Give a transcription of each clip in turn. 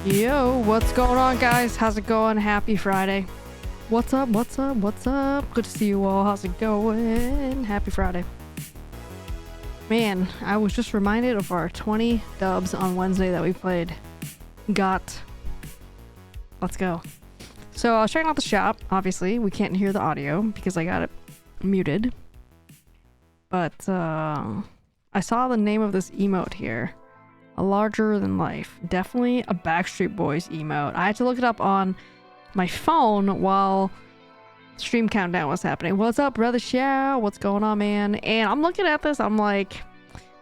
Yo, what's going on, guys? How's it going? Happy Friday. What's up? What's up? What's up? Good to see you all. How's it going? Happy Friday. Man, I was just reminded of our 20 dubs on Wednesday that we played. Let's go. So I was checking out the shop. Obviously, we can't hear the audio because I got it muted. But I saw the name of this emote here. A larger than life. Definitely a Backstreet Boys emote. I had to look it up on my phone while stream countdown was happening. What's up, brother Xiao? What's going on, man? And I'm looking at this, I'm like,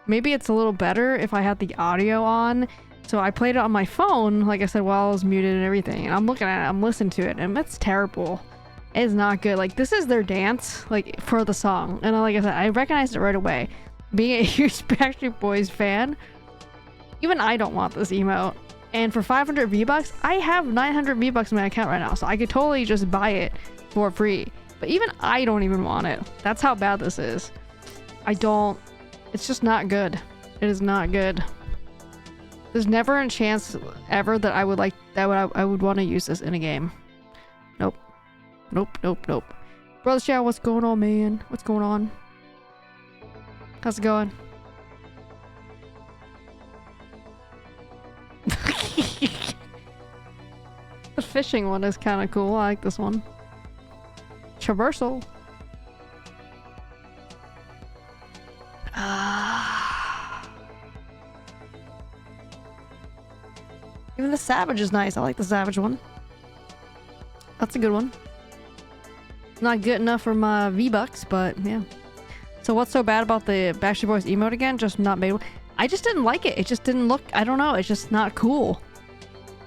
maybe it's a little better if I had the audio on. So I played it on my phone, like I said, while I was muted and everything. And I'm looking at it, I'm listening to it, and it's terrible. It is not good. Like, this is their dance, like, for the song. And like I said, I recognized it right away. Being a huge Backstreet Boys fan, even I don't want this emote. And for 500 V-Bucks, I have 900 V-Bucks in my account right now, so I could totally just buy it for free. But even I don't even want it. That's how bad this is. It's just not good. It is not good. There's never a chance ever that I would want to use this in a game. Nope. Nope, nope, nope. Brother Xiao, what's going on, man? What's going on? How's it going? The fishing one is kind of cool. I like this one. Traversal. Even the Savage is nice. I like the Savage one. That's a good one. Not good enough for my V-Bucks, but yeah. So what's so bad about the Backstreet Boys emote again? Just not made. I just didn't like it. It just didn't look, I don't know. It's just not cool.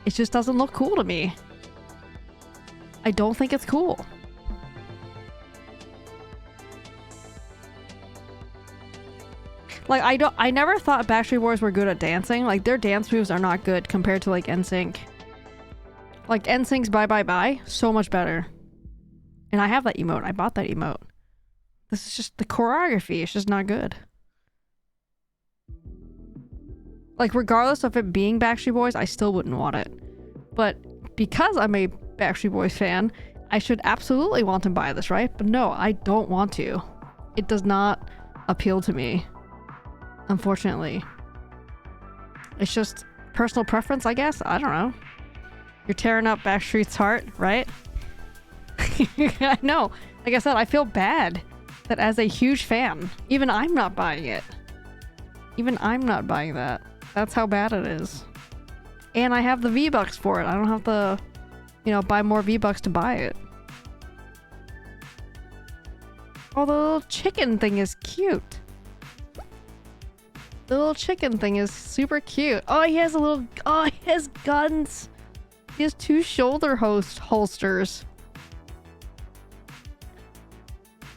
It just doesn't look cool to me. I don't think it's cool. Like, I never thought Backstreet Boys were good at dancing. Like, their dance moves are not good compared to, like, NSYNC. Like, NSYNC's Bye Bye Bye, so much better. And I have that emote. I bought that emote. This is just the choreography. It's just not good. Like, regardless of it being Backstreet Boys, I still wouldn't want it. But because I'm a Backstreet Boys fan, I should absolutely want to buy this, right? But no, I don't want to. It does not appeal to me. Unfortunately. It's just personal preference, I guess? I don't know. You're tearing up Backstreet's heart, right? I know. Like I said, I feel bad that as a huge fan, even I'm not buying it. Even I'm not buying that. That's how bad it is. And I have the V-Bucks for it. I don't have to, you know, buy more V-Bucks to buy it. Oh, the little chicken thing is cute. The little chicken thing is super cute. Oh, he has a little... Oh, he has guns. He has 2 shoulder holsters.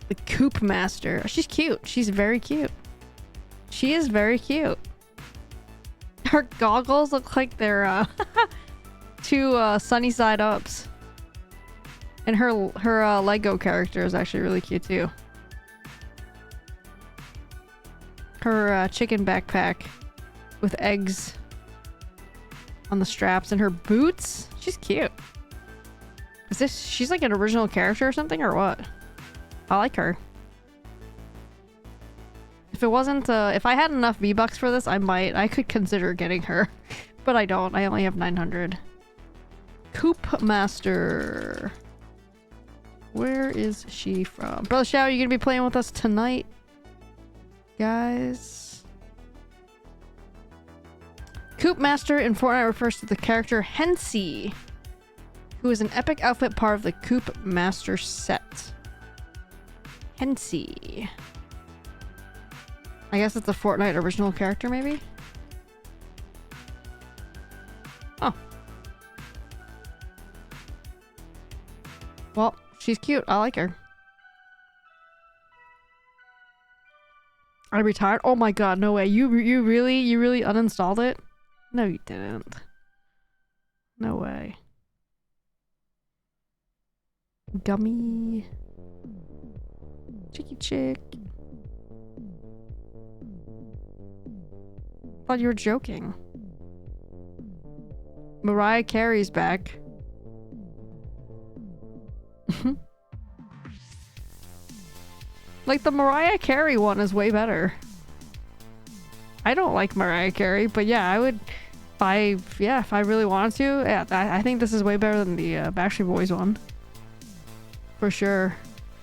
The Coop Master. She's cute. She's very cute. She is very cute. Her goggles look like they're 2 sunny side ups. And her Lego character is actually really cute too. Her chicken backpack with eggs on the straps and her boots. She's cute. She's like an original character or something or what? I like her. If it wasn't, if I had enough V-Bucks for this, I could consider getting her. But I don't. I only have 900. Coop Master. Where is she from? Brother Shao, you gonna be playing with us tonight? Guys. Coop Master in Fortnite refers to the character Hensi, who is an epic outfit part of the Coop Master set. Hensi. I guess it's a Fortnite original character, maybe? Oh. Well, she's cute. I like her. I retired? Oh my god, no way. You really uninstalled it? No, you didn't. No way. Gummy. Chicky chick. Thought you were joking. Mariah Carey's back. Like, the Mariah Carey one is way better. I don't like Mariah Carey, but yeah, I would... if I really wanted to, yeah, I think this is way better than the Backstreet Boys one. For sure.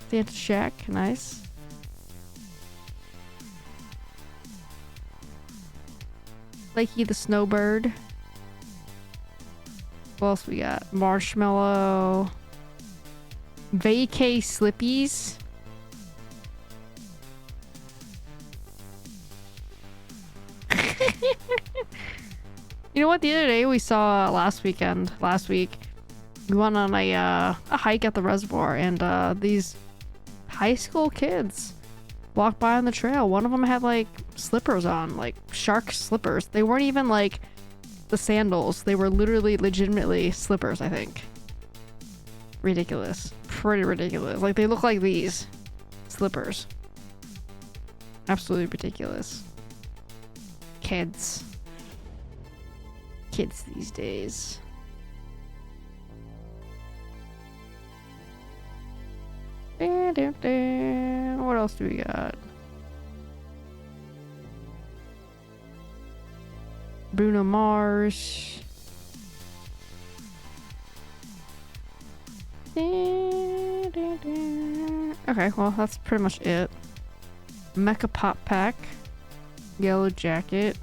Santa Shack, nice. Lakey the Snowbird. What else we got? Marshmallow. Vacay Slippies. You know what? The other day we saw last week, we went on a hike at the reservoir, and these high school kids walked by on the trail. One of them had like slippers on, like shark slippers. They weren't even like the sandals. They were literally, legitimately slippers, I think. Ridiculous. Pretty ridiculous. Like, they look like these slippers. Absolutely ridiculous. Kids these days. What else do we got? Bruno Mars. Okay, well, that's pretty much it. Mecha Pop Pack. Yellow Jacket.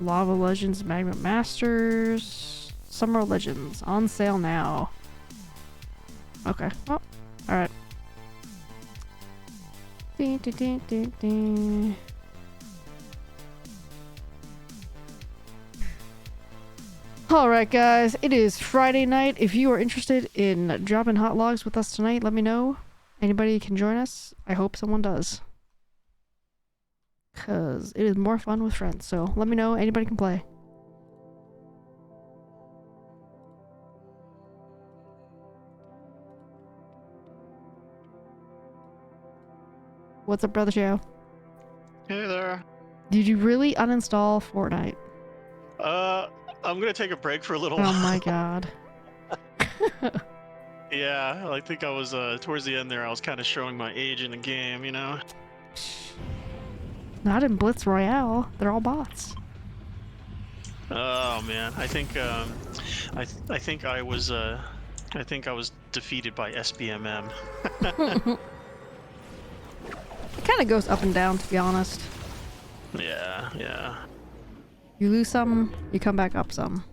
Lava Legends Magma Masters. Summer Legends. On sale now. Okay. Oh, alright. Alright guys, it is Friday night. If you are interested in dropping hot logs with us tonight, let me know. Anybody can join us. I hope someone does. Because it is more fun with friends, so let me know. Anybody can play. What's up, Brother Joe? Hey there. Did you really uninstall Fortnite? I'm gonna take a break for a little while. Oh my god. Yeah, I think I was, towards the end there, I was kind of showing my age in the game, you know? Not in Blitz Royale. They're all bots. Oh man, I think I was defeated by SBMM. It kind of goes up and down, to be honest. Yeah, yeah. You lose some, you come back up some.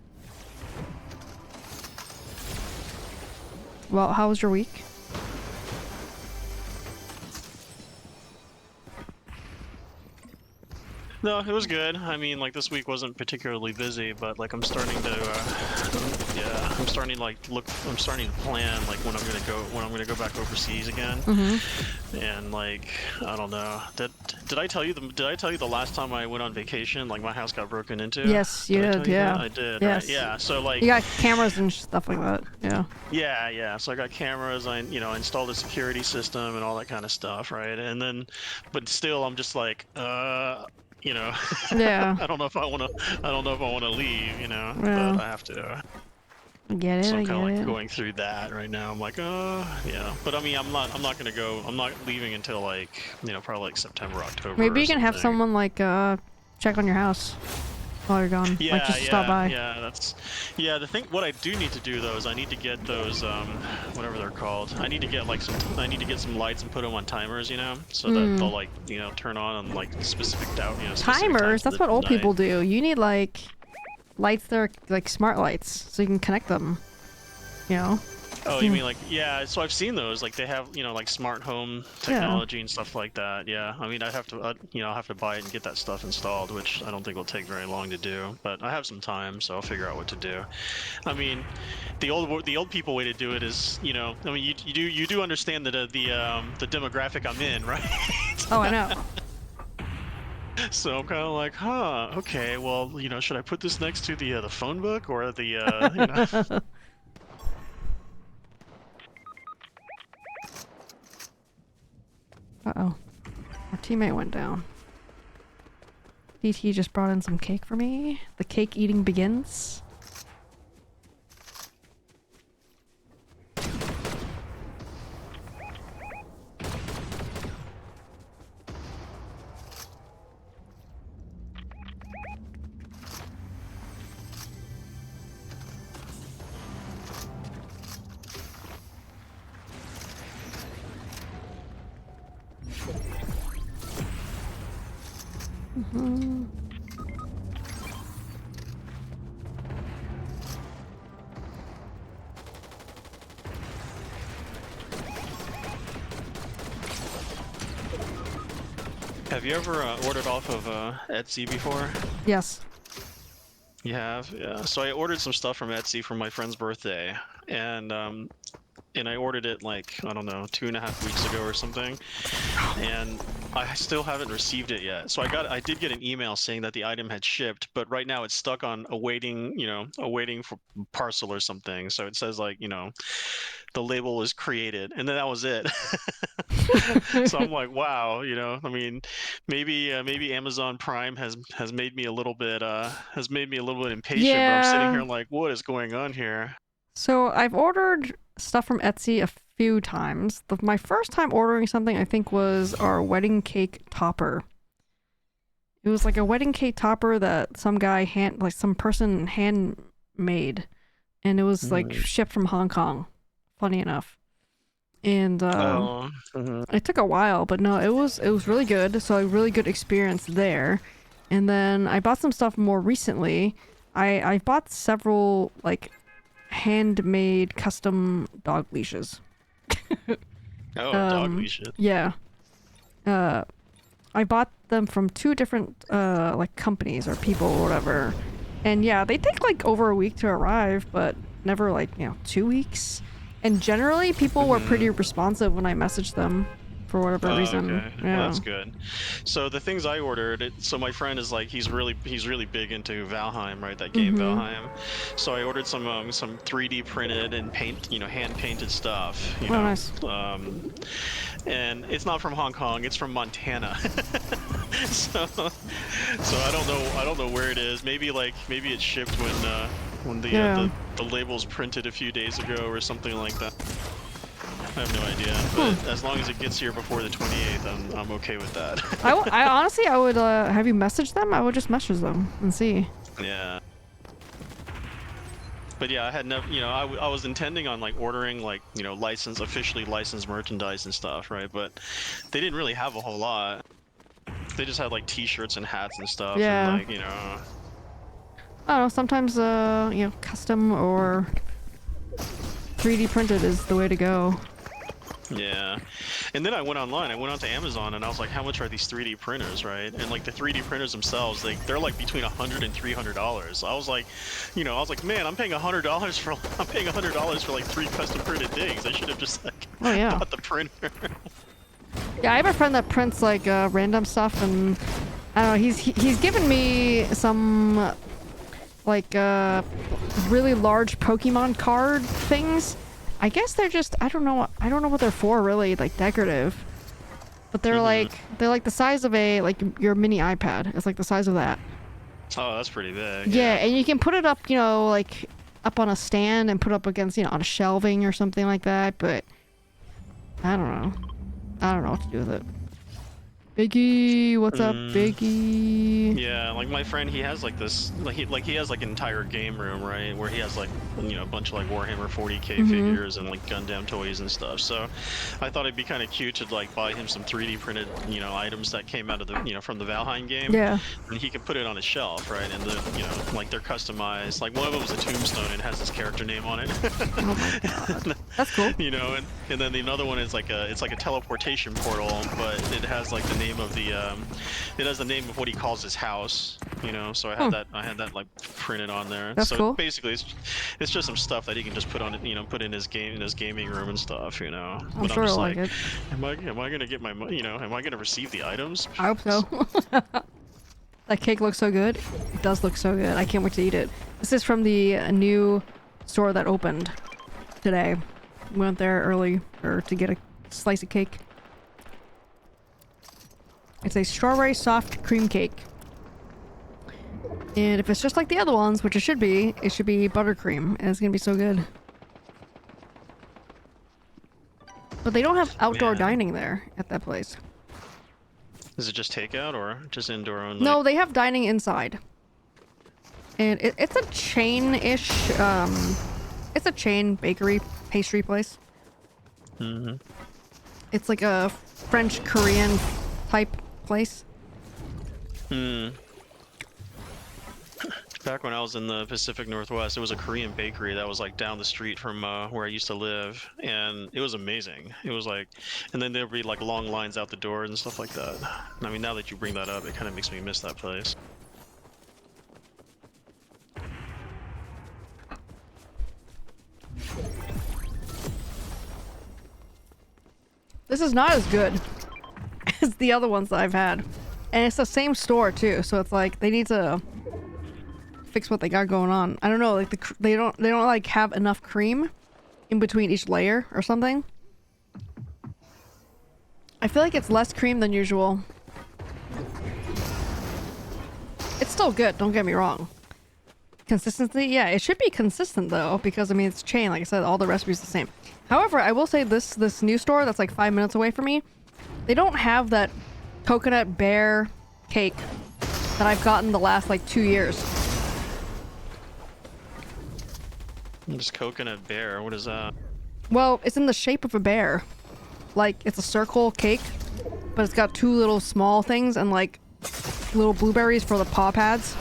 Well, how was your week? No, it was good. I mean, like this week wasn't particularly busy, but like I'm starting to, yeah, I'm starting to I'm starting to plan like when I'm gonna go back overseas again. Mm-hmm. And like, I don't know. Did I tell you the last time I went on vacation, like my house got broken into? Yes, you did, yeah. I did, yes. right? Yeah. So like, you got cameras and stuff like that. Yeah. Yeah. So I got cameras. I installed a security system and all that kind of stuff, right? And then, but still, I'm just like, Yeah. I don't know if I want to. I don't know if I want to leave, Yeah. but I have to. I get it. So I'm I kind of get like it. going through that right now. I'm like, yeah. But I mean, I'm not gonna go. I'm not leaving until like, probably like September, October. Maybe or you can have something. someone like check on your house while you're gone. Yeah, like just stop by. Yeah. The thing, what I do need to do though is I need to get those, whatever they're called. I need to get like I need to get some lights and put them on timers, so that they'll like, turn on like specific Timers? That's what old night. people do. You need like lights that are like smart lights, so you can connect them. Oh, you mean like, yeah, so I've seen those, like they have, like smart home technology and stuff like that. Yeah, I mean, I'll have to buy it and get that stuff installed, which I don't think will take very long to do, but I have some time, so I'll figure out what to do. I mean, the old people way to do it is, I mean, you do understand the demographic I'm in, right? Oh, I know. So I'm kind of like, huh, okay, well, should I put this next to the phone book or the, Uh-oh. Our teammate went down. DT just brought in some cake for me. The cake eating begins. Have you ever ordered off of Etsy before? Yes. You have? Yeah. So I ordered some stuff from Etsy for my friend's birthday, and I ordered it like, I don't know, 2.5 weeks ago or something, and I still haven't received it yet. So I did get an email saying that the item had shipped, but right now it's stuck on awaiting for parcel or something. So it says like, the label was created, and then that was it. So I'm like, wow, I mean, maybe Amazon Prime has made me a little bit impatient, but I'm sitting here like, what is going on here? So I've ordered stuff from Etsy a few times. My first time ordering something, I think, was our wedding cake topper. It was like a wedding cake topper that some person handmade, and it was like shipped from Hong Kong. Funny enough. And it took a while, but no, it was really good. So a really good experience there. And then I bought some stuff more recently. I bought several like handmade custom dog leashes. Dog leashes. Yeah. I bought them from 2 different like companies or people or whatever. And yeah, they take like over a week to arrive, but never like, 2 weeks. And generally, people were pretty responsive when I messaged them, for whatever reason. Okay. Yeah. Well, that's good. So the things I ordered, so my friend is like, he's really big into Valheim, right? That game Valheim. So I ordered some 3D printed and hand painted stuff. Oh, nice. And it's not from Hong Kong; it's from Montana. so I don't know where it is. Maybe it's shipped when the label's printed a few days ago or something like that. I have no idea, but as long as it gets here before the 28th, I'm okay with that. I honestly, I would have you message them. I would just message them and see. Yeah. But yeah, I had never, you know, I was intending on like ordering like, you know, officially licensed merchandise and stuff, right? But they didn't really have a whole lot. They just had like T-shirts and hats and stuff, and Yeah. like, you know. I don't know, sometimes, you know, custom or 3D printed is the way to go. Yeah, and then I went online. I went onto Amazon, and I was like, "How much are these 3D printers, right?" And like the 3D printers themselves, they're like between $100 and $300. I was like, you know, I was like, man, I'm paying $100 for like 3 custom printed things. I should have just like bought the printer. Yeah, I have a friend that prints like random stuff, and I don't know. He's given me some like really large Pokemon card things. I guess they're just I don't know what they're for really, like decorative. But they're like the size of a like your mini iPad. It's like the size of that. Oh, that's pretty big. Yeah, and you can put it up, you know, like up on a stand and put up against, you know, on a shelving or something like that, but I don't know. I don't know what to do with it. Biggie, what's up, Biggie? Yeah, like my friend, he has like this, he has like an entire game room, right, where he has like, you know, a bunch of like Warhammer 40K figures and like Gundam toys and stuff. So I thought it'd be kind of cute to like buy him some 3D printed, you know, items that came out of the, you know, from the Valheim game. Yeah. And he can put it on his shelf, right? And the, you know, like they're customized. Like one of them was a tombstone and has his character name on it. Oh my god. That's cool. You know, and then the another one is like it's like a teleportation portal, but it has like the name of the it has the name of what he calls his house, you know. So I had that like printed on there. That's so cool. Basically it's just some stuff that he can just put on it, you know, put in his gaming room and stuff, you know. I'm sure he'll like it. Am I gonna get my money, you know, am I gonna receive the items? I hope so. That cake looks so good. It does look so good. I can't wait to eat it. This is from the new store that opened today. We went there early to get a slice of cake. It's a strawberry soft cream cake. And if it's just like the other ones, which it should be buttercream, and it's gonna be so good. But they don't have outdoor dining there at that place. Is it just takeout or just indoor only? No, they have dining inside. And it's a chain-ish, it's a chain bakery pastry place. It's like a French-Korean type place. Back when I was in the Pacific Northwest, it was a Korean bakery that was like down the street from where I used to live, and it was amazing. It was like, and then there'd be like long lines out the door and stuff like that. I mean, now that you bring that up, it kind of makes me miss that place. This is not as good as the other ones that I've had. And it's the same store too, so it's like they need to fix what they got going on. I don't know, like they don't like have enough cream in between each layer or something. I feel like it's less cream than usual. It's still good, don't get me wrong. Consistency? Yeah, it should be consistent though, because I mean it's chain, like I said, all the recipes are the same. However, I will say this new store that's like 5 minutes away from me, they don't have that coconut bear cake that I've gotten the last like 2 years. Just coconut bear, what is that? Well, it's in the shape of a bear. Like, it's a circle cake, but it's got 2 little small things and like little blueberries for the paw pads.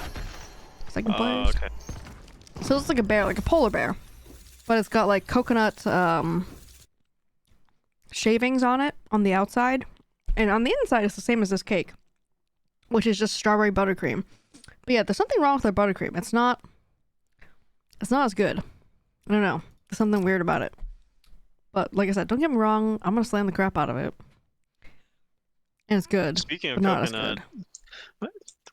It's like blueberries. Okay. So it's like a bear, like a polar bear. But it's got like coconut shavings on it on the outside. And on the inside, it's the same as this cake, which is just strawberry buttercream. But yeah, there's something wrong with their buttercream. It's not as good. I don't know. There's something weird about it. But like I said, don't get me wrong. I'm gonna slam the crap out of it. And it's good. Speaking of coconut,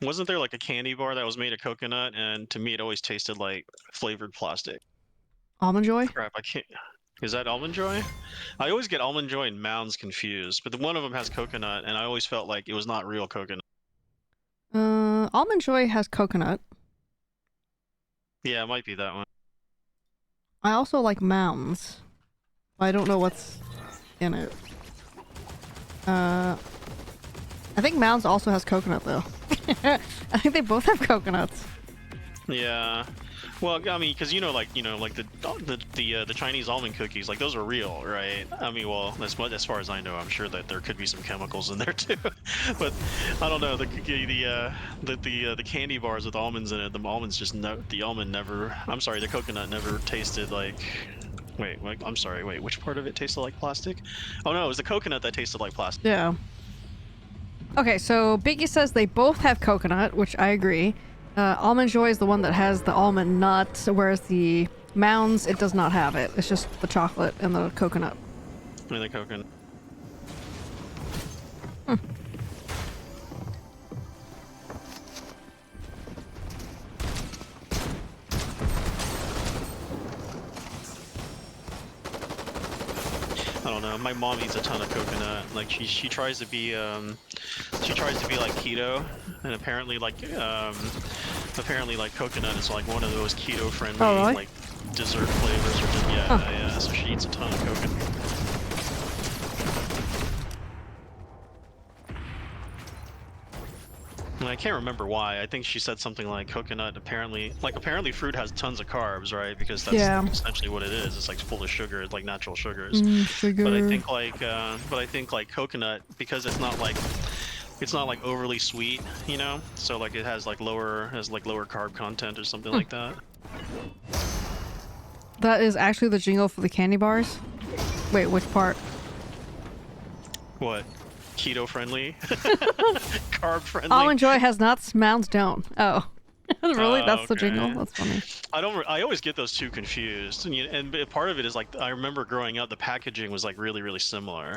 wasn't there like a candy bar that was made of coconut? And to me, it always tasted like flavored plastic. Almond Joy? Crap, I can't. Is that Almond Joy? I always get Almond Joy and Mounds confused, but one of them has coconut, and I always felt like it was not real coconut. Almond Joy has coconut. Yeah, it might be that one. I also like Mounds. I don't know what's in it. I think Mounds also has coconut though. I think they both have coconuts. Yeah. Well, I mean, because like the Chinese almond cookies, like those are real, right? I mean, well, as far as I know, I'm sure that there could be some chemicals in there too. But I don't know. The candy bars with almonds in it, the almonds just the almond never. I'm sorry, the coconut never tasted like. Wait, I'm sorry. Wait, which part of it tasted like plastic? Oh no, it was the coconut that tasted like plastic. Yeah. Okay, so Biggie says they both have coconut, which I agree. Almond Joy is the one that has the almond nut, whereas the Mounds, it does not have it. It's just the chocolate and the coconut. And the coconut. I don't know. My mom eats a ton of coconut. Like she tries to be like keto, and apparently like coconut is like one of those keto friendly really? like dessert flavors or just, yeah. So she eats a ton of coconut. And I can't remember why. I think she said something like coconut apparently fruit has tons of carbs, right? Because that's essentially what it is. It's like full of sugar. It's like natural sugars. Sugar. But I think like coconut, because it's not like overly sweet, you know? So like it has lower carb content or something like that. That is actually the jingle for the candy bars? Wait, which part? What? Keto friendly? Carb friendly? Almond Joy has nuts, Mounds don't. Oh. Really? That's the jingle? That's funny. I always get those two confused. And part of it is like, I remember growing up, the packaging was like really, really similar.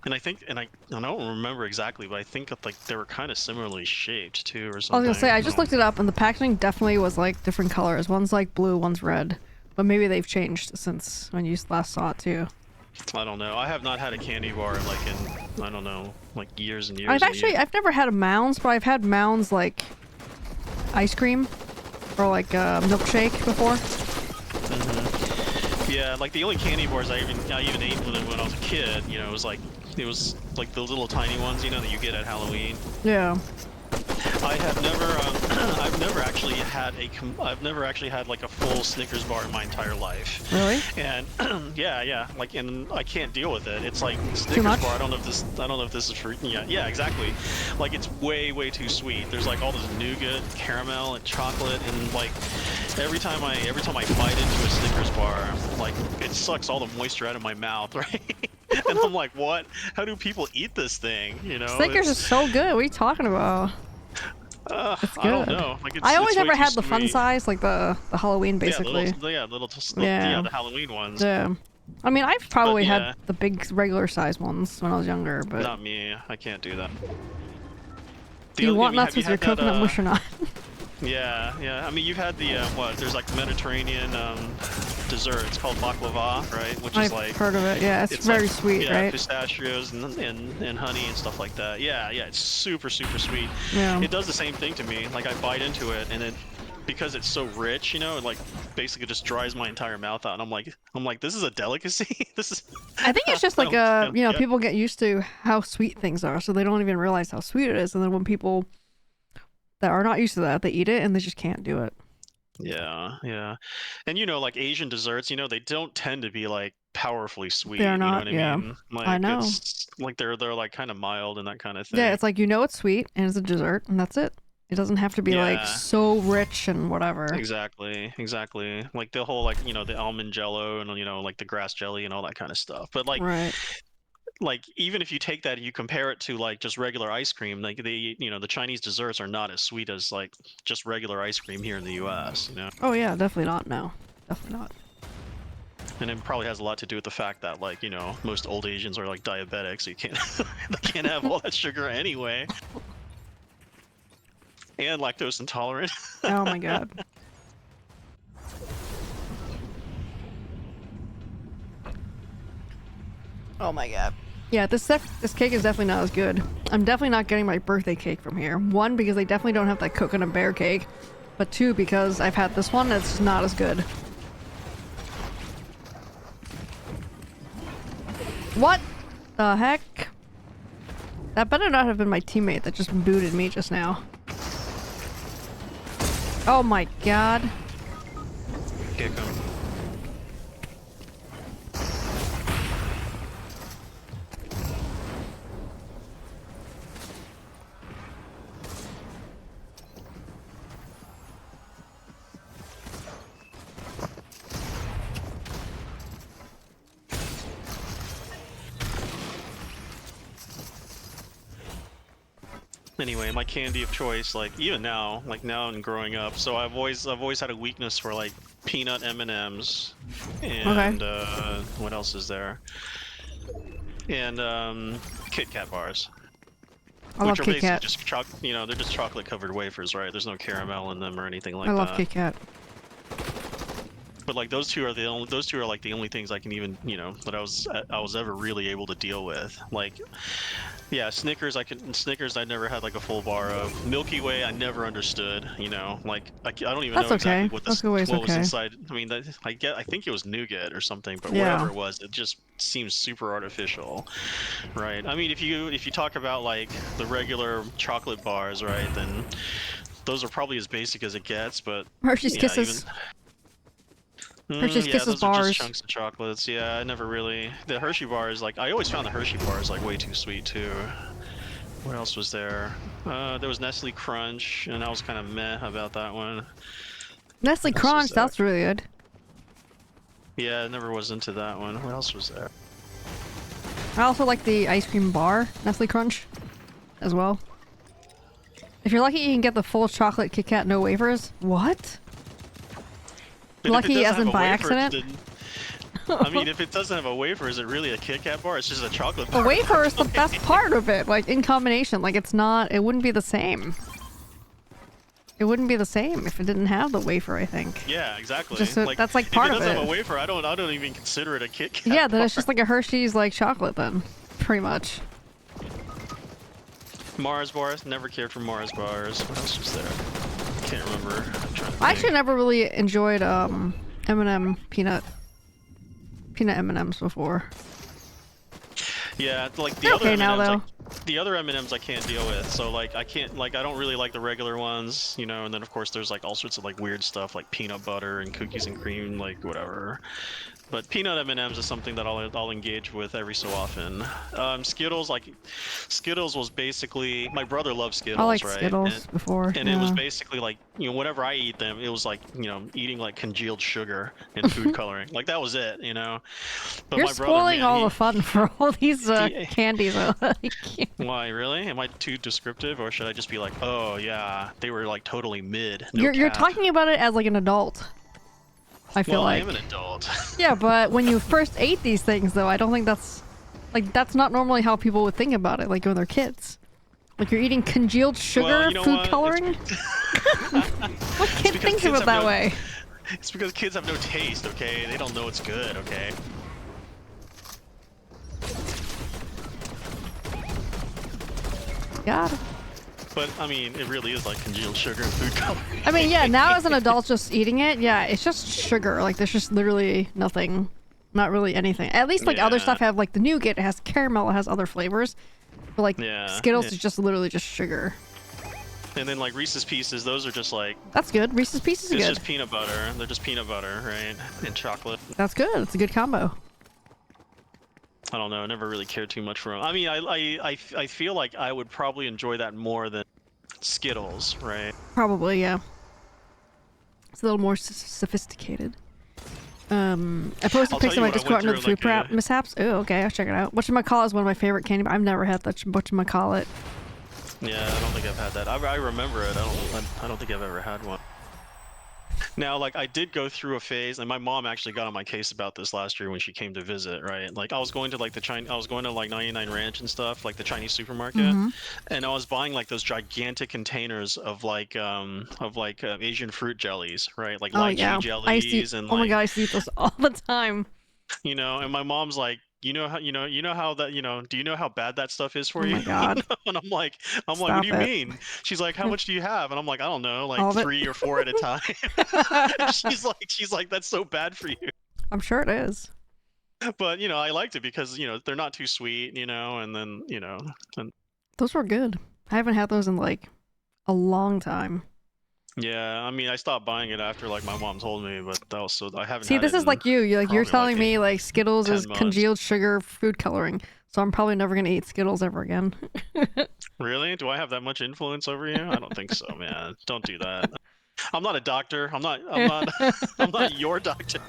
And I think, I don't remember exactly, but I think like they were kind of similarly shaped too or something. I was gonna say, I just looked it up and the packaging definitely was like different colors. One's like blue, one's red. But maybe they've changed since when you last saw it too. I don't know. I have not had a candy bar like in, I don't know, like years and years. I've never had a Mounds, but I've had Mounds like ice cream or like a milkshake before. Yeah, like the only candy bars I even ate when I was a kid, you know, it was like the little tiny ones, you know, that you get at Halloween. Yeah. I've never actually had like a full Snickers bar in my entire life. Really? And yeah, like, and I can't deal with it. It's like Snickers bar. I don't know if this is for yeah, exactly. Like it's way too sweet. There's like all this nougat, caramel, and chocolate, and like every time I bite into a Snickers bar, like it sucks all the moisture out of my mouth, right? And I'm like, what? How do people eat this thing? You know? Snickers is so good. What are you talking about? It's good. I don't know. Like I always never had the fun size, like the Halloween, basically. The Halloween ones. Yeah. I mean, I've probably had the big regular size ones when I was younger, but... Not me. I can't do that. Do you want nuts with your coconut mush or not? Yeah. I mean, you've had the, there's like Mediterranean dessert. It's called baklava, right? Which is like... I've heard of it, yeah. It's very like, sweet, right? Pistachios and honey and stuff like that. Yeah, it's super sweet. Yeah. It does the same thing to me. Like, I bite into it, and then because it's so rich, you know, it like basically just dries my entire mouth out. And I'm like, this is a delicacy? This is... I think it's just like, you know, people get used to how sweet things are, so they don't even realize how sweet it is. And then when people that are not used to that, they eat it and they just can't do it. Yeah. And you know, like Asian desserts, you know, they don't tend to be like powerfully sweet. They're not, you know what I mean? Like, I know. It's like they're like kind of mild and that kind of thing. Yeah, it's like, you know, it's sweet and it's a dessert and that's it. It doesn't have to be like so rich and whatever. Exactly. Like the whole, like, you know, the almond jello and, you know, like the grass jelly and all that kind of stuff. But like, like even if you take that and you compare it to like just regular ice cream, like the Chinese desserts are not as sweet as like just regular ice cream here in the US, you know? Oh yeah, definitely not. No, definitely not. And it probably has a lot to do with the fact that, like, you know, most old Asians are like diabetics, so you can't they can't have all that sugar anyway. And lactose intolerant. Oh my god. Oh my god. Yeah, this cake is definitely not as good. I'm definitely not getting my birthday cake from here. One, because they definitely don't have that coconut bear cake. But two, because I've had this one and it's just not as good. What the heck? That better not have been my teammate that just booted me just now. Oh my god. Kick him. Anyway, my candy of choice, like even now, like now and growing up, so I've always had a weakness for like peanut M&Ms, and what else is there? And Kit Kat bars, I which love are Kit basically Kat. just they're just chocolate covered wafers, right? There's no caramel in them or anything like I love that. Kit Kat. But like those two are like the only things I can even, that I was ever really able to deal with. Like, yeah, Snickers I never had like a full bar of. Milky Way I never understood, like I don't even That's know okay. exactly Milky Way's what was okay. inside. I mean, I think it was nougat or something, but Yeah. whatever it was, it just seems super artificial, right? I mean, if you talk about like the regular chocolate bars, right, then those are probably as basic as it gets, but Hershey's yeah, Kisses. Hershey's yeah, Kisses those are just bars. chunks of chocolates. Yeah, I never really. The Hershey bars, like, I always found the Hershey bars, like, way too sweet, too. What else was there? There was Nestle Crunch, and I was kind of meh about that one. Nestle What else was Crunch, there? that's really good. Yeah, I never was into that one. What else was there? I also like the ice cream bar, Nestle Crunch, as well. If you're lucky, you can get the full chocolate Kit Kat, no wafers. What? But Lucky as in by accident? I mean, if it doesn't have a wafer, is it really a Kit Kat bar? It's just a chocolate bar. The wafer is the best part of it, like, in combination. Like, it wouldn't be the same. It wouldn't be the same if it didn't have the wafer, I think. Yeah, exactly. Just that's like part of it. If it doesn't have a wafer, I don't even consider it a Kit Kat Yeah, then bar. it's just like a Hershey's, like, chocolate then. Pretty much. Mars bars, never cared for Mars bars. What else was there? Can't remember. I actually never really enjoyed M&M peanut M&Ms before. Yeah, like They're okay now, though. The other M&Ms I can't deal with. So like I don't really like the regular ones, and then of course there's like all sorts of like weird stuff like peanut butter and cookies and cream, like whatever. But peanut M&Ms is something that I'll engage with every so often. Skittles was basically, my brother loved Skittles, I liked right? Skittles before. And it was basically like, whenever I eat them, it was like, eating like congealed sugar and food coloring. Like that was it, But You're my brother, spoiling man, all the fun for all these candies. Why, really? Am I too descriptive, or should I just be like, oh yeah, they were like totally mid? No You're cap. talking about it as like an adult. I feel like. I am an adult. Yeah, but when you first ate these things, though, I don't think that's not normally how people would think about it. Like when they're kids, like you're eating congealed sugar, food coloring. What kid thinks of it that way? It's because kids have no taste. Okay, they don't know it's good. Okay. God. But I mean, it really is like congealed sugar and food coloring. I mean, yeah, now as an adult just eating it, yeah, it's just sugar. Like there's just literally nothing, not really anything. At least like other stuff have like the nougat, it has caramel, it has other flavors. But like Skittles is just literally just sugar. And then like Reese's Pieces, those are just like... That's good. Reese's Pieces is good. It's just peanut butter. They're just peanut butter, right? And chocolate. That's good. It's a good combo. I don't know. I never really cared too much for them. I mean, I feel like I would probably enjoy that more than Skittles, right? Probably, yeah. It's a little more sophisticated. I posted pics of my Discord under the food prep mishaps. Oh, okay. I'll check it out. Whatchamacallit is one of my favorite candy. I've never had that whatchamacallit. Yeah, I don't think I've had that. I remember it. I don't think I've ever had one. Now, like, I did go through a phase, and my mom actually got on my case about this last year when she came to visit, right? Like, I was going to, like, I was going to, like, 99 Ranch and stuff, like, the Chinese supermarket, and I was buying, like, those gigantic containers of, like, Asian fruit jellies, right? Like, lychee jellies and, like... Oh my god, I see those all the time. And my mom's like, do you know how bad that stuff is for you? Oh my god. And I'm like, what do you mean? She's like, how much do you have? And I'm like, I don't know, like 3 or 4 at a time. she's like, that's so bad for you. I'm sure it is. But I liked it because they're not too sweet, and then and those were good. I haven't had those in like a long time. Yeah, I mean, I stopped buying it after like my mom told me, but that was so I haven't See, had this it is in like you. You're probably like telling me like Skittles is 10 months. congealed sugar food coloring, so I'm probably never gonna eat Skittles ever again. Really? Do I have that much influence over you? I don't think so, man. Don't do that. I'm not a doctor. I'm not I'm not your doctor.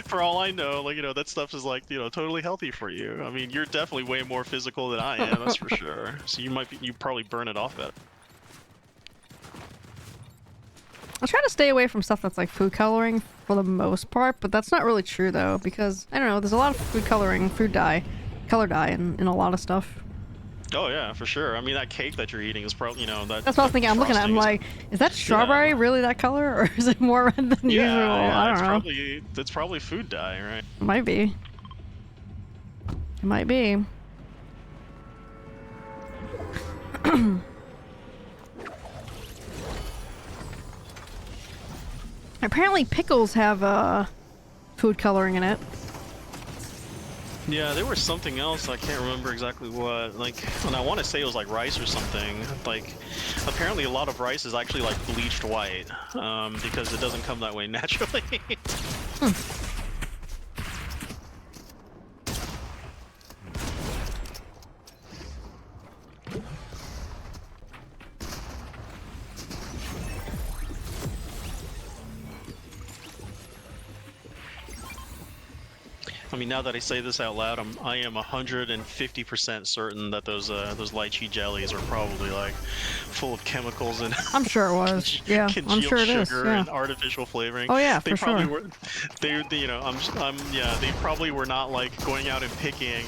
For all I know, like, that stuff is like, totally healthy for you. I mean, you're definitely way more physical than I am, that's for sure. So you probably burn it off better. I try to stay away from stuff that's like food coloring for the most part, but that's not really true though, because I don't know, there's a lot of food coloring, color dye in a lot of stuff. Oh yeah, for sure. I mean, that cake that you're eating is probably, that That's what I was thinking. I'm looking at it, I'm frosting is, like, is that yeah. strawberry really that color, or is it more red than usual? Yeah, I don't know. it's probably food dye, right? It might be. It might be. Apparently pickles have food coloring in it. Yeah, there was something else, I can't remember exactly what. Like, and I want to say it was like rice or something. Like, apparently a lot of rice is actually like bleached white, because it doesn't come that way naturally. I mean, now that I say this out loud, I am 150% certain that those lychee jellies are probably like full of chemicals and I'm sure it was. Yeah, I'm congealed sure it is. sugar Yeah. and artificial flavoring. Oh yeah, They for probably sure. were. Yeah. They probably were not like going out and picking,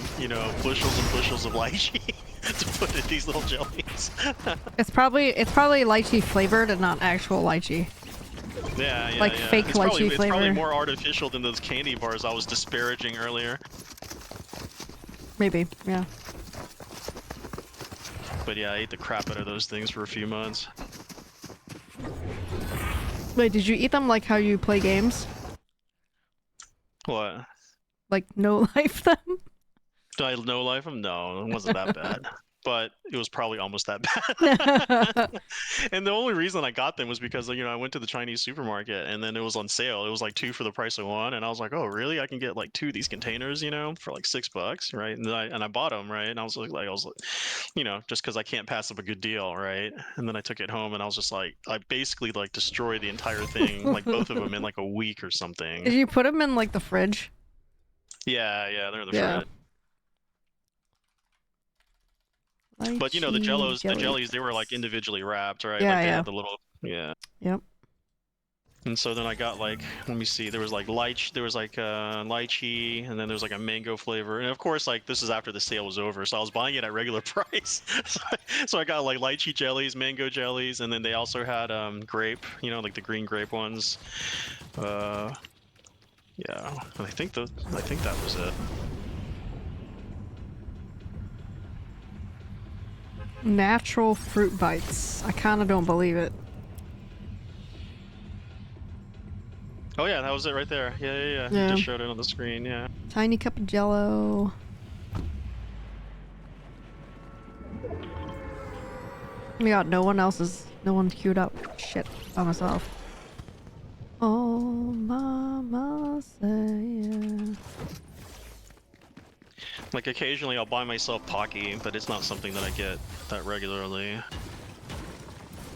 bushels and bushels of lychee to put in these little jellies. It's probably lychee flavored and not actual lychee. Yeah, yeah, Like yeah. fake lychee It's probably flavor. more artificial than those candy bars I was disparaging earlier. Maybe. Yeah. But yeah, I ate the crap out of those things for a few months. Wait, did you eat them like how you play games? What? Like no life them? Did I no life them? No, it wasn't that bad. But it was probably almost that bad. And the only reason I got them was because, I went to the Chinese supermarket and then it was on sale. It was like 2 for the price of 1. And I was like, oh, really? I can get like 2 of these containers, for like $6, right? And I bought them, right? And I was like, just because I can't pass up a good deal, right? And then I took it home and I was just like, I basically like destroyed the entire thing, like both of them in like a week or something. Did you put them in like the fridge? Yeah, they're in the Yeah. fridge. But the jellies, they were like individually wrapped, right? Yeah, Like they yeah. had the little, yeah. Yep. And so then I got like, let me see, there was like lychee, and then there was like a mango flavor, and of course, like this is after the sale was over, so I was buying it at regular price. So I got like lychee jellies, mango jellies, and then they also had grape, like the green grape ones. Yeah, I think that was it. Natural fruit bites. I kind of don't believe it. Oh yeah, that was it right there. Yeah. You just showed it on the screen. Yeah. Tiny cup of Jello. Oh my god, no one queued up. Shit, by myself. Oh, mama say. Like occasionally I'll buy myself Pocky, but it's not something that I get that regularly.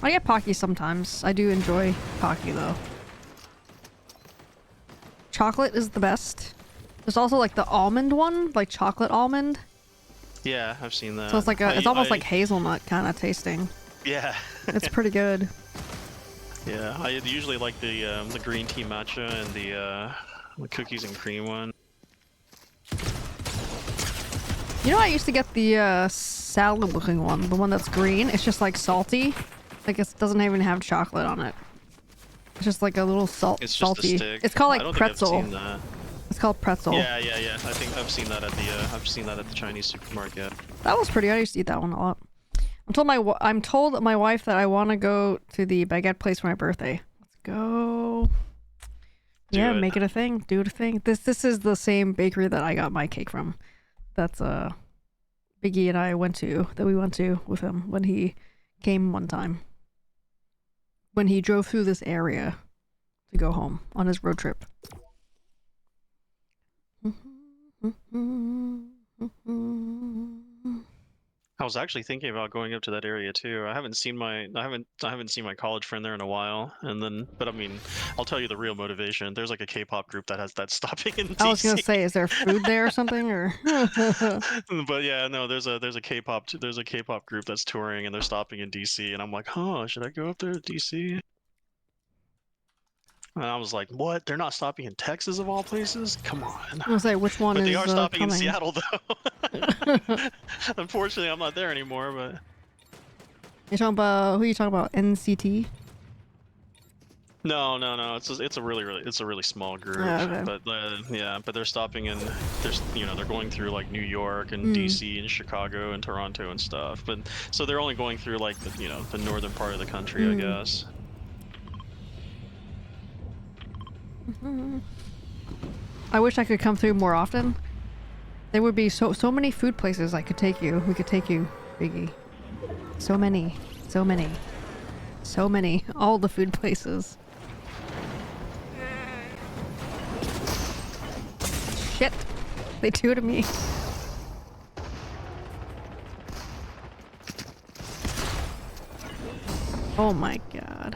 I get Pocky sometimes. I do enjoy Pocky though. Chocolate is the best. There's also like the almond one, like chocolate almond. Yeah, I've seen that. So it's like it's almost like hazelnut kind of tasting. Yeah. It's pretty good. Yeah, I usually like the green tea matcha and the cookies and cream one. You know, I used to get the salad looking one, the one that's green. It's just like salty. Like it doesn't even have chocolate on it. It's just like a little salty. Just a stick. It's called like I don't pretzel. think I've seen that. It's called pretzel. Yeah. I think I've seen that at the Chinese supermarket. That was pretty. I used to eat that one a lot. I'm told my wife that I want to go to the baguette place for my birthday. Let's go. Make it a thing. Do it a thing. This is the same bakery that I got my cake from. That's Biggie and I went to with him when he came one time. when he drove through this area to go home on his road trip. I was actually thinking about going up to that area too. I haven't seen my college friend there in a while. And then, but I mean, I'll tell you the real motivation. There's like a K-pop group that's stopping in DC. I was gonna say, is there food there or something, or? But yeah, no, there's a K-pop group that's touring and they're stopping in DC, and I'm like, huh, should I go up there to DC? And I was like, what? They're not stopping in Texas of all places? Come on. I was gonna say, which one But is they are stopping in coming? Seattle though. Unfortunately, I'm not there anymore. But You're talking about who? You talking about NCT? no. It's a really small group. Okay. But yeah, but they're stopping in. They're going through like New York and DC and Chicago and Toronto and stuff. But so they're only going through like the northern part of the country, I guess. I wish I could come through more often. There would be so many food places I could take you. We could take you, Biggie. So many. All the food places. Shit. They do to me. Oh my god.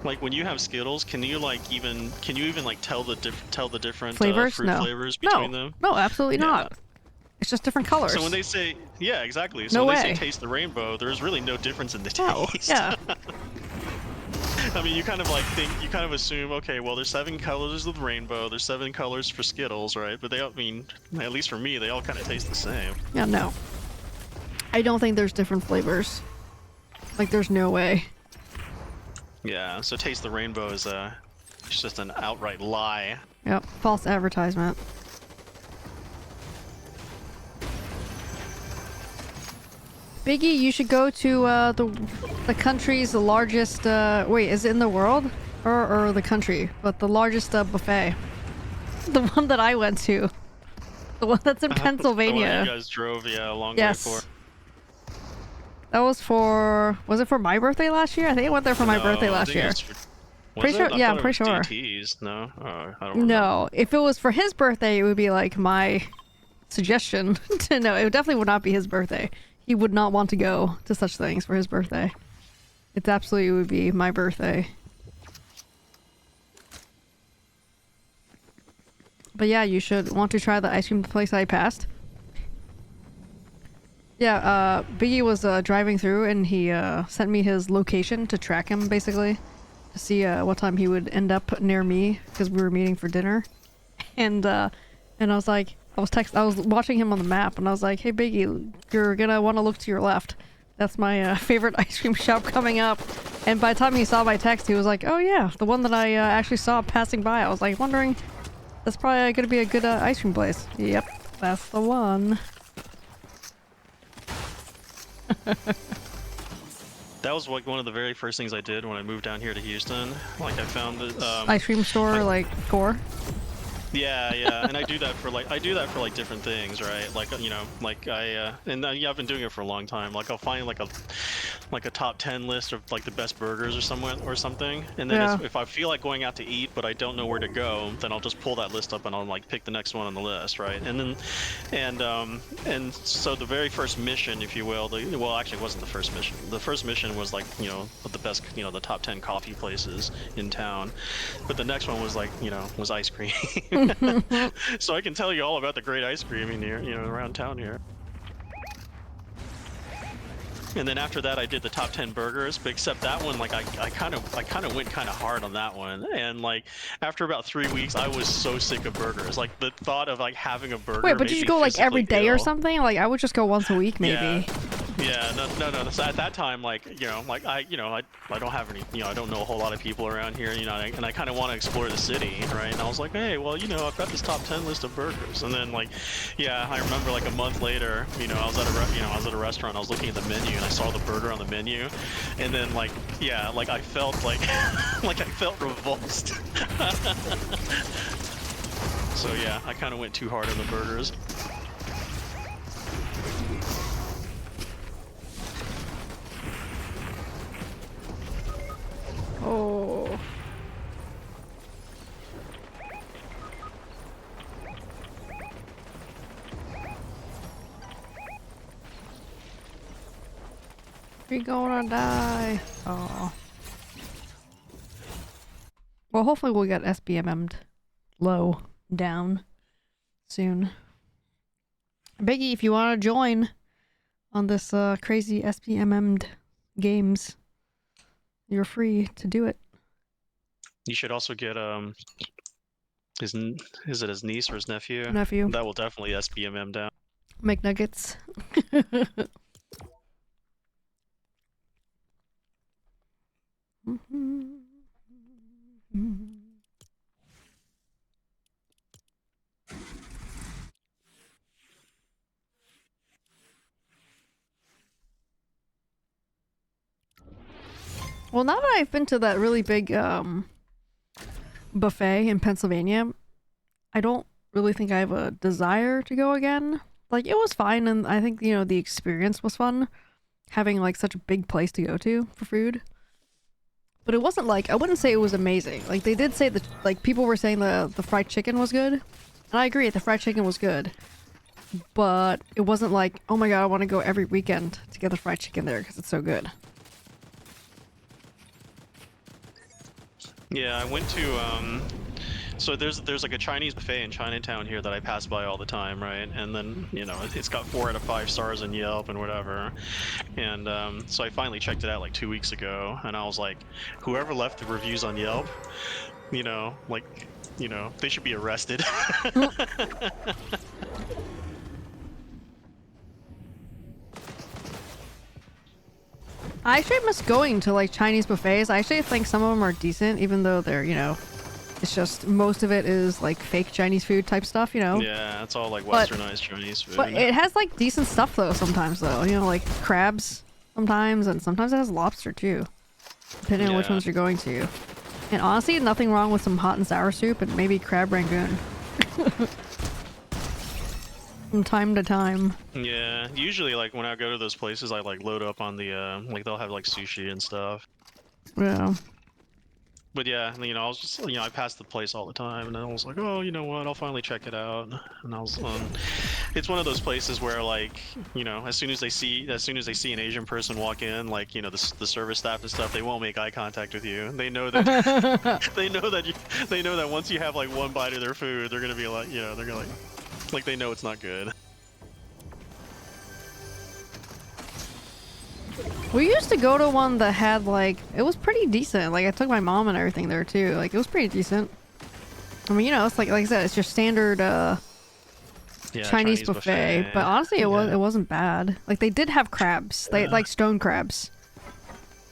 Like when you have Skittles, can you even like tell the different Flavors? fruit No. flavors between them? No, absolutely not. It's just different colors. So when they say, yeah, exactly. So No when they way. say taste the rainbow, there's really no difference in the No, taste. yeah. I mean, you kind of assume, okay, well, there's 7 colors of the rainbow, there's 7 colors for Skittles, right? But they all, I mean, at least for me, they all kind of taste the same. Yeah, no. I don't think there's different flavors. Like, there's no way. Yeah, so taste the rainbow is it's just an outright lie. Yep, false advertisement. Biggie, you should go to the country's largest. Wait, is it in the world or the country? But the largest buffet, the one that I went to, the one that's in Pennsylvania. The one you guys drove, yeah, a long way for. That was for. Was it for my birthday last year? I think I went there for my birthday last year. Pretty sure. Yeah, I'm pretty sure. DT's. No, I don't remember. No, if it was for his birthday, it would be like my suggestion to know. It definitely would not be his birthday. He would not want to go to such things for his birthday. It absolutely would be my birthday. But yeah, you should want to try the ice cream place I passed. Yeah, Biggie was driving through and he sent me his location to track him, basically. To see what time he would end up near me, because we were meeting for dinner. And I was like, I was watching him on the map, and I was like, hey Biggie, you're gonna want to look to your left. That's my favorite ice cream shop coming up. And by the time he saw my text, he was like, oh yeah, the one that I actually saw passing by. I was like wondering, that's probably gonna be a good ice cream place. Yep, that's the one. That was like one of the very first things I did when I moved down here to Houston. Like I found the ice cream store, like core. Yeah, and I do that for like different things, right? Like like I've been doing it for a long time. Like I'll find like a top 10 list of like the best burgers or something, and then if I feel like going out to eat but I don't know where to go, then I'll just pull that list up and I'll like pick the next one on the list, right? And then and so the very first mission, if you will, well actually it wasn't the first mission. The first mission was like the best the top 10 coffee places in town, but the next one was like was ice cream. So I can tell you all about the great ice cream in here, around town here. And then after that, I did the top 10 burgers, but except that one, like I kind of went kind of hard on that one. And like after about 3 weeks, I was so sick of burgers. Like the thought of like having a burger. Wait, but did you go like every day or something? Like I would just go once a week, maybe. Yeah, no. So at that time, like I don't have any, I don't know a whole lot of people around here, and I kind of want to explore the city, right? And I was like, hey, well, I've got this top 10 list of burgers, and then like, yeah, I remember like a month later, I was at a restaurant, I was looking at the menu, and I saw the burger on the menu, and then like, yeah, like I felt like, like I felt revulsed. So yeah, I kind of went too hard on the burgers. We gonna die. Oh. Well, hopefully we'll get SBMM'd low down soon. Biggie, if you want to join on this crazy SBMM'd games, you're free to do it. You should also get is it his niece or his nephew? Nephew. That will definitely SBMM down. Make nuggets. Well, now that I've been to that really big buffet in Pennsylvania, I don't really think I have a desire to go again. Like, it was fine, and I think, you know, the experience was fun, having, like, such a big place to go to for food. But it wasn't, like, I wouldn't say it was amazing. Like, they did say that, like, people were saying the fried chicken was good. And I agree, the fried chicken was good. But it wasn't like, oh my god, I want to go every weekend to get the fried chicken there, because it's so good. Yeah, I went to so there's like a Chinese buffet in Chinatown here that I pass by all the time, right? And then, you know, it's got 4 out of 5 stars in Yelp and whatever. And so I finally checked it out like 2 weeks ago, and I was like, whoever left the reviews on Yelp, you know, like, you know, they should be arrested. I actually miss going to, like, Chinese buffets. I actually think some of them are decent, even though they're, you know, it's just, most of it is, like, fake Chinese food type stuff, you know? Yeah, it's all, like, westernized Chinese food. But it has, like, decent stuff, though, sometimes, though. You know, like, crabs sometimes, and sometimes it has lobster, too. Depending on which ones you're going to. And honestly, nothing wrong with some hot and sour soup, and maybe crab rangoon. From time to time. Yeah, usually, like, when I go to those places, I, like, load up on the, like, they'll have, like, sushi and stuff. Yeah. But yeah, you know, I was just, you know, I passed the place all the time, and I was like, oh, you know what, I'll finally check it out. And I was, it's one of those places where, like, you know, as soon as they see an Asian person walk in, like, you know, the service staff and stuff, they won't make eye contact with you. They know that, they know that once you have, like, one bite of their food, they're gonna be like, you know, they're gonna, like they know it's not good. We used to go to one that had, like, it was pretty decent. Like, I took my mom and everything there, too. Like, it was pretty decent. I mean, you know, it's like I said, it's your standard, Chinese buffet. But honestly, it wasn't bad. Like, they did have crabs. They had, like, stone crabs.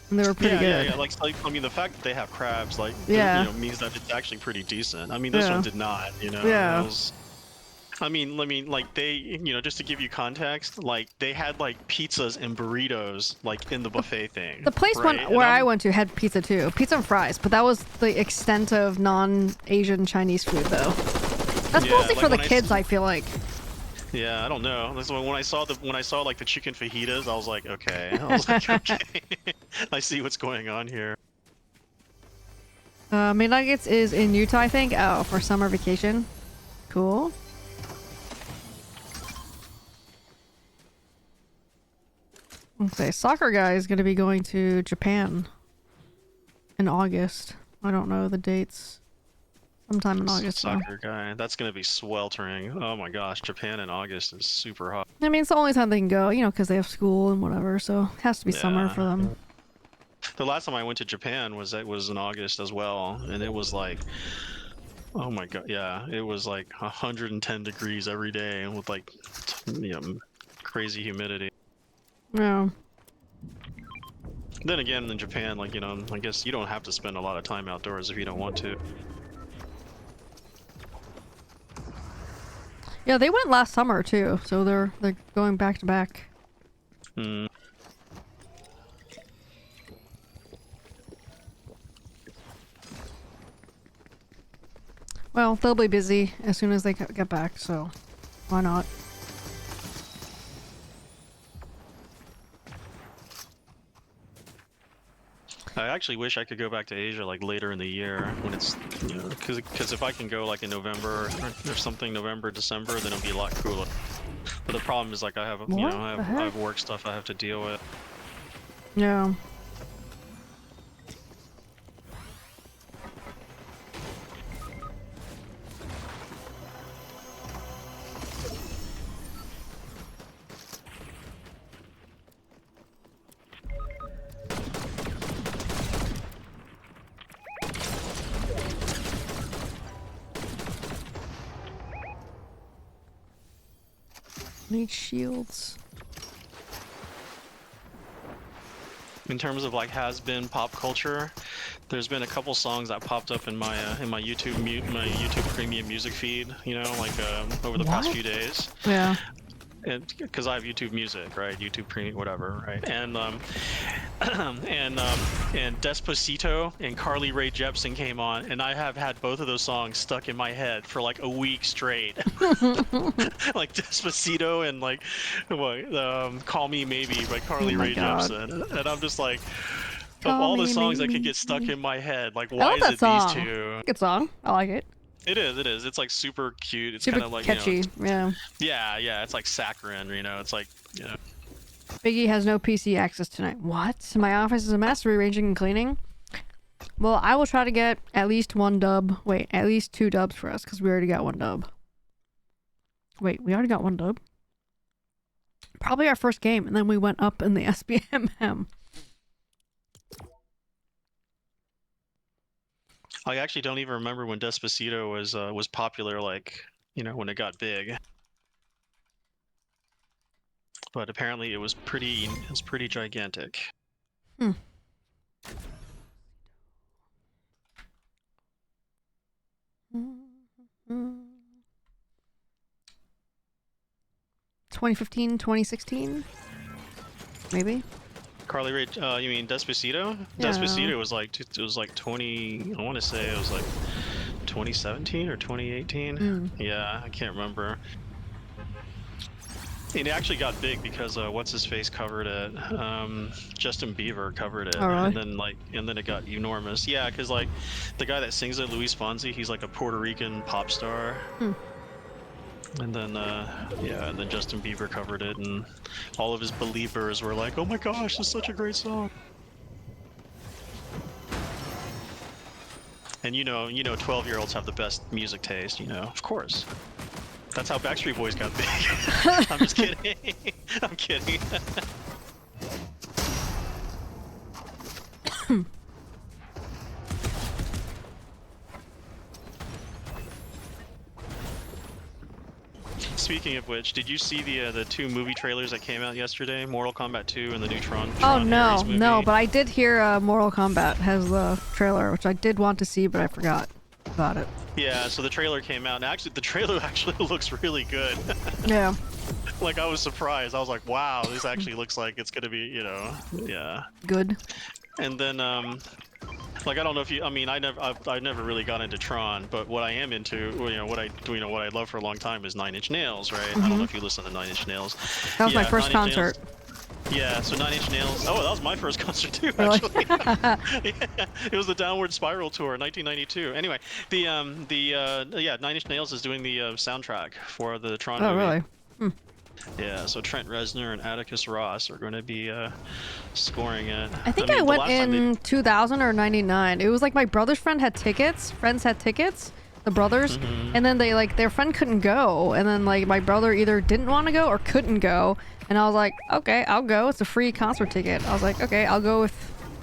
And they were pretty good. Yeah, like, I mean, the fact that they have crabs, like, you know, means that it's actually pretty decent. I mean, this one did not, you know? Yeah. I mean, like, they, you know, just to give you context, like, they had, like, pizzas and burritos, like, in the buffet thing. The place right? where I went to had pizza, too. Pizza and fries, but that was the extent of non-Asian Chinese food, though. That's mostly like for the kids, I feel like. Yeah, I don't know. That's when I saw like the chicken fajitas, I was like, okay. I was like, okay. I see what's going on here. Mininuggets is in Utah, I think. Oh, for summer vacation. Cool. Okay, soccer guy is going to be going to Japan in August. I don't know the dates. Sometime in August. Soccer guy. That's going to be sweltering. Oh my gosh, Japan in August is super hot. I mean, it's the only time they can go, you know, because they have school and whatever, so it has to be summer for them. The last time I went to Japan was in August as well, and it was like, oh my god, yeah, it was like 110 degrees every day with, like, you know, crazy humidity. Yeah. Then again, in Japan, like, you know, I guess you don't have to spend a lot of time outdoors if you don't want to. Yeah, they went last summer too, so they're going back to back. Hmm. Well, they'll be busy as soon as they get back, so why not? I actually wish I could go back to Asia like later in the year when it's, you know, because if I can go like in November or something, November, December, then it'll be a lot cooler. But the problem is, like, I have, you know, I have work stuff I have to deal with. Yeah. Need shields. In terms of like has-been pop culture, there's been a couple songs that popped up in my YouTube Premium music feed. You know, like over the past few days. Yeah. Because I have YouTube Music, right? YouTube Premium, whatever, right? And and Despacito and Carly Rae Jepsen came on, and I have had both of those songs stuck in my head for like a week straight. Like Despacito and like what, Call Me Maybe by Carly Rae Jepsen, and I'm just like, of all the songs that could get stuck in my head, like why is it these two? Good song. I like it. It is. It's like super cute. It's Super kind of like catchy. Yeah. It's like saccharine. You know, it's like Biggie has no PC access tonight. What? My office is a mess. Rearranging and cleaning. Well, I will try to get at least one dub. Wait, at least 2 dubs for us because we already got 1 dub. Wait, we already got 1 dub. Probably our first game, and then we went up in the SBMM. I actually don't even remember when Despacito was popular, like, you know, when it got big. But apparently it was pretty gigantic. 2015, 2016? Maybe? Carly Rae, you mean Despacito? Yeah. Despacito was like, it was like 20, I want to say it was like 2017 or 2018. Yeah, I can't remember. And it actually got big because what's his face covered it. Justin Bieber covered it, really? and then it got enormous. Yeah, because like the guy that sings it, Luis Fonsi, he's like a Puerto Rican pop star. And then and then Justin Bieber covered it, and all of his believers were like, "Oh my gosh, this is such a great song." And you know, 12-year-olds have the best music taste. You know, of course. That's how Backstreet Boys got big. I'm just kidding. I'm kidding. Speaking of which, did you see the 2 movie trailers that came out yesterday? Mortal Kombat 2 and the new Tron no, movie? no, but I did hear Mortal Kombat has the trailer, which I did want to see, but I forgot about it. Yeah, so the trailer came out, and actually the trailer actually looks really good. Yeah. Like, I was surprised. I was like, wow, this actually looks like it's gonna be, you know, yeah. Good. And then, like, I don't know if you, I mean, I've never really got into Tron, but what I am into, you know, what I love for a long time is 9 Inch Nails, right? I don't know if you listen to 9 Inch Nails. That was my first concert. Yeah, so 9 Inch Nails. Oh, that was my first concert too, Really? actually. Yeah, it was the Downward Spiral tour, 1992. Anyway, yeah, 9 Inch Nails is doing the soundtrack for the Tron movie. Oh, really? Yeah, so Trent Reznor and Atticus Ross are going to be scoring it. I think I went in 2000 or 99. It was like my brother's friend had tickets. Friends had tickets. The brothers. And then they like their friend couldn't go. And then like my brother either didn't want to go or couldn't go. And I was like, okay, I'll go. It's a free concert ticket. I was like, okay, I'll go with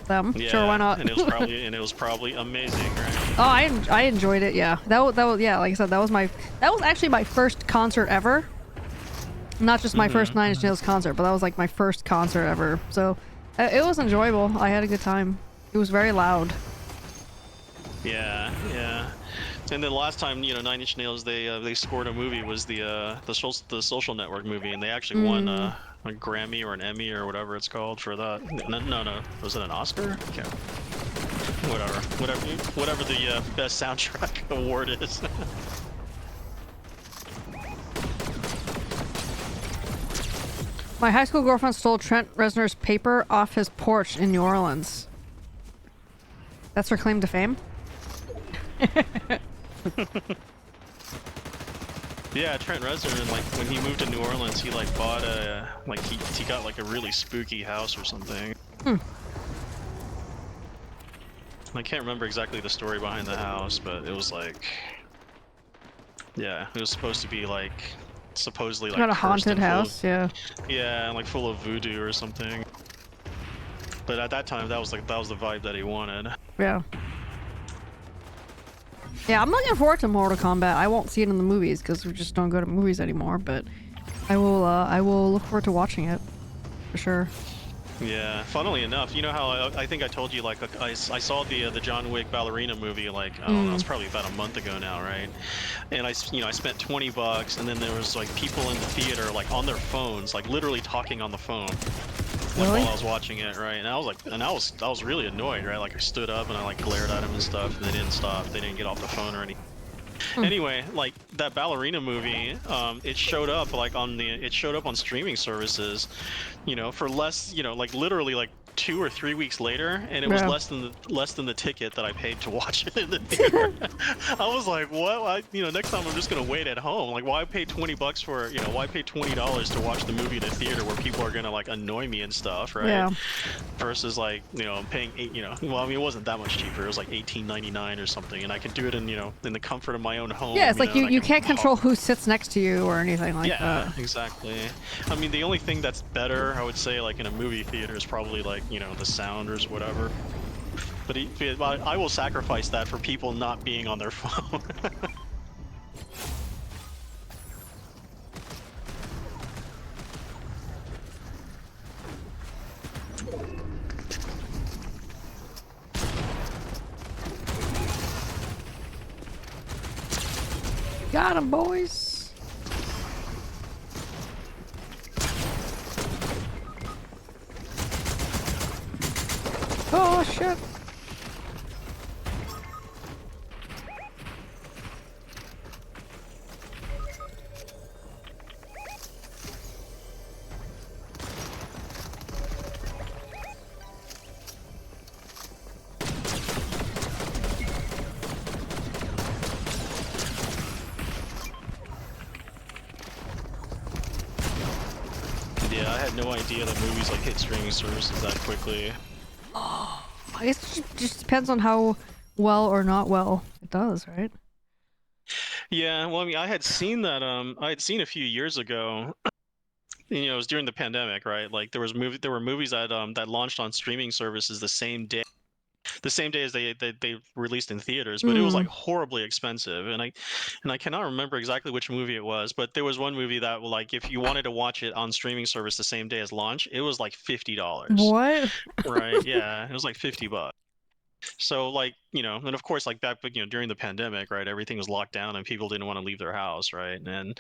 them. Yeah, sure, why not? and it was probably amazing, right? Oh, I enjoyed it. Yeah, that was yeah. Like I said, that was actually my first concert ever. Not just my first 9 Inch Nails concert, but that was like my first concert ever. So it was enjoyable. I had a good time. It was very loud. Yeah. And then last time, you know, 9 Inch Nails, they scored a movie, was the Social Network movie, and they actually won a Grammy or an Emmy or whatever it's called for that. No, was it an Oscar? Okay. Whatever the best soundtrack award is. My high school girlfriend stole Trent Reznor's paper off his porch in New Orleans. That's her claim to fame? Yeah, Trent Reznor, like when he moved to New Orleans, he like bought a he got like a really spooky house or something. Hmm. I can't remember exactly the story behind the house, but it was like, yeah, it was supposed to be like, supposedly like Got a cursed haunted and full house, yeah. yeah, like full of voodoo or something. But at that time, that was the vibe that he wanted. Yeah. Yeah, I'm looking forward to Mortal Kombat. I won't see it in the movies because we just don't go to movies anymore, but I will look forward to watching it. For sure. Yeah, funnily enough, you know how I think I told you, like, I saw the John Wick ballerina movie, like, I don't know, it's probably about a month ago now, right? And I spent $20, and then there was like people in the theater, like, on their phones, like literally talking on the phone. Like, Really? while I was watching it, right? And I was like, I was really annoyed, right? Like, I stood up and I like glared at them and stuff, and they didn't stop. They didn't get off the phone or anything. Anyway, like that ballerina movie, it showed up on streaming services, you know, for less, you know, like literally like 2 or 3 weeks later, and it was Yeah. less than the ticket that I paid to watch it in the theater. I was like, what? Next time I'm just gonna wait at home. Like, why pay $20 for, why pay $20 to watch the movie in a theater where people are gonna like annoy me and stuff, right? Yeah. Versus like, paying well, I mean, it wasn't that much cheaper. It was like $18.99 or something, and I could do it in, in the comfort of my own home. Yeah, it's like you can't control who sits next to you or anything like that. Yeah, exactly. I mean, the only thing that's better, I would say, like in a movie theater is probably like, the sound or whatever. But I will sacrifice that for people not being on their phone. Got him, boys. Oh shit. Yeah, I had no idea that movies like hit streaming services that quickly. I guess it just depends on how well or not well it does, right? Yeah, well, I mean, I had seen that. I had seen a few years ago. It was during the pandemic, right? Like there were movies that that launched on streaming services the same day as they released in theaters, but it was like horribly expensive, and I cannot remember exactly which movie it was, but there was one movie that, like, if you wanted to watch it on streaming service the same day as launch, it was like $50. What? Right? Yeah, it was like $50. So, like, and of course, like back, during the pandemic, right, everything was locked down and people didn't want to leave their house, right? And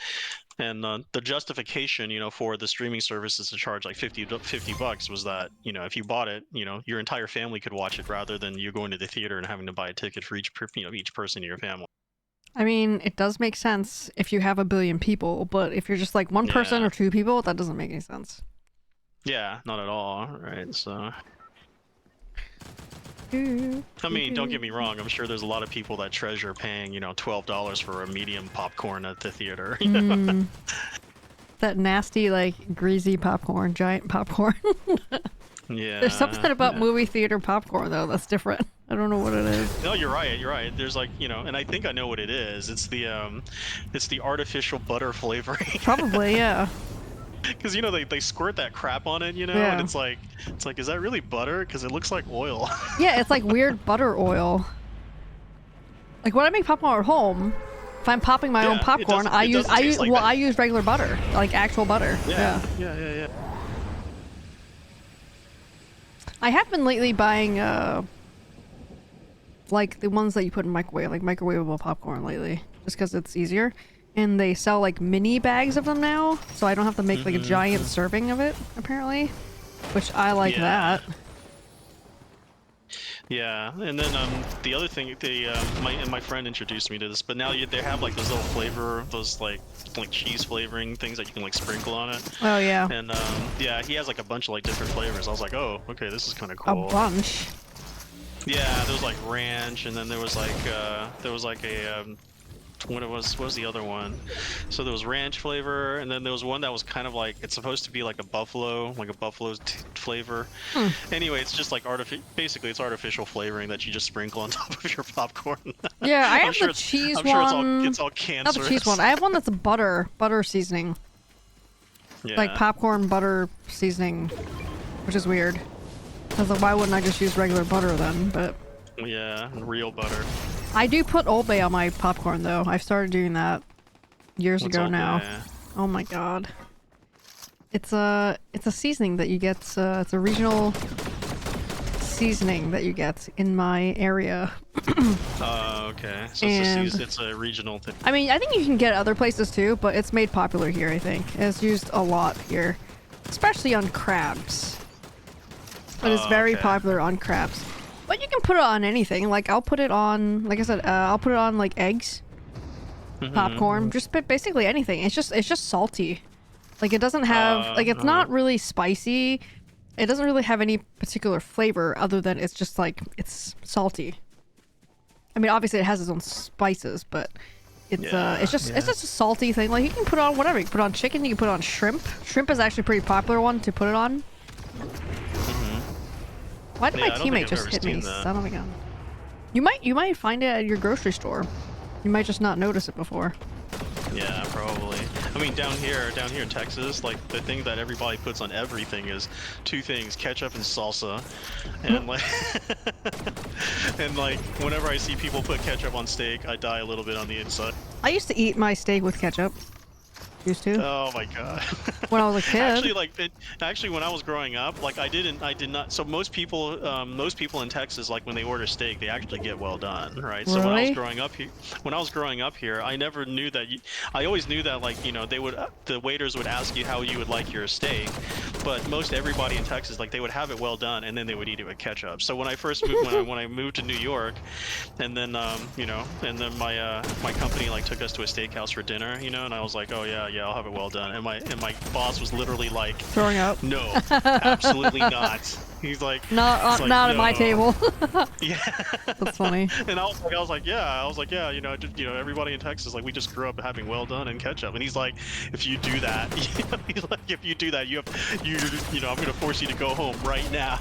the justification, for the streaming services to charge like $50 was that, if you bought it, your entire family could watch it rather than you going to the theater and having to buy a ticket for each person in your family. I mean, it does make sense if you have a billion people, but if you're just like one person or two people, that doesn't make any sense. Yeah, not at all, right? So, I mean, don't get me wrong. I'm sure there's a lot of people that treasure paying, $12 for a medium popcorn at the theater. That nasty, like, greasy popcorn, giant popcorn. Yeah. There's something about movie theater popcorn, though, that's different. I don't know what it is. No, you're right. You're right. There's like, and I think I know what it is. It's the artificial butter flavoring. Probably, yeah. Because they squirt that crap on it, Yeah. and it's like, is that really butter? Because it looks like oil. Yeah, it's like weird butter oil. Like when I make popcorn at home, if I'm popping my own popcorn, I use regular butter, like actual butter. Yeah. I have been lately buying like the ones that you put in microwave, like microwavable popcorn lately, just because it's easier. And they sell like mini bags of them now, so I don't have to make like a giant serving of it, apparently. Which I like that. Yeah, and then the other thing, my friend introduced me to this, but now they have like those little flavor, those like cheese flavoring things that you can like sprinkle on it. Oh yeah. And yeah, he has like a bunch of like different flavors. I was like, oh, okay, this is kind of cool. A bunch. Yeah, there was like ranch, and then there was like a what was the other one? So there was ranch flavor, and then there was one that was kind of like it's supposed to be like a buffalo, flavor. Anyway, it's just like basically it's artificial flavoring that you just sprinkle on top of your popcorn. Yeah, I I'm have sure the cheese I'm sure one. it's all Not the cancerous. cheese one. I have one that's a butter seasoning. Yeah. Like popcorn butter seasoning, which is weird. I was like, why wouldn't I just use regular butter then? But Yeah, real butter. I do put Old Bay on my popcorn though. I've started doing that years What's ago Old now. Bay? Oh my god. It's a seasoning that you get. It's a regional seasoning that you get in my area. Oh, okay. So it's a regional thing. I mean, I think you can get it other places too, but it's made popular here, I think. It's used a lot here. Especially on crabs. But it's very popular on crabs. But you can put it on anything. Like, I'll put it on, like I said, I'll put it on, like, eggs. Popcorn. Just basically anything. It's just salty. Like, it doesn't have, like, it's not really spicy. It doesn't really have any particular flavor other than it's just, like, it's salty. I mean, obviously it has its own spices, but it's just a salty thing. Like, you can put it on whatever. You can put it on chicken, you can put it on shrimp. Shrimp is actually a pretty popular one to put it on. Why did my teammate just hit me? Son of a gun. You might find it at your grocery store. You might just not notice it before. Yeah, probably. I mean, down here in Texas, like the thing that everybody puts on everything is two things: ketchup and salsa. And like, and like, whenever I see people put ketchup on steak, I die a little bit on the inside. I used to eat my steak with ketchup. Used to. Oh my god. When I was a kid. Actually, when I was growing up, like I did not. So most people in Texas, like when they order steak, they actually get well done, right? So Really? when I was growing up here, I never knew that. I always knew that, like, you know, the waiters would ask you how you would like your steak, but most everybody in Texas, like, they would have it well done and then they would eat it with ketchup. So when I first moved, when I moved to New York, and then you know, and then my company like took us to a steakhouse for dinner, you know, and I was like, oh yeah, I'll have it well done. And my boss was literally like, throwing up. No, absolutely not. He's like, not like, at no. my table. Yeah. That's funny. And I was like, yeah, you know, everybody in Texas, like, we just grew up having well done and ketchup. And he's like, if you do that, he's like, if you do that, you know, I'm gonna force you to go home right now.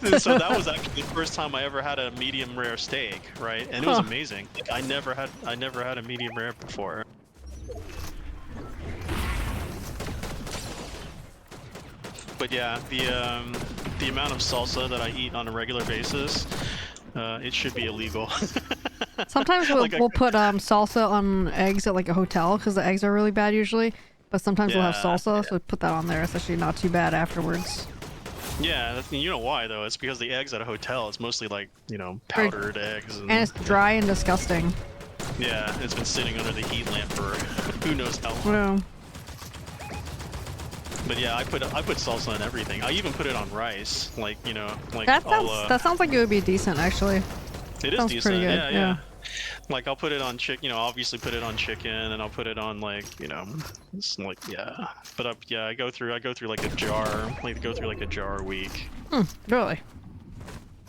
And so that was actually the first time I ever had a medium rare steak, right? And it was amazing. Like, I never had a medium rare before. But yeah, the amount of salsa that I eat on a regular basis, it should be illegal. Sometimes we'll put salsa on eggs at like a hotel because the eggs are really bad usually. But sometimes we'll have salsa, so put that on there. It's actually not too bad afterwards. Yeah, you know why though? It's because the eggs at a hotel, it's mostly like, you know, powdered eggs. And it's dry and disgusting. Yeah, it's been sitting under the heat lamp for who knows how long. Yeah. But yeah, I put salsa on everything. I even put it on rice, like, you know, like that sounds like it would be decent actually. It is sounds decent. Pretty good. Yeah. Like I'll put it on chicken, you know, obviously put it on chicken, and I'll put it on like, you know, it's like But I go through like a jar, a week. Really?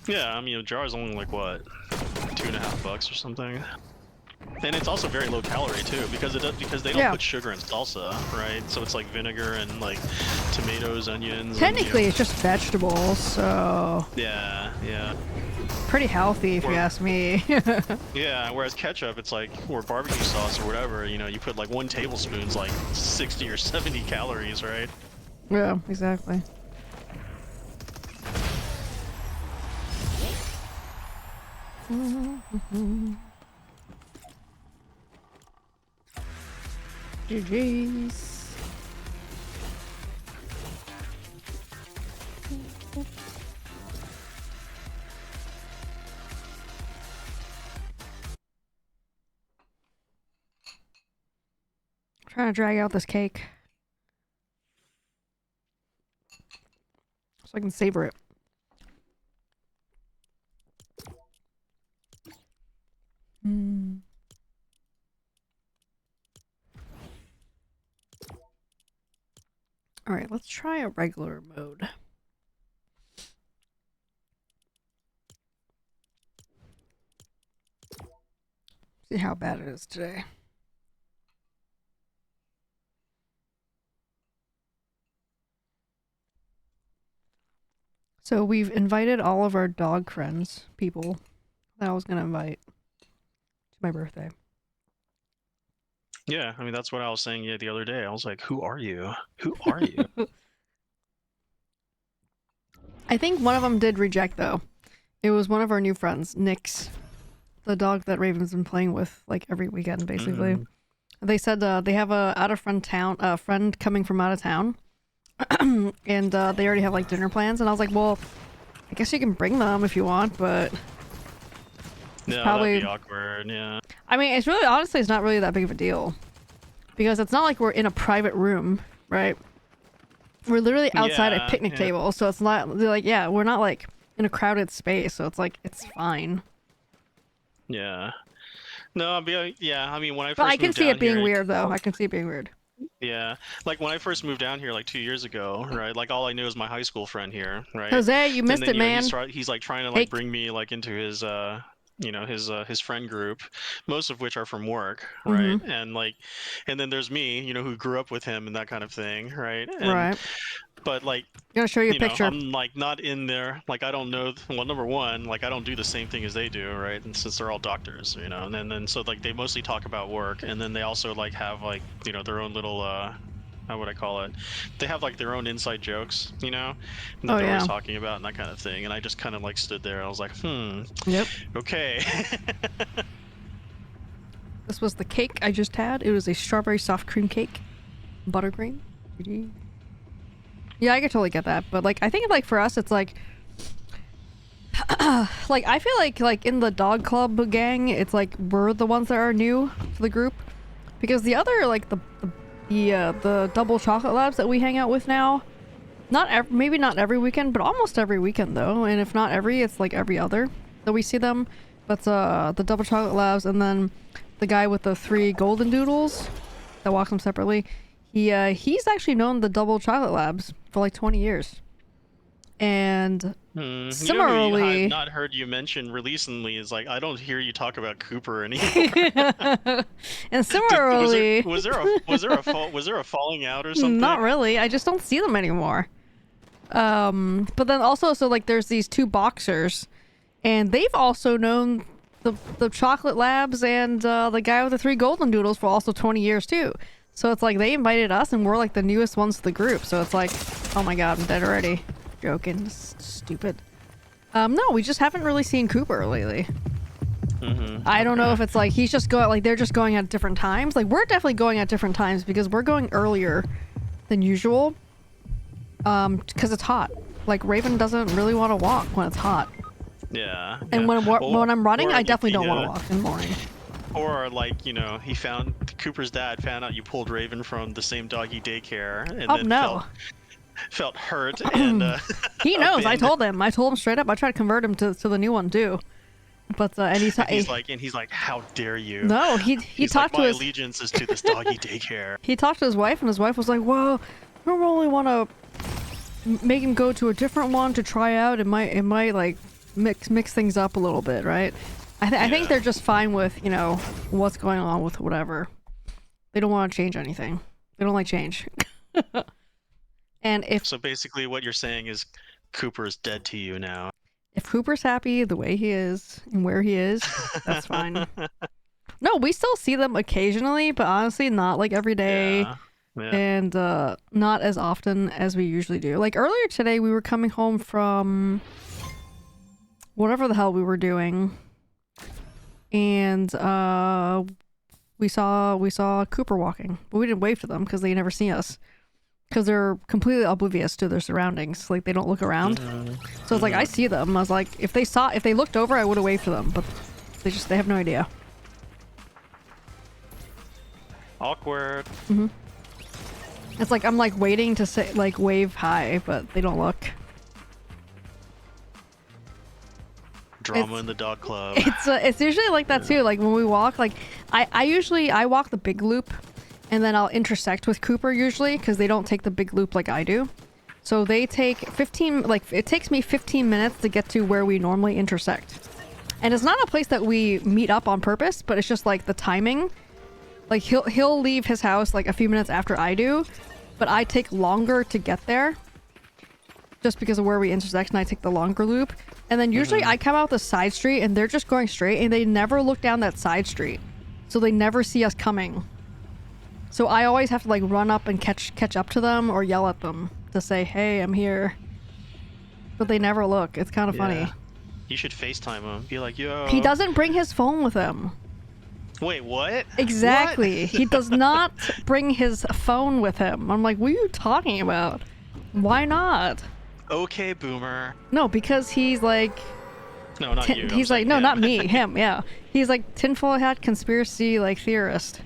Yeah, I mean a jar is only like what, $2.50 or something. And it's also very low calorie too, because they don't put sugar in salsa, right? So it's like vinegar and like tomatoes, onions. Technically, it's just vegetables, so yeah. Pretty healthy if you ask me. Yeah, whereas ketchup, it's like, or barbecue sauce or whatever, you know, you put like 1 tablespoon's like 60 or 70 calories, right? Yeah, exactly. GG's. Trying to drag out this cake so I can savor it. All right, let's try a regular mode. See how bad it is today. So we've invited all of our dog friends, people that I was gonna invite to my birthday. Yeah, I mean that's what I was saying the other day. I was like, "Who are you? Who are you?" I think one of them did reject though. It was one of our new friends, Nyx, the dog that Raven's been playing with like every weekend, basically. Mm. They said they have a friend coming from out of town, and they already have like dinner plans. And I was like, well, I guess you can bring them if you want, but Yeah, probably that'd be awkward. Yeah. I mean, it's really honestly, it's not really that big of a deal because it's not like we're in a private room, right? We're literally outside a picnic table, so it's not like we're not like in a crowded space, so it's like it's fine. Yeah. No, yeah. I mean, when I first But I can moved see down it being here, weird though. I can see it being weird. yeah, like when I first moved down here like 2 years ago, right? Like all I knew was my high school friend here, right? Jose, you missed And then, it, man. he's like trying to Hey. like bring me like into his his friend group, most of which are from work, right? Mm-hmm. And then there's me, who grew up with him and that kind of thing, right? Right. But like, I'm gonna show you a picture. I'm like not in there. Like I don't know. Well, number one, like I don't do the same thing as they do, right? And since they're all doctors, and then so like they mostly talk about work, and then they also like have like their own little how would I call it? They have like their own inside jokes, that they're always talking about and that kind of thing. And I just kind of like stood there. I was like, Yep. Okay. This was the cake I just had. It was a strawberry soft cream cake, buttercream. Yeah, I could totally get that, but like I think like for us, it's like, like I feel like in the dog club gang, it's like we're the ones that are new to the group, because the other like the double chocolate labs that we hang out with now, maybe not every weekend, but almost every weekend though, and if not every, it's like every other that we see them. But the double chocolate labs, and then the guy with the 3 golden doodles that walks them separately. He's actually known the double chocolate labs for like 20 years. And similarly, I've not heard you mention recently is like I don't hear you talk about Cooper anymore. And similarly, was there a falling out or something? Not really. I just don't see them anymore. But then also, so like there's these 2 boxers, and they've also known the chocolate labs and the guy with the 3 golden doodles for also 20 years too. So it's like they invited us, and we're like the newest ones to the group. So it's like, oh my god, I'm dead already. Joking. Stupid. No, we just haven't really seen Cooper lately. I don't know if it's like he's just going, like they're just going at different times. Like we're definitely going at different times because we're going earlier than usual. Because it's hot. Like Raven doesn't really want to walk when it's hot. Yeah. And when I'm running, I definitely don't want to walk in the morning. Or like, Cooper's dad found out you pulled Raven from the same doggy daycare and then felt hurt and he knows. I told him straight up. I tried to convert him to the new one too. But he's like, how dare you? No, he talked like, to his allegiance is to this doggy daycare. He talked to his wife, and his wife was like, well, I don't really want to make him go to a different one to try out. It might like mix things up a little bit, right? I think they're just fine with, what's going on with whatever. They don't want to change anything. They don't like change. And so basically what you're saying is Cooper is dead to you now. If Cooper's happy the way he is and where he is, that's fine. No, we still see them occasionally, but honestly not like every day. Yeah. And not as often as we usually do. Like earlier today we were coming home from whatever the hell we were doing. And we saw Cooper walking, but we didn't wave to them because they never see us, because they're completely oblivious to their surroundings. Like they don't look around. So it's like I see them. I was like, if they looked over, I would have waved to them, but they have no idea. Awkward. It's like I'm like waiting to say like wave hi, but they don't look. Drama in the dog club. It's usually like that too. Like when we walk, like I walk the big loop, and then I'll intersect with Cooper usually because they don't take the big loop like I do. So they take 15. Like it takes me 15 minutes to get to where we normally intersect, And it's not a place that we meet up on purpose, but it's just like the timing. Like he'll leave his house like a few minutes after I do, but I take longer to get there. Just because of where we intersect, and I take the longer loop. And then usually I come out the side street and they're just going straight, and they never look down that side street. So they never see us coming. So I always have to like run up and catch up to them or yell at them to say, hey, I'm here. But they never look. It's kind of funny. You should FaceTime him. Be like, yo. He doesn't bring his phone with him. Wait, what? Exactly. What? He does not bring his phone with him. I'm like, what are you talking about? Why not? Okay, boomer. No, because he's like... No, not you. He's like, no, not me. Him, yeah. He's like tinfoil hat conspiracy like theorist.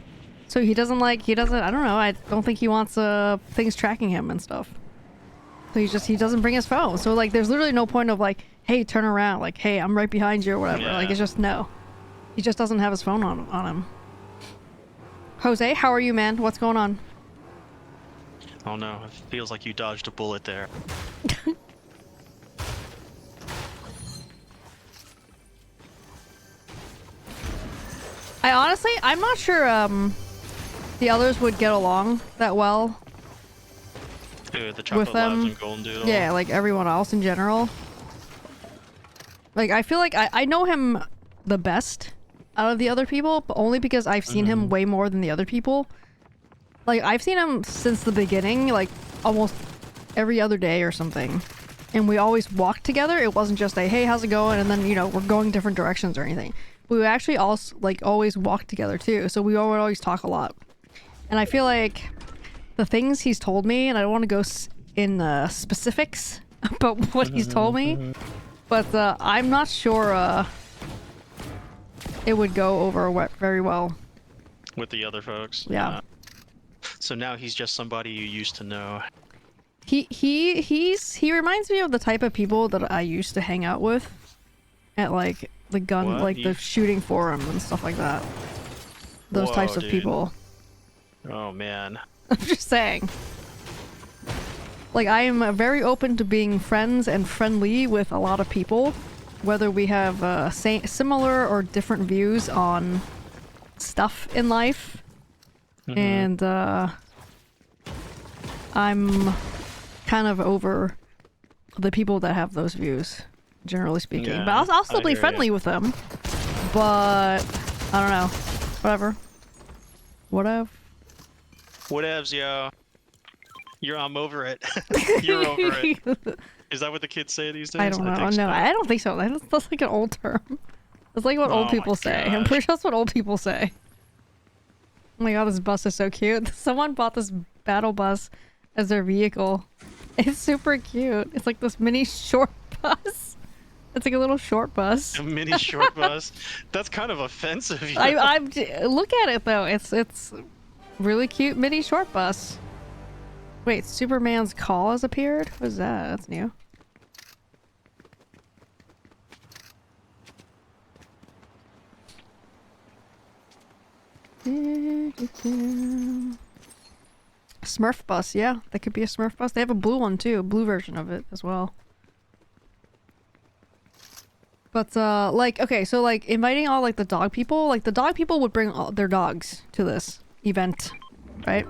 So he doesn't, I don't know, I don't think he wants things tracking him and stuff. So he doesn't bring his phone. So like there's literally no point of like, hey, turn around, like, hey, I'm right behind you or whatever. Yeah. Like it's just no. He just doesn't have his phone on him. Jose, how are you, man? What's going on? Oh no, it feels like you dodged a bullet there. I'm not sure the others would get along that well. Dude, the chocolate with them. labs and golden doodle. Yeah, like everyone else in general. Like I feel like I know him the best out of the other people, but only because I've seen him way more than the other people. Like I've seen him since the beginning, like almost every other day or something. And we always walked together. It wasn't just a, hey, how's it going? And then, you know, we're going different directions or anything. We would actually also like always walk together too. So we would always talk a lot. And I feel like the things he's told me, and I don't want to go in specifics about what he's told me, but I'm not sure it would go over very well. With the other folks? Yeah. So now he's just somebody you used to know. He reminds me of the type of people that I used to hang out with at like the gun, like the shooting forum and stuff like that. Those types of people. Oh man. I'm just saying. Like I am very open to being friends and friendly with a lot of people, whether we have similar or different views on stuff in life. And I'm kind of over the people that have those views, generally speaking. Yeah, but I'll still be friendly with them. But I don't know. Whatever. Whatevs, yo. I'm over it. You're over it. Is that what the kids say these days? I don't know. No, I don't think so. That's like an old term. It's like what old people say. I'm pretty sure that's what old people say. Oh my god, this bus is so cute. Someone bought this battle bus as their vehicle. It's super cute. It's like this mini short bus. It's like a little short bus. A mini short bus? That's kind of offensive. You know? I'm look at it though. It's really cute mini short bus. Wait, Superman's call has appeared? What is that? That's new. Smurf bus, yeah. That could be a Smurf bus. They have a blue one too, a blue version of it as well. But like, okay, so like inviting all like the dog people would bring all their dogs to this event, right?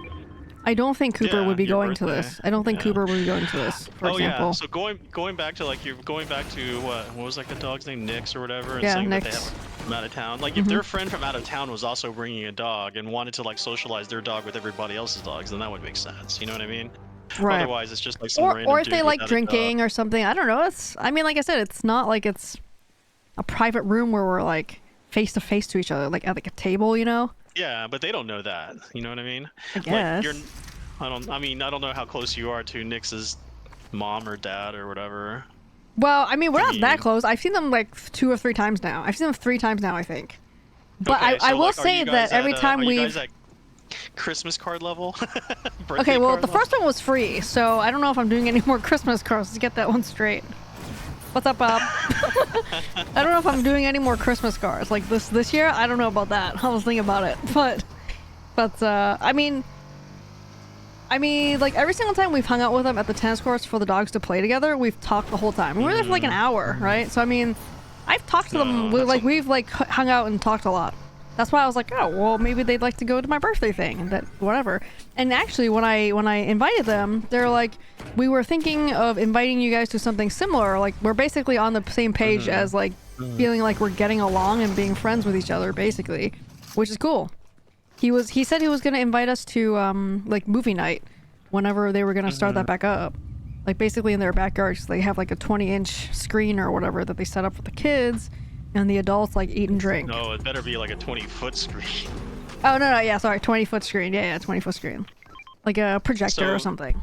I don't think Cooper would be going to this. I don't think Cooper would be going to this, for example. Yeah, so going back to like, you're going back to what was like the dog's name, Nix or whatever, and saying Nix. that they have from out of town. Like if their friend from out of town was also bringing a dog and wanted to like socialize their dog with everybody else's dogs, then that would make sense. You know what I mean? Right. Otherwise, it's just like some random or if dude they like without a drinking dog. or something. I don't know. I mean, like I said, it's not like it's a private room where we're like face to face to each other, like at like a table, you know? Yeah, but they don't know that. You know what I mean? I guess. Like, I don't know how close you are to Nix's mom or dad or whatever. Well, I mean, we're not that close. I've seen them like 2 or 3 times now. I've seen them 3 times now, I think. But Okay, I so, will like, say that every time are you we've... guys at Christmas card level? Okay, well, the first one was free, so I don't know if I'm doing any more Christmas cards to get that one straight. What's up, Bob? I don't know if I'm doing any more Christmas cards. Like this year, I don't know about that. I was thinking about it. But I mean, like every single time we've hung out with them at the tennis courts for the dogs to play together, we've talked the whole time. We were there for like an hour, right? So I mean, I've talked to them. No, We've like hung out and talked a lot. That's why I was like, oh, well, maybe they'd like to go to my birthday thing, and that whatever. And actually, when I invited them, they're like, we were thinking of inviting you guys to something similar. Like, we're basically on the same page as like feeling like we're getting along and being friends with each other, basically, which is cool. He said he was gonna invite us to like movie night whenever they were gonna start that back up. Like basically in their backyards, they have like a 20-inch screen or whatever that they set up for the kids. And the adults like eat and drink. No, it better be like a 20-foot screen. Oh no, yeah, sorry, 20-foot screen. Yeah, 20-foot screen, like a projector or something.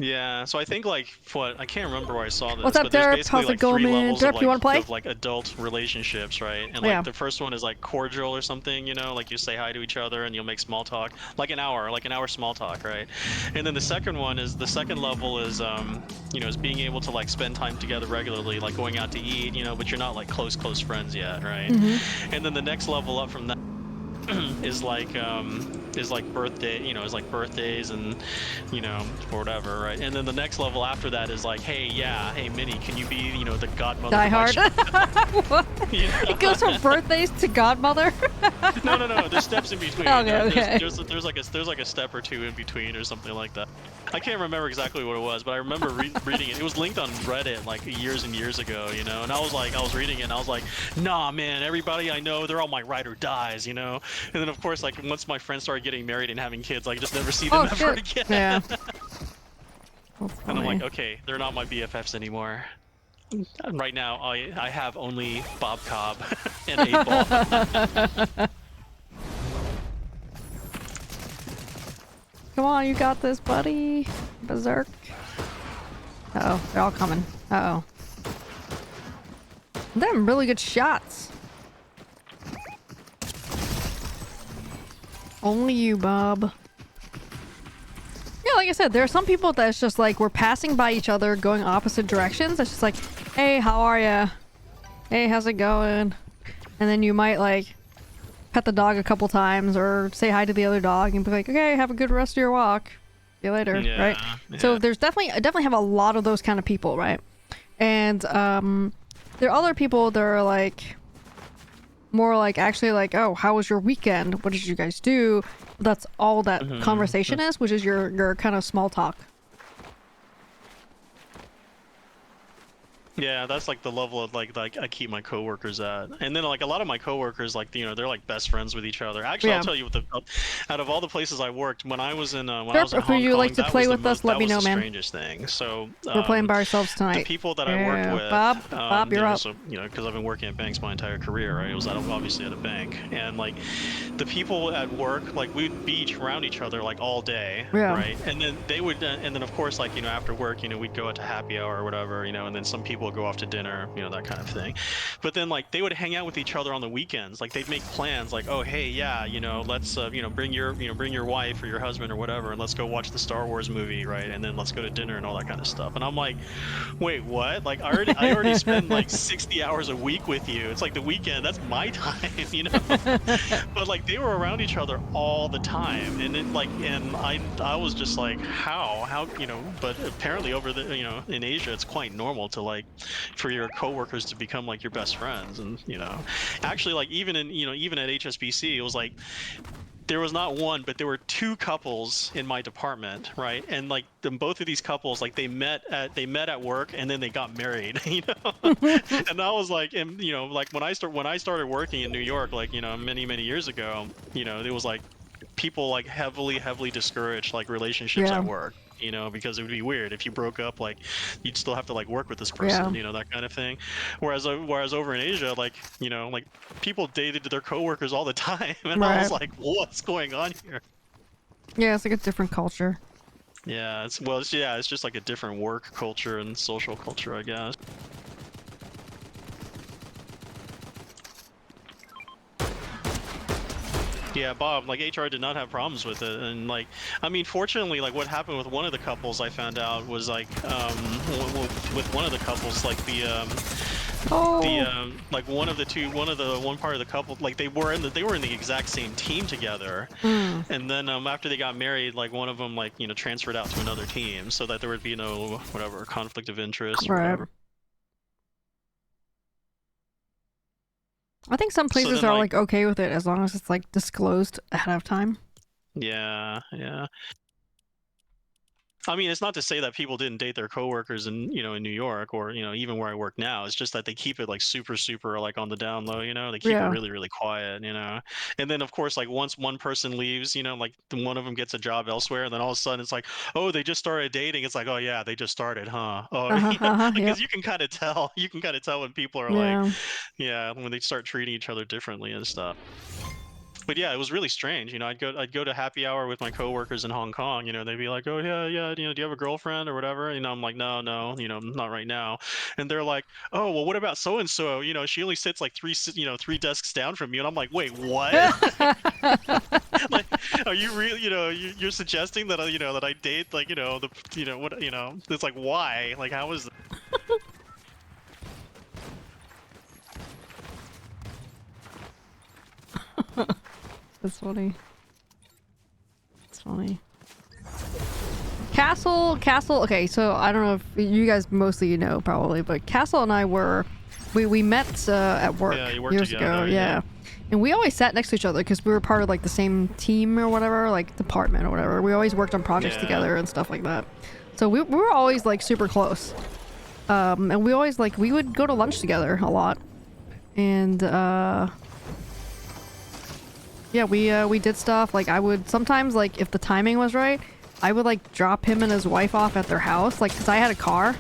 Yeah, so I think like what I can't remember where I saw this. What's up, but there's Derp? basically How's it like going, 3 man? levels Derp, of, like, you wanna play? of like adult relationships, right? And like Yeah. the first one is like cordial or something, you know, like you say hi to each other and you'll make small talk, like an hour small talk, right? And then the second one is the second level is you know, is being able to like spend time together regularly, like going out to eat, you know, but you're not like close friends yet, right? And then the next level up from that is like birthday, you know, is like birthdays and, you know, or whatever, right? And then the next level after that is like, hey, yeah, hey, Minnie, can you be, you know, the godmother? Die Hard. What? You know? It goes from birthdays to godmother. No. There's steps in between. Okay. There's like a step or two in between or something like that. I can't remember exactly what it was, but I remember reading it. It was linked on Reddit like years and years ago, you know. And I was reading it, and I was like, nah, man, everybody I know, they're all my ride or dies, you know. And then of course, like once my friends started getting married and having kids, I just never see them ever again. Yeah. And I'm like, okay, they're not my BFFs anymore. And right now, I have only Bob Cobb and 8-Ball. Come on, you got this, buddy. Berserk. Uh-oh, they're all coming. Uh-oh. Them really good shots. Only you, Bob. Yeah, like I said, there are some people that's just like, we're passing by each other, going opposite directions. It's just like, hey, how are ya? Hey, how's it going? And then you might like pet the dog a couple times or say hi to the other dog and be like, okay, have a good rest of your walk. See you later, right? Yeah. So there's I definitely have a lot of those kind of people, right? And there are other people that are like more like actually like, oh, how was your weekend? What did you guys do? That's all that conversation is, which is your kind of small talk. Yeah, that's like the level of like I keep my coworkers at, and then like a lot of my coworkers, like, you know, they're like best friends with each other. Actually, I'll tell you, out of all the places I worked when I was in Hong Kong, you like to play with us, let me know, man. Strangest thing. So we're playing by ourselves tonight. The people that I worked with, Bob, you're up. So, you know, because I've been working at banks my entire career, right? It was obviously at a bank, and like the people at work, like we'd be around each other like all day, right? And then they would, and then of course, like, you know, after work, you know, we'd go out to happy hour or whatever, you know, and then some people would go off to dinner, you know, that kind of thing. But then like they would hang out with each other on the weekends. Like they'd make plans like, oh, hey, yeah, you know, let's you know, bring your wife or your husband or whatever, and let's go watch the Star Wars movie, right? And then let's go to dinner and all that kind of stuff. And I'm like, wait, what? Like I already spend like 60 hours a week with you. It's like the weekend, that's my time, you know. But like they were around each other all the time, and then like, and I was just like, how, you know. But apparently over the, you know, in Asia, it's quite normal to like for your coworkers to become like your best friends. And, you know, actually, like even in, you know, even at HSBC, it was like there was not one, but there were 2 couples in my department, right? And like both of these couples, like they met at work and then they got married, you know. And I was like, and you know, like when I started working in New York, like, you know, many years ago, you know, it was like people like heavily discouraged like relationships at work, you know, because it would be weird if you broke up, like you'd still have to like work with this person, you know, that kind of thing. Whereas over in Asia, like, you know, like people dated their coworkers all the time, and I was like, what's going on here? Yeah, it's like a different culture. Yeah, it's just like a different work culture and social culture, I guess. Yeah, Bob, like HR did not have problems with it, and like, I mean, fortunately, like what happened with one of the couples I found out was like, with one of the couples, like like one part of the couple, like they were in the exact same team together, and then after they got married, like one of them, like, you know, transferred out to another team so that there would be no whatever conflict of interest or whatever. I think some So places then, are like, like okay with it as long as it's like disclosed ahead of time. yeah, yeah. I mean, it's not to say that people didn't date their coworkers in, in New York or, even where I work now. It's just that they keep it like super, super like on the down low, they keep it Yeah. really, really quiet. And then of course, like once one person leaves, like one of them gets a job elsewhere, and then all of a sudden it's like, oh, they just started dating. It's like, oh yeah, they just started, huh? Oh, Yep. because you can kind of tell, when people are like, Yeah. yeah, when they start treating each other differently and stuff. But yeah, it was really strange. I'd go to happy hour with my coworkers in Hong Kong. They'd be like, "Oh yeah, yeah, do you have a girlfriend or whatever?" I'm like, "No, no, not right now." And they're like, "Oh, well, what about so and so? She only sits like three desks down from you." And I'm like, "Wait, what? Like, are you really, you're suggesting that that I date like the what It's like, why? Like, how is That's funny. It's funny. Castle. Okay, so I don't know if you guys mostly know probably, but Castle and I we met at work Yeah, you work years ago. together, Yeah. And we always sat next to each other because we were part of like the same team or whatever, like department or whatever. We always worked on projects yeah. together and stuff like that. So we were always like super close. And we always like we would go to lunch together a lot. And yeah, we did stuff. Like I would sometimes, like if the timing was right, I would like drop him and his wife off at their house, like because I had a car,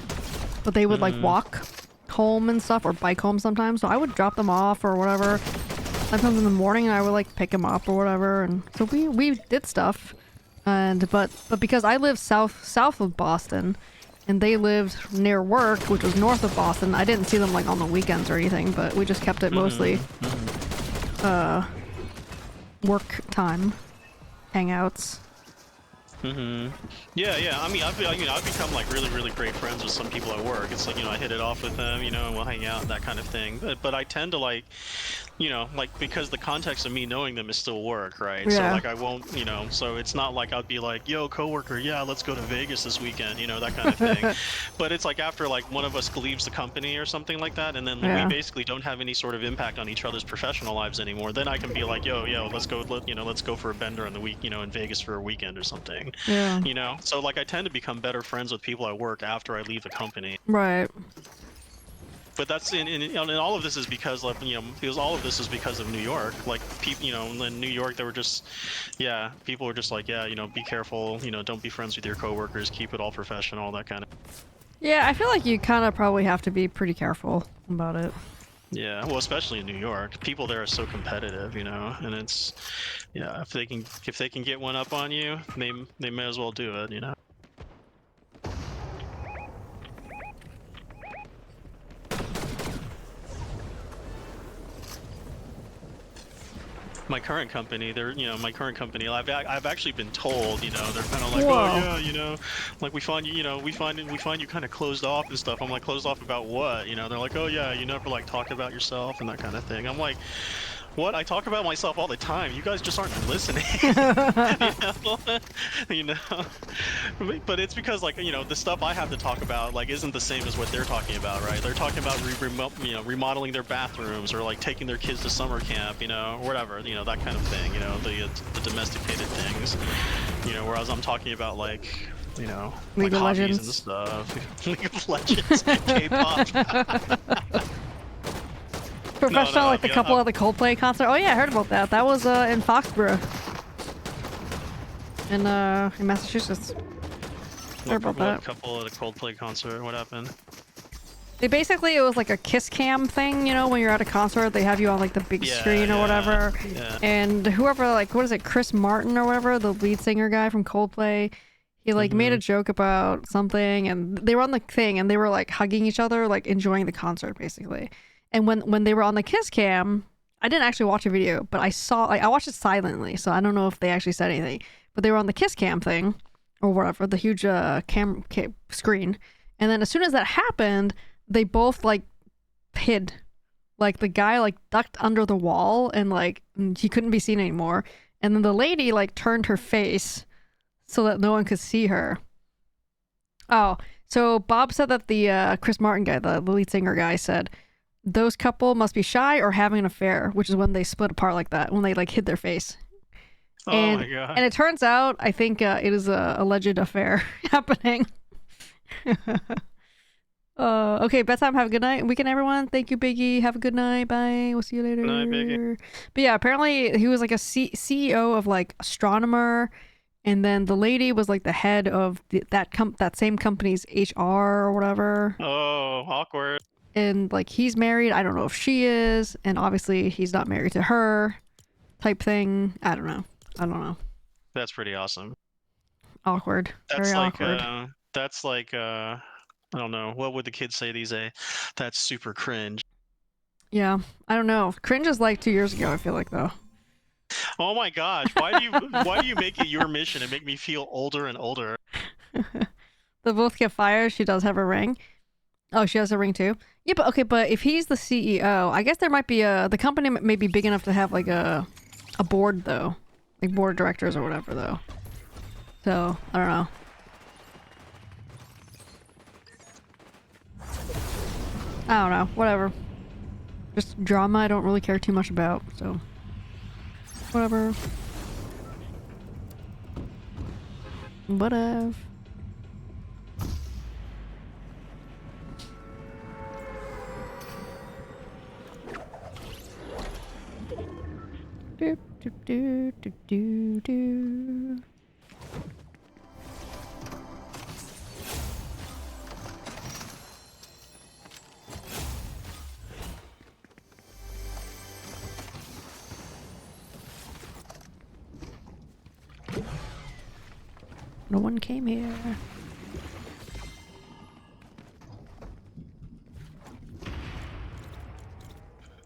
but they would like walk home and stuff or bike home sometimes. So I would drop them off or whatever. Sometimes in the morning, and I would like pick him up or whatever. And so we did stuff. And but because I live south of Boston, and they lived near work, which was north of Boston, I didn't see them like on the weekends or anything. But we just kept it mostly work time hangouts. Yeah, yeah. I mean, I've become like really, really great friends with some people at work. It's like, I hit it off with them, and we'll hang out and that kind of thing. But I tend to like, like because the context of me knowing them is still work, right? So Yeah. like I won't, so it's not like I'd be like, yo, coworker, yeah, let's go to Vegas this weekend, that kind of thing. But it's like after like one of us leaves the company or something like that, and then we basically don't have any sort of impact on each other's professional lives anymore. Then I can be like, yo, let's go for a bender in the week, in Vegas for a weekend or something. Yeah. So like I tend to become better friends with people at work after I leave the company. Right. But that's and all of this is because like because all of this is because of New York. Like people, in New York, they were just, yeah, people were just like, yeah, be careful, don't be friends with your coworkers, keep it all professional, that kind of. Yeah, I feel like you kind of probably have to be pretty careful about it. Yeah, well, especially in New York, people there are so competitive, and it's, yeah, if they can get one up on you, they may as well do it. My current company, I've actually been told, they're kind of like, Whoa. oh yeah, like we find you kind of closed off and stuff. I'm like, closed off about what? They're like, oh yeah, you never like talk about yourself and that kind of thing. I'm like, what? I talk about myself all the time. You guys just aren't listening. you know? But it's because like, the stuff I have to talk about like isn't the same as what they're talking about, right? They're talking about remodeling their bathrooms or like taking their kids to summer camp, or whatever, that kind of thing, the domesticated things. Whereas I'm talking about like, League like of hobbies Legends and stuff. League of Legends, K-pop. Professional, like the yeah, couple of the Coldplay concert. Oh yeah, I heard about that. That was in Foxborough, in Massachusetts. Heard about that. Couple of the Coldplay concert. What happened? It was like a kiss cam thing, when you're at a concert, they have you on like the big screen or whatever. Yeah. And whoever, like, what is it, Chris Martin or whatever, the lead singer guy from Coldplay, he like made a joke about something, and they were on the thing, and they were like hugging each other, like enjoying the concert basically. And when they were on the kiss cam, I didn't actually watch a video, but I saw, like, I watched it silently, so I don't know if they actually said anything. But they were on the kiss cam thing, or whatever, the huge screen. And then as soon as that happened, they both like hid. Like the guy like ducked under the wall, and like he couldn't be seen anymore. And then the lady like turned her face so that no one could see her. Oh, so Bob said that the Chris Martin guy, the lead singer guy, said those couple must be shy or having an affair, which is when they split apart like that, when they like hid their face. Oh my god. And it turns out, I think it is a alleged affair happening. Okay, bedtime. Have a good night. Weekend, everyone. Thank you, Biggie. Have a good night. Bye. We'll see you later. Good night, Biggie. But yeah, apparently he was like a CEO of like astronomer, and then the lady was like the head of that same company's HR or whatever. Oh, awkward. And like he's married. I don't know if she is, and obviously he's not married to her. Type thing. I don't know. That's pretty awesome. Awkward. That's Very like awkward. that's like I don't know, what would the kids say these days? That's super cringe. Yeah, I don't know. Cringe is like 2 years ago, I feel like, though. Oh my gosh, why do you make it your mission and make me feel older and older? They both get fired. She does have a ring. Oh, she has a ring too? Yeah, but okay, but if he's the CEO, I guess there might be the company may be big enough to have like a board, though. Like board of directors or whatever, though. So, I don't know. I don't know. Whatever. Just drama I don't really care too much about, so. Whatever. Whatever. Do, do, do, do, do, do. No one came here.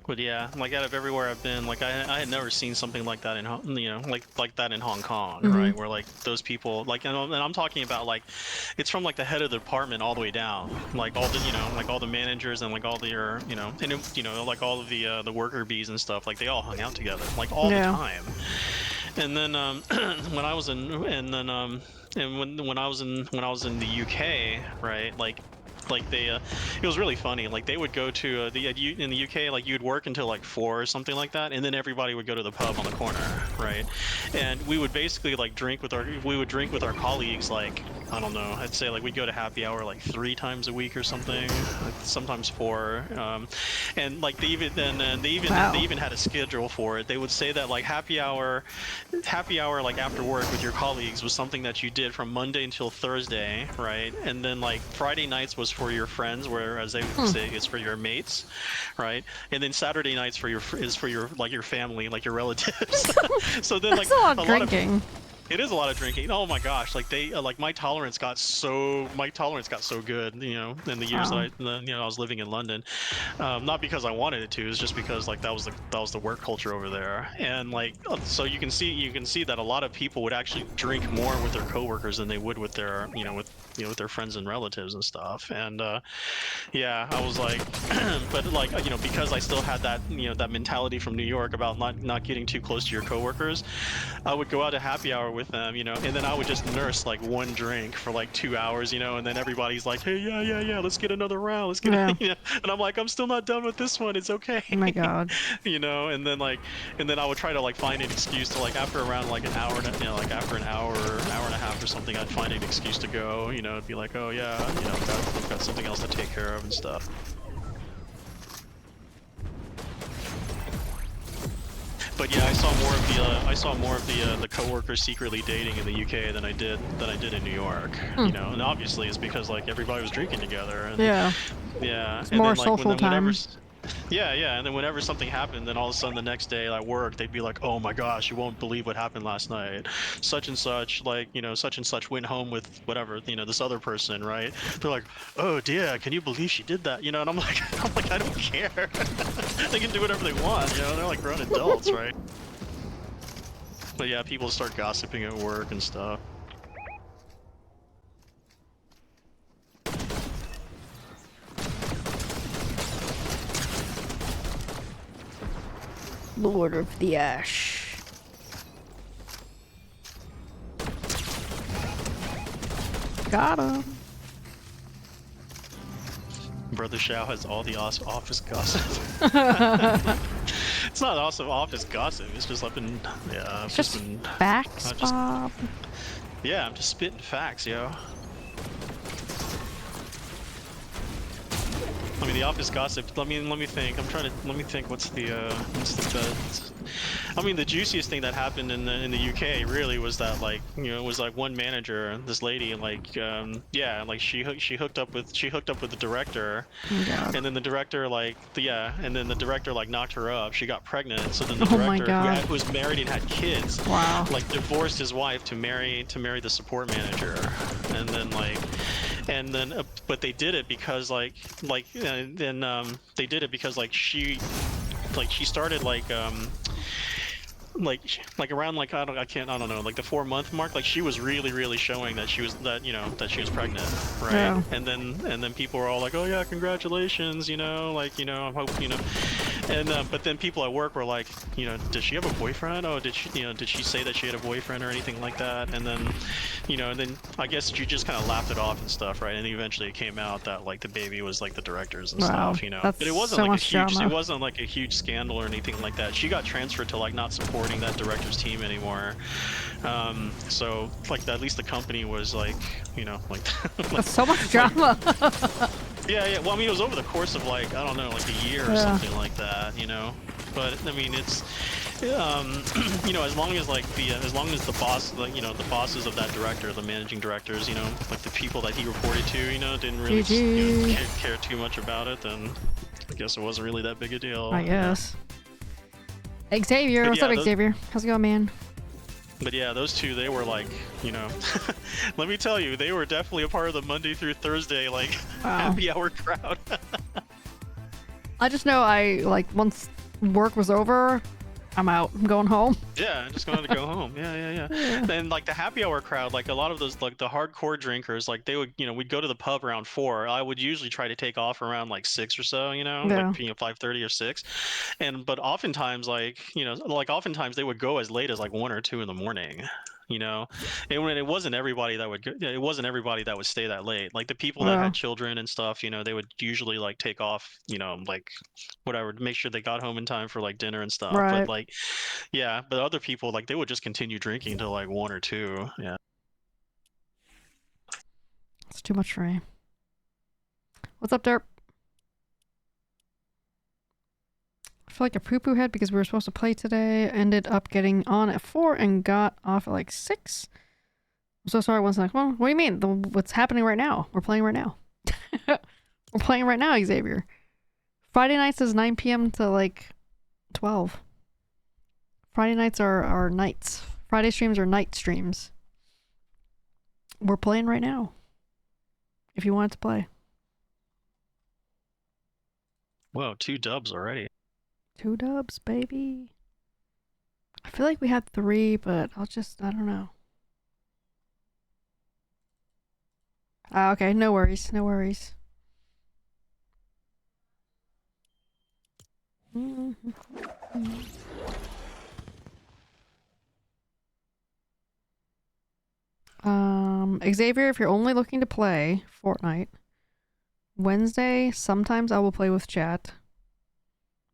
But yeah, like out of everywhere I've been, like I had never seen something like that in like that in Hong Kong, right? Where like those people, like, and I'm talking about like, it's from like the head of the department all the way down, like all the like all the managers and like all the and like all of the worker bees and stuff, like they all hung out together like all the time. And then when I was in and when I was in the UK, right, like they it was really funny, like they would go to in the UK, like you'd work until like 4 or something like that, and then everybody would go to the pub on the corner, right? And we would basically like drink with our colleagues, like I don't know, I'd say like we'd go to happy hour like 3 times a week or something, like sometimes 4, and like they even had a schedule for it. They would say that like happy hour like after work with your colleagues was something that you did from Monday until Thursday, right? And then like Friday nights was for your friends, whereas they would say it's for your mates, right? And then Saturday nights is for your like your family, like your relatives. So then like a lot of drinking. It is a lot of drinking. Oh my gosh, like they like my tolerance got so good, in the years that I was living in London. Not because I wanted it to, it was just because like that was the work culture over there. And like so you can see that a lot of people would actually drink more with their coworkers than they would with their with their friends and relatives and stuff. And yeah, I was like but like because I still had that that mentality from New York about not getting too close to your coworkers, I would go out to happy hour with them, and then I would just nurse like one drink for like 2 hours, and then everybody's like, hey, yeah, let's get another round, let's get and I'm like, I'm still not done with this one, it's okay. Oh my god. And then I would try to like find an excuse to like after around like an hour like after an hour and a half or something, I'd find an excuse to go, it'd be like, oh yeah, I've got something else to take care of and stuff. But yeah, I saw more of the coworkers secretly dating in the UK than I did in New York. And obviously it's because like everybody was drinking together. And, yeah. It's more social time. Yeah, and then whenever something happened, then all of a sudden the next day at work, they'd be like, "Oh my gosh, you won't believe what happened last night. Such and such, like such and such went home with whatever, this other person, right?" They're like, "Oh dear, can you believe she did that?" And I'm like, I don't care. They can do whatever they want, they're like grown adults, right? But yeah, people start gossiping at work and stuff. Lord of the Ash. Got him. Brother Shao has all the office gossip. It's not awesome office gossip. It's just I've been, yeah, I've just been facts, Bob. Yeah, I'm just spitting facts, yo. I mean, the office gossip. Let me think. Let me think. What's the I mean, the juiciest thing that happened in the UK really was that, like, you know, it was like one manager, this lady, like, yeah, like she hooked up with the director, Oh, and then the director and then the director like knocked her up. She got pregnant, so then the oh my director God. who was married and had kids, Wow. like divorced his wife to marry the support manager, and then but they did it because they did it because she started around I don't know, like the 4-month mark, like she was really showing that she was pregnant, right? Yeah. And then people were all like, oh yeah, congratulations, I hope, and but then people at work were like, does she have a boyfriend? Oh, did she say that she had a boyfriend or anything like that? And then I guess she just kind of laughed it off and stuff, right? And then eventually it came out that like the baby was like the director's and Wow, stuff, that's but it wasn't so like much drama. it wasn't like a huge scandal or anything like that. She got transferred to like not supporting that director's team anymore. So like at least the company was like, like That's so much drama. yeah. Well, I mean, it was over the course of like, I don't know, like a year or something like that, But I mean, it's, as long as like as long as the boss, like, the bosses of that director, the managing directors, like the people that he reported to, didn't really care too much about it, then I guess it wasn't really that big a deal. I guess. Xavier, But what's yeah, up, Xavier? How's it going, man? But yeah, those two, they were like, let me tell you, they were definitely a part of the Monday through Thursday, like, happy hour crowd. I just know once work was over, I'm out. I'm going home. Yeah, I just wanted to go home. Yeah. And like the happy hour crowd, like a lot of those, like the hardcore drinkers, like they would, we'd go to the pub around 4. I would usually try to take off around like 6 or so, like 5:30 or 6. But oftentimes, oftentimes they would go as late as like 1 or 2 in the morning. And when it wasn't everybody that would stay that late. Like the people that had children and stuff, they would usually like take off, like whatever, to make sure they got home in time for like dinner and stuff. Right. But like, yeah, but other people, like, they would just continue drinking till like 1 or 2. Yeah. It's too much for me. What's up, Derp? I feel like a poo-poo head because we were supposed to play today. Ended up getting on at 4 and got off at like 6. I'm so sorry. One's like, well, what do you mean? What's happening right now? We're playing right now. We're playing right now, Xavier. Friday nights is 9 p.m. to like 12. Friday nights are nights. Friday streams are night streams. We're playing right now. If you wanted to play. Whoa, 2 dubs already. 2 dubs, baby. I feel like we had 3, but I don't know. Okay, no worries, no worries. Xavier, if you're only looking to play Fortnite, Wednesday, sometimes I will play with chat.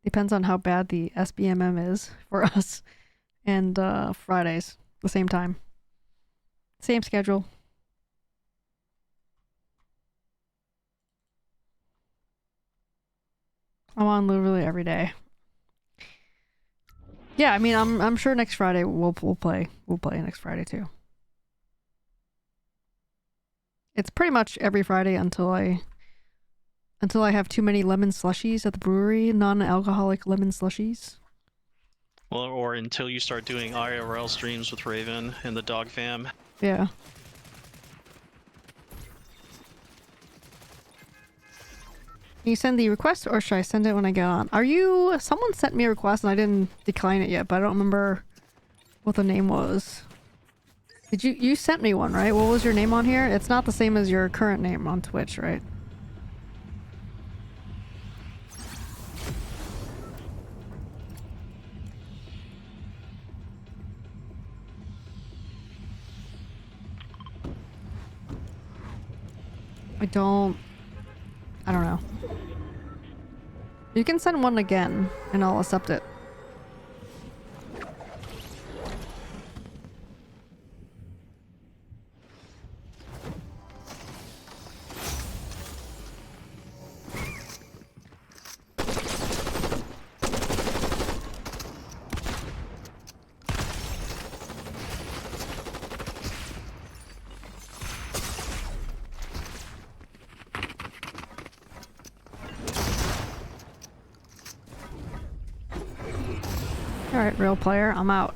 Depends on how bad the SBMM is for us. And Fridays, the same time. Same schedule. I'm on literally every day. Yeah, I mean, I'm sure next Friday we'll play. We'll play next Friday too. It's pretty much every Friday until I have too many lemon slushies at the brewery, non-alcoholic lemon slushies. Well, or until you start doing IRL streams with Raven and the dog fam. Yeah. Can you send the request or should I send it when I get on? Someone sent me a request and I didn't decline it yet, but I don't remember what the name was. Did you sent me one, right? What was your name on here? It's not the same as your current name on Twitch, right? I don't know. You can send one again, and I'll accept it. Alright, real player, I'm out.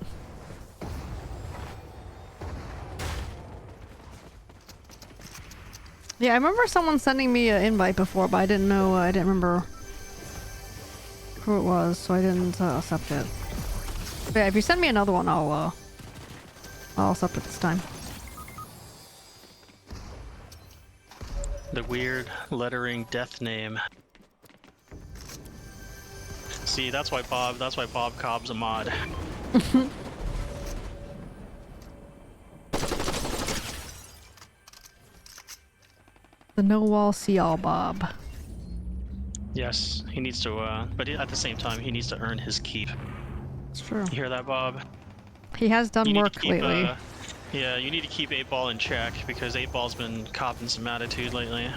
Yeah, I remember someone sending me an invite before, but I didn't know, I didn't remember who it was, so I didn't accept it. But yeah, if you send me another one, I'll accept it this time. The weird lettering death name. See, that's why Bob Cobb's a mod. The no wall see all Bob. Yes, he needs to, but at the same time, he needs to earn his keep. It's true. You hear that, Bob? He has done You need to work keep, lately. Yeah, you need to keep 8-Ball in check, because 8-Ball's been copping some attitude lately.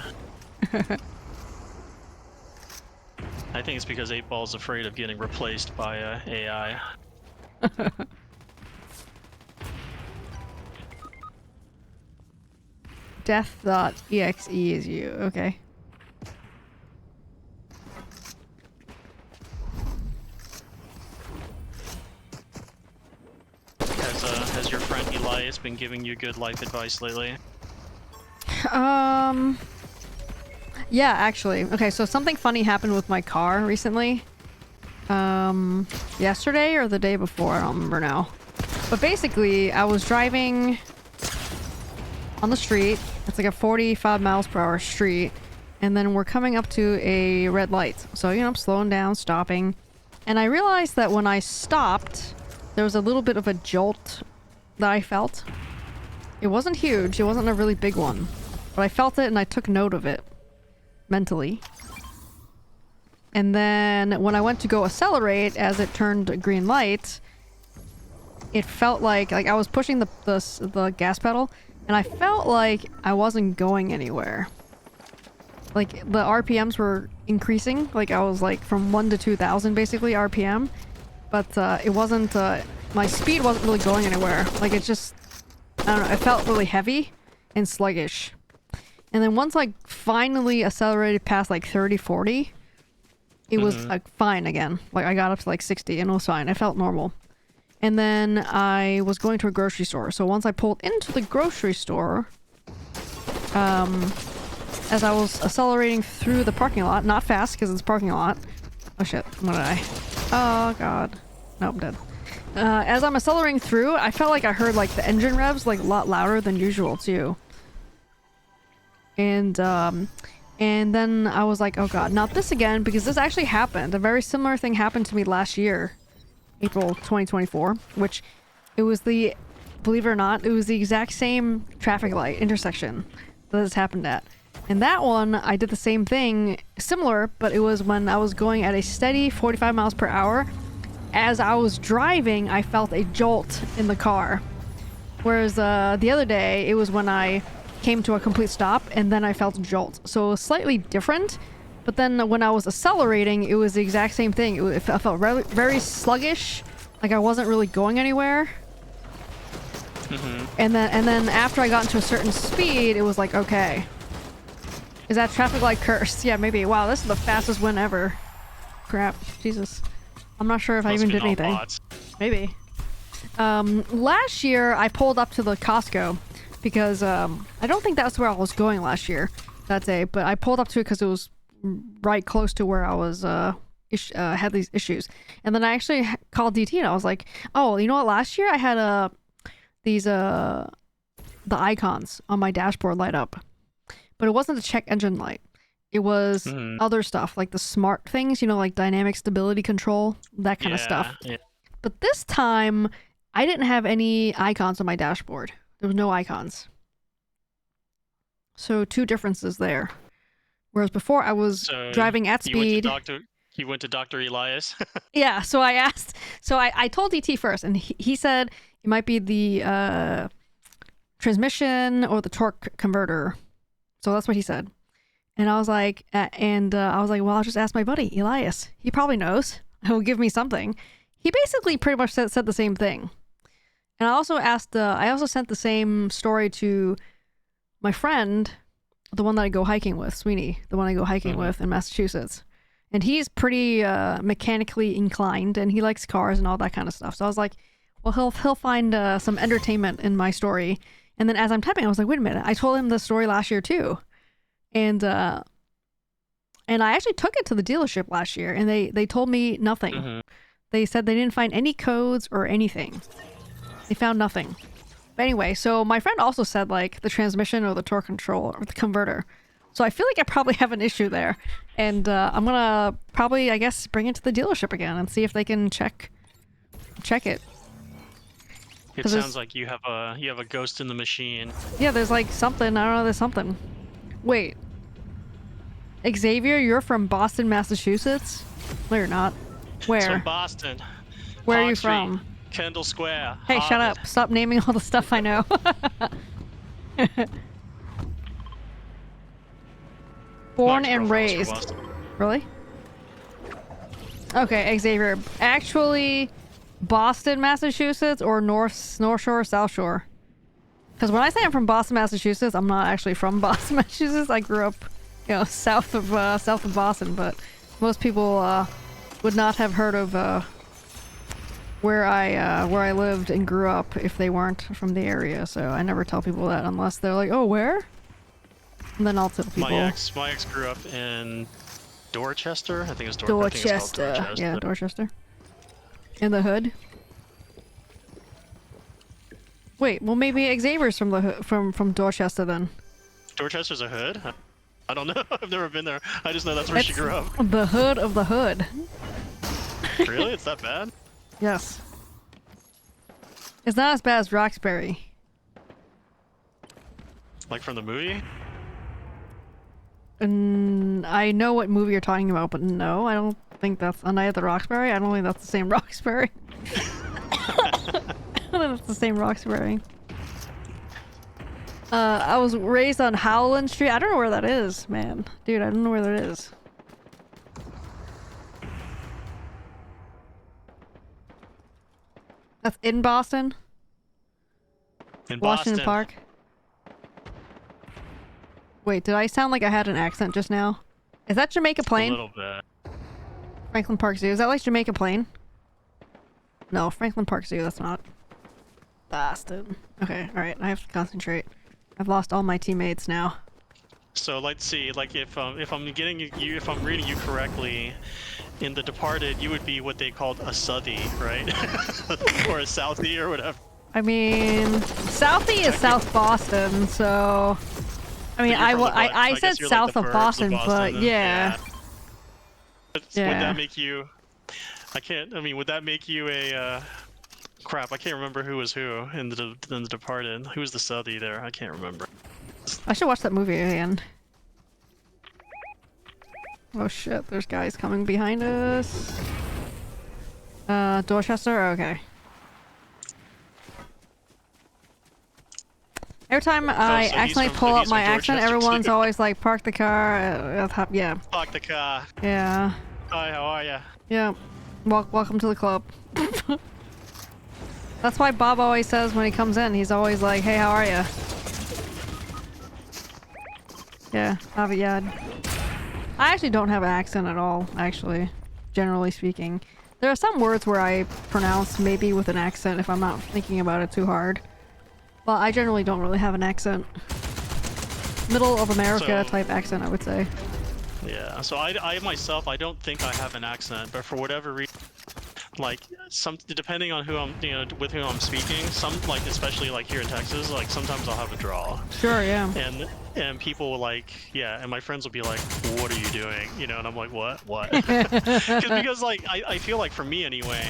I think it's because 8-Ball's afraid of getting replaced by AI. Death.exe is you, okay. Has your friend Elias been giving you good life advice lately? Yeah, actually. Okay, so something funny happened with my car recently. Yesterday or the day before, I don't remember now. But basically, I was driving on the street. It's like a 45 miles per hour street. And then we're coming up to a red light. So, you know, I'm slowing down, stopping. And I realized that when I stopped, there was a little bit of a jolt that I felt. It wasn't huge. It wasn't a really big one. But I felt it and I took note of it. Mentally. And then when I went to go accelerate as it turned a green light, it felt like I was pushing the gas pedal and I felt like I wasn't going anywhere. Like the RPMs were increasing, like I was like from 1 to 2,000 basically RPM, but it wasn't my speed wasn't really going anywhere. Like it just, I don't know, it felt really heavy and sluggish. And then once I finally accelerated past like 30, 40, it was like fine again. Like I got up to like 60 and it was fine. I felt normal. And then I was going to a grocery store. So once I pulled into the grocery store, as I was accelerating through the parking lot, not fast because it's a parking lot. Oh shit, what did I? Oh god. Nope, I'm dead. As I'm accelerating through, I felt like I heard like the engine revs like a lot louder than usual too. And then I was like, oh god, not this again, because this actually happened. A very similar thing happened to me last year, April 2024, which it was the, believe it or not, it was the exact same traffic light intersection that this happened at. And that one, I did the same thing, similar, but it was when I was going at a steady 45 miles per hour. As I was driving, I felt a jolt in the car. Whereas the other day, it was when I came to a complete stop and then I felt a jolt. So it was slightly different, but then when I was accelerating, it was the exact same thing. I felt very, very sluggish, like I wasn't really going anywhere. And then after I got into a certain speed, it was like, okay. Is that traffic light cursed? Yeah, maybe. Wow, this is the fastest win ever. Crap. Jesus. I'm not sure if I even did anything. Maybe. Last year, I pulled up to the Costco because I don't think that's where I was going last year that day, but I pulled up to it because it was right close to where I was had these issues. And then I actually called DT and I was like, oh, you know what, last year I had the icons on my dashboard light up, but it wasn't a check engine light. It was other stuff like the smart things, you know, like dynamic stability control, that kind of stuff. Yeah. But this time I didn't have any icons on my dashboard. There was no icons. So two differences there. Whereas before I was driving at speed. You went to Dr. Elias. Yeah, so I told DT first, and he said it might be the transmission or the torque converter. So that's what he said. And I was like, well, I'll just ask my buddy Elias. He probably knows. He'll give me something. He basically pretty much said the same thing. And I also sent the same story to my friend, the one that I go hiking with, Sweeney, the one I go hiking with in Massachusetts. And he's pretty mechanically inclined, and he likes cars and all that kind of stuff. So I was like, well, he'll find some entertainment in my story. And then as I'm typing, I was like, wait a minute, I told him the story last year too. And I actually took it to the dealership last year, and they told me nothing. They said they didn't find any codes or anything. They found nothing. But anyway, so my friend also said like the transmission or the torque control or the converter. So I feel like I probably have an issue there. And I'm gonna probably, I guess, bring it to the dealership again and see if they can check it. It sounds like you have a ghost in the machine. Yeah, there's like something. I don't know. There's something. Wait, Xavier, you're from Boston, Massachusetts? No, you're not. Where? It's from Boston. Where Hog are you Street, from? Kendall Square. Hey, shut up! Stop naming all the stuff I know. Born and raised. Really? Okay, Xavier. Actually, Boston, Massachusetts, or North Shore, South Shore? Because when I say I'm from Boston, Massachusetts, I'm not actually from Boston, Massachusetts. I grew up, south of Boston, but most people would not have heard of where I lived and grew up if they weren't from the area. So I never tell people that unless they're like, "Oh, where?" And then I'll tell people. My ex grew up in Dorchester. I think it's Dorchester. Dorchester. Yeah, Dorchester. In the hood. Wait, well maybe Xavier's from the from Dorchester then. Dorchester's a hood? I don't know. I've never been there. I just know that's where she grew up. The hood of the hood. Really? It's that bad? Yes. It's not as bad as Roxbury. Like from the movie? I know what movie you're talking about, but no, I don't think that's A Night at the Roxbury. I don't think that's the same Roxbury. I don't think it's the same Roxbury. I was raised on Howland Street. I don't know where that is, man. Dude, I don't know where that is. That's in Boston? In Washington Boston. Park? Wait, did I sound like I had an accent just now? Is that Jamaica Plain? A little bit. Franklin Park Zoo. Is that like Jamaica Plain? No, Franklin Park Zoo, that's not. Boston. Okay, alright, I have to concentrate. I've lost all my teammates now. So let's see, like if I'm reading you correctly, in The Departed, you would be what they called a Southie, right? Or a Southie or whatever. I mean, Southie is South Boston, so I mean, I said south of Boston, but yeah. Would that make you? Would that make you a? Crap, I can't remember who was who in the Departed. Who was the Southie there? I can't remember. I should watch that movie again. Oh shit, there's guys coming behind us. Dorchester? Okay. Every time I accidentally pull up my accent, everyone's always like, park the car. Yeah. Park the car. Yeah. Hi, how are ya? Yeah. Welcome to the club. That's why Bob always says when he comes in, he's always like, hey, how are ya? Yeah, yeah. I actually don't have an accent at all, actually, generally speaking. There are some words where I pronounce maybe with an accent if I'm not thinking about it too hard. But I generally don't really have an accent. Middle of America type accent, I would say. Yeah, so I myself, I don't think I have an accent, but for whatever reason, like depending on who I'm, with whom I'm speaking, like especially like here in Texas, like sometimes I'll have a drawl. Sure, yeah. And people will like, yeah, and my friends will be like, what are you doing? And I'm like, what? because like I feel like for me anyway,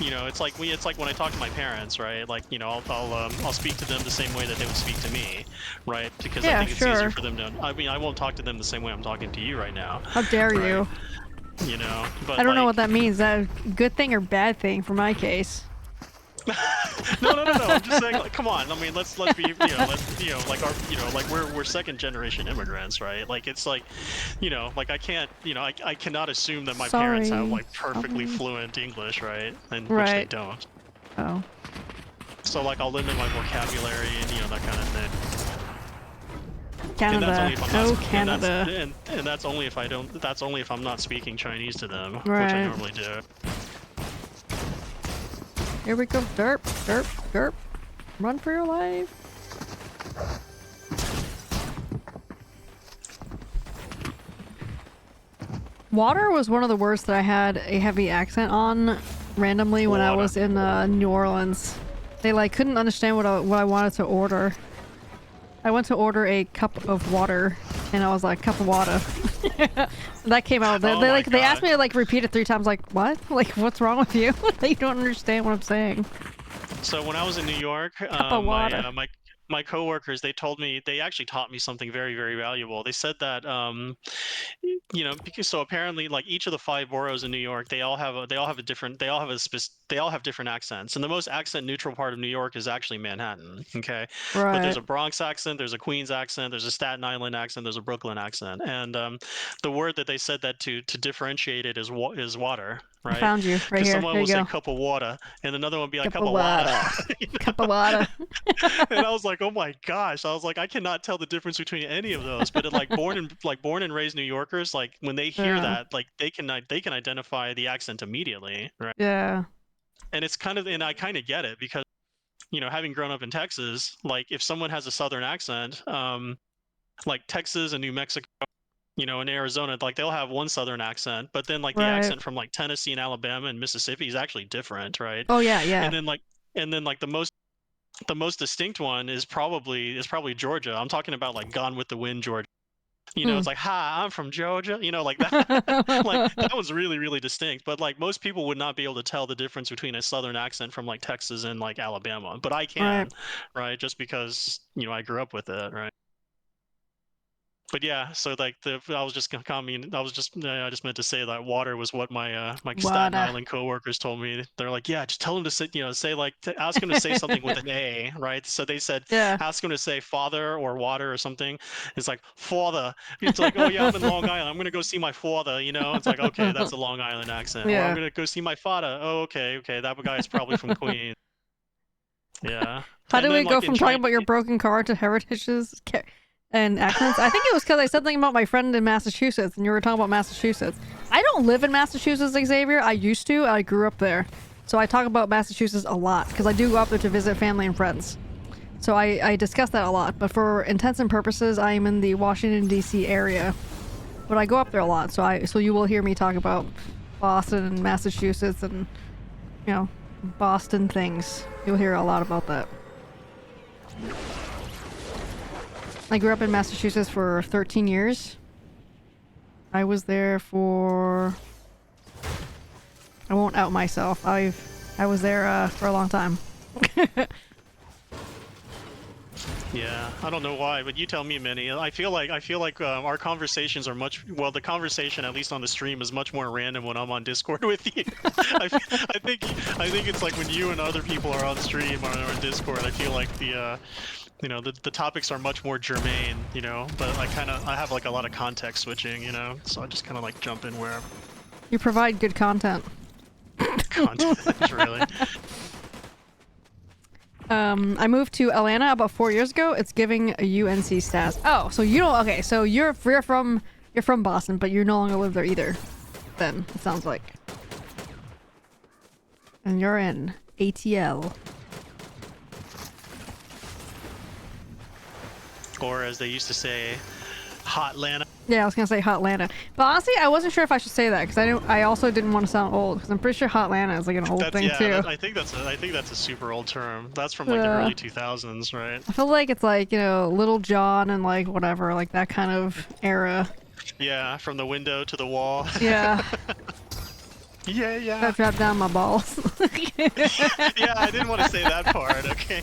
it's like when I talk to my parents, right? Like, I'll speak to them the same way that they would speak to me, right? Because I think it's easier for them to. I won't talk to them the same way I'm talking to you right now. How dare you? you know. But I don't know what that means. Is that a good thing or bad thing for my case? no. I'm just saying, like, come on. I mean, let's be, like like we're second generation immigrants, right? Like it's like, like I can't, I cannot assume that my parents have like perfectly fluent English, right? And which they don't. Oh. So like I'll limit my vocabulary and that kind of thing. Canada. Canada. And that's only if I don't. That's only if I'm not speaking Chinese to them, which Right. I normally do. Here we go. Derp, derp, derp. Run for your life. Water was one of the words that I had a heavy accent on randomly when I was in New Orleans. They like couldn't understand what I wanted to order. I went to order a cup of water, and I was like, cup of water. That came out. They asked me to like repeat it 3 times. Like, what? Like, what's wrong with you? You don't understand what I'm saying. So when I was in New York, my coworkers, they actually taught me something very, very valuable. They said that, because so apparently like each of the 5 boroughs in New York, they all have different accents, and the most accent neutral part of New York is actually Manhattan. Okay, Right. but there's a Bronx accent, there's a Queens accent, there's a Staten Island accent, there's a Brooklyn accent, and the word that they said that to differentiate it is water. Right? I found you right here. Someone Here will you say go. cup of water, and another one will be like Cup cup of of water. Cup of water. And I was like, oh my gosh! I was like, I cannot tell the difference between any of those. But born and raised New Yorkers, like when they hear that, like they can identify the accent immediately, right? Yeah. And I kind of get it because, having grown up in Texas, like if someone has a Southern accent, like Texas and New Mexico, in Arizona, like they'll have one Southern accent, but then like the accent from like Tennessee and Alabama and Mississippi is actually different, right? Oh yeah, yeah. And then like the most distinct one is probably Georgia. I'm talking about like Gone with the Wind, Georgia. It's like, hi, I'm from Georgia. Like that. Like that was really, really distinct. But like most people would not be able to tell the difference between a Southern accent from like Texas and like Alabama. But I can, right? Just because I grew up with it, right? But yeah, so like I was just I just meant to say that water was what my Staten Island coworkers told me. They're like, yeah, just tell him to say like ask him to say something with an A, right? So they said, ask him to say father or water or something. It's like father. It's like, oh yeah, I'm in Long Island. I'm gonna go see my father. It's like, okay, that's a Long Island accent. Or I'm gonna go see my father. Oh, okay, that guy is probably from Queens. Yeah. How do we go from talking about your broken car to heritages and accents? I think it was because I said something about my friend in Massachusetts, and you were talking about Massachusetts. I don't live in Massachusetts, Xavier. I used to. I grew up there. So I talk about Massachusetts a lot, because I do go up there to visit family and friends. So I discuss that a lot. But for intents and purposes, I am in the Washington, D.C. area. But I go up there a lot, so you will hear me talk about Boston and Massachusetts and, Boston things. You'll hear a lot about that. I grew up in Massachusetts for 13 years. I was there for... I won't out myself. I was there for a long time. Yeah, I don't know why, but you tell me, Minnie. I feel like our conversations are the conversation, at least on the stream, is much more random when I'm on Discord with you. I think it's like when you and other people are on stream or on Discord, I feel like the topics are much more germane, but I have like a lot of context switching, so I just kind of like jump in wherever. You provide good content. Content, really. I moved to Atlanta about 4 years ago. It's giving a UNC stats. Oh, so you don't, okay, so you're from Boston, but you no longer live there either. Then, it sounds like. And you're in ATL. Or as they used to say, Hotlanta. Yeah, I was gonna say Hotlanta, but honestly, I wasn't sure if I should say that because I also didn't want to sound old because I'm pretty sure Hotlanta is like an old thing too. I think that's a super old term. That's from like the early 2000s, right? I feel like it's like Little John and like whatever, like that kind of era. Yeah, from the window to the wall. Yeah. Yeah. I dropped down my balls. Yeah, I didn't want to say that part, okay.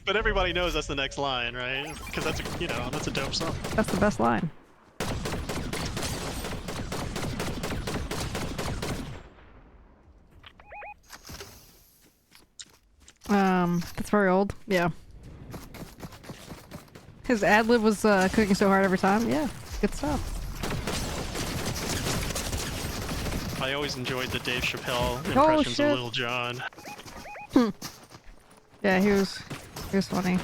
But everybody knows that's the next line, right? Because that's a dope song. That's the best line. That's very old. Yeah. His ad-lib was cooking so hard every time. Yeah, good stuff. I always enjoyed the Dave Chappelle impressions of Lil Jon. Yeah, he was funny.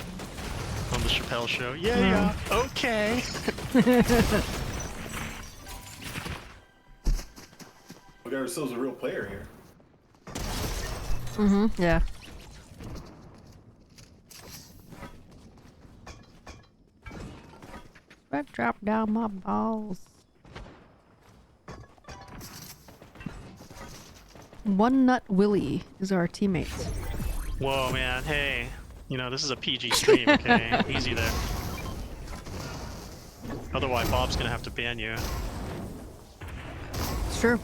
On the Chappelle show. Yeah, okay. We got ourselves a real player here. Yeah. But drop down my balls. One Nut Willie is our teammate. Whoa, man. Hey, you know, this is a PG stream, okay? Easy there. Otherwise, Bob's gonna have to ban you. It's true.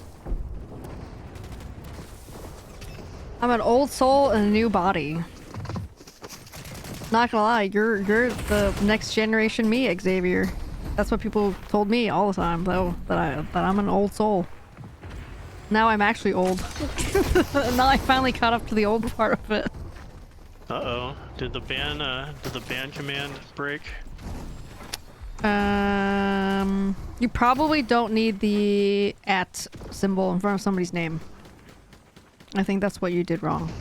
I'm an old soul in a new body. Not gonna lie, you're the next generation me, Xavier. That's what people told me all the time, though, that I'm an old soul. Now I'm actually old. Now I finally caught up to the old part of it. Uh-oh. Did the ban command break? You probably don't need the @ symbol in front of somebody's name. I think that's what you did wrong.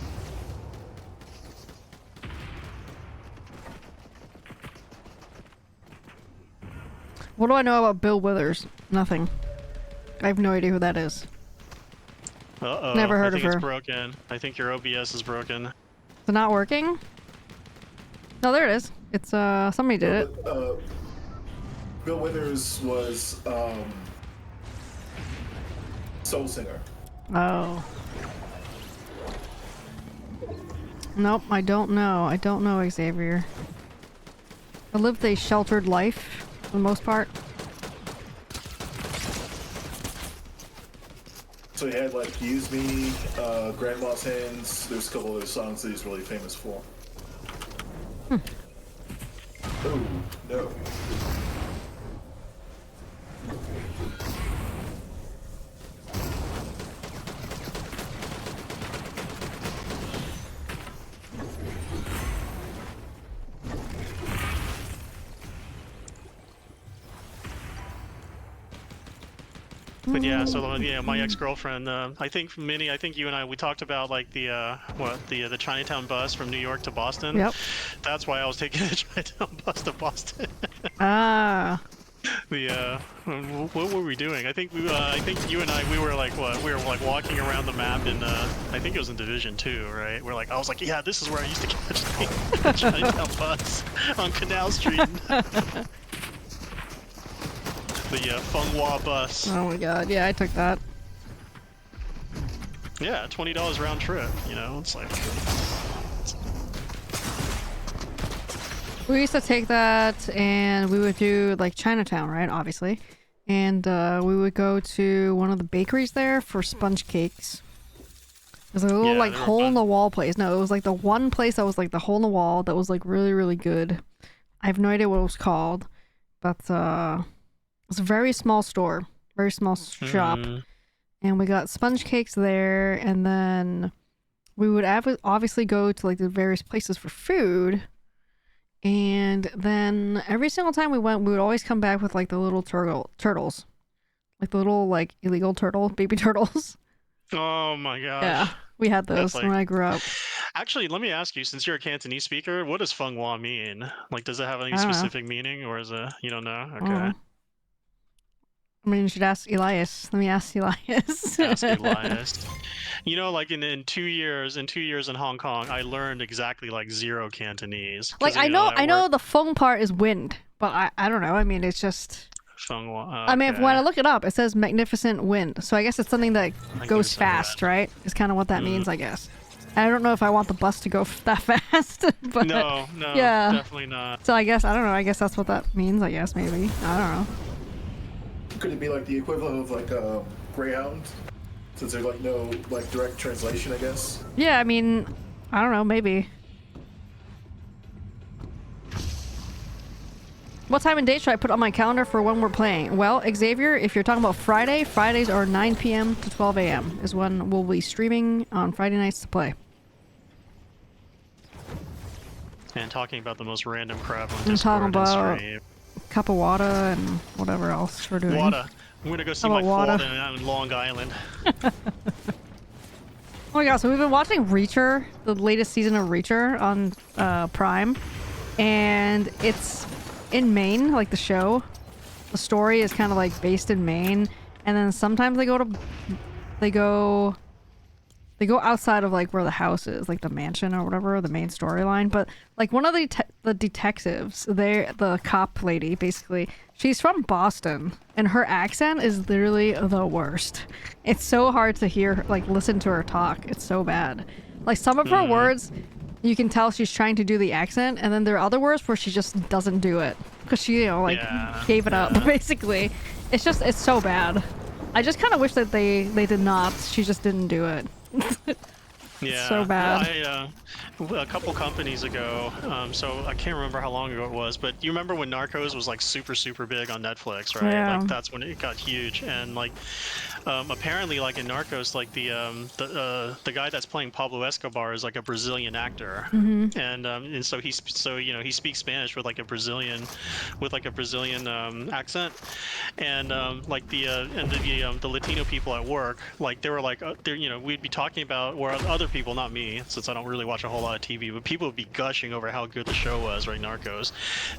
What do I know about Bill Withers? Nothing. I have no idea who that is. Uh-oh. Never heard of her. I think it's broken. I think your OBS is broken. Is it not working? No, there it is. It's, somebody did it. Bill Withers was, Soul Singer. Oh. Nope, I don't know. I don't know, Xavier. I lived a sheltered life, for the most part. So he had, like, Use Me, Grandma's Hands. There's a couple other songs that he's really famous for. Oh, no. But yeah, so yeah, my ex-girlfriend, I think Minnie, I think you and we talked about like the Chinatown bus from New York to Boston. Yep. That's why I was taking the Chinatown bus to Boston. Ah. What were we doing? I think I think you and we were like what? We were like walking around the map in I think it was in Division 2, right? We're like, I was like, yeah, this is where I used to catch the Chinatown bus on Canal Street. The Fenghua bus. Oh my god, yeah, I took that. Yeah, $20 round trip, you know, it's like... We used to take that and we would do like Chinatown, right? Obviously. And we would go to one of the bakeries there for sponge cakes. It was like a little like hole in the wall place. No, it was like the one place that was like the hole in the wall that was like really, really good. I have no idea what it was called, but it's a very small store, very small shop, and we got sponge cakes there, and then we would obviously go to like the various places for food, and then every single time we went, we would always come back with like the little turtles, like the little like illegal baby turtles. Oh my gosh. Yeah, we had those when I grew up. Actually, let me ask you, since you're a Cantonese speaker, what does Fenghua mean? Like, does it have any specific meaning, or is it, you don't know? Okay. I mean, you should ask Elias. Let me ask Elias. Ask Elias. You know, like in 2 years, in Hong Kong, I learned exactly like 0 Cantonese. Like I know the feng part is wind, but I don't know. I mean, it's just. Fenghua. I mean, when I look it up, it says magnificent wind. So I guess it's something that goes fast, right? Is kind of what that means, I guess. I don't know if I want the bus to go that fast, but no, yeah, definitely not. So I guess I don't know. I guess that's what that means. I guess maybe I don't know. Could it be like the equivalent of like Greyhound? Since there's like no like direct translation, I guess. Yeah, I mean, I don't know, maybe. What time and date should I put on my calendar for when we're playing? Well, Xavier, if you're talking about Fridays are 9 p.m. to 12 a.m. is when we'll be streaming on Friday nights to play. and talking about the most random crap on I'm talking Discord and about stream. cup of water and whatever else we're doing. Water. I'm gonna go see How my about Ford water? in Long Island. Oh my god, so we've been watching Reacher, the latest season of Reacher on Prime, and it's in Maine, like the show. The story is kind of like based in Maine, and then sometimes they go outside of like where the house is, like the mansion or whatever, the main storyline. But like one of the detectives, the cop lady, basically, she's from Boston, and her accent is literally the worst. It's so hard to hear, like listen to her talk. It's so bad. Like some of her words, you can tell she's trying to do the accent, and then there are other words where she just doesn't do it because she, gave it up. Basically, it's so bad. I just kind of wish that they did not. She just didn't do it. Yeah, so bad. A couple companies ago, so I can't remember how long ago it was, but you remember when Narcos was like super big on Netflix, right? Yeah. Like that's when it got huge, and like apparently like in Narcos, like the guy that's playing Pablo Escobar is like a Brazilian actor, and so he speaks Spanish with like a Brazilian accent, and like the Latino people at work, like they were like we'd be talking about, or other people, not me, since I don't really watch a whole lot of TV, but people would be gushing over how good the show was, right, Narcos.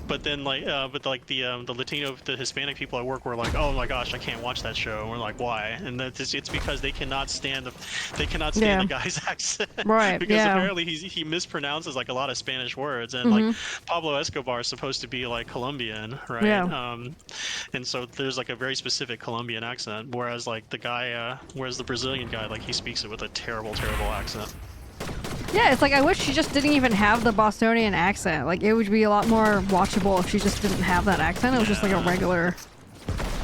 But then the Hispanic people at work were like, oh my gosh, I can't watch that show. And we're like, why? And it's because they cannot stand the guy's accent, Right? because apparently he mispronounces like a lot of Spanish words, and like Pablo Escobar is supposed to be like Colombian, right? Yeah. And so there's like a very specific Colombian accent, whereas like the Brazilian guy, like he speaks it with a terrible accent. Yeah, it's like I wish she just didn't even have the Bostonian accent. Like it would be a lot more watchable if she just didn't have that accent. It was just like a regular.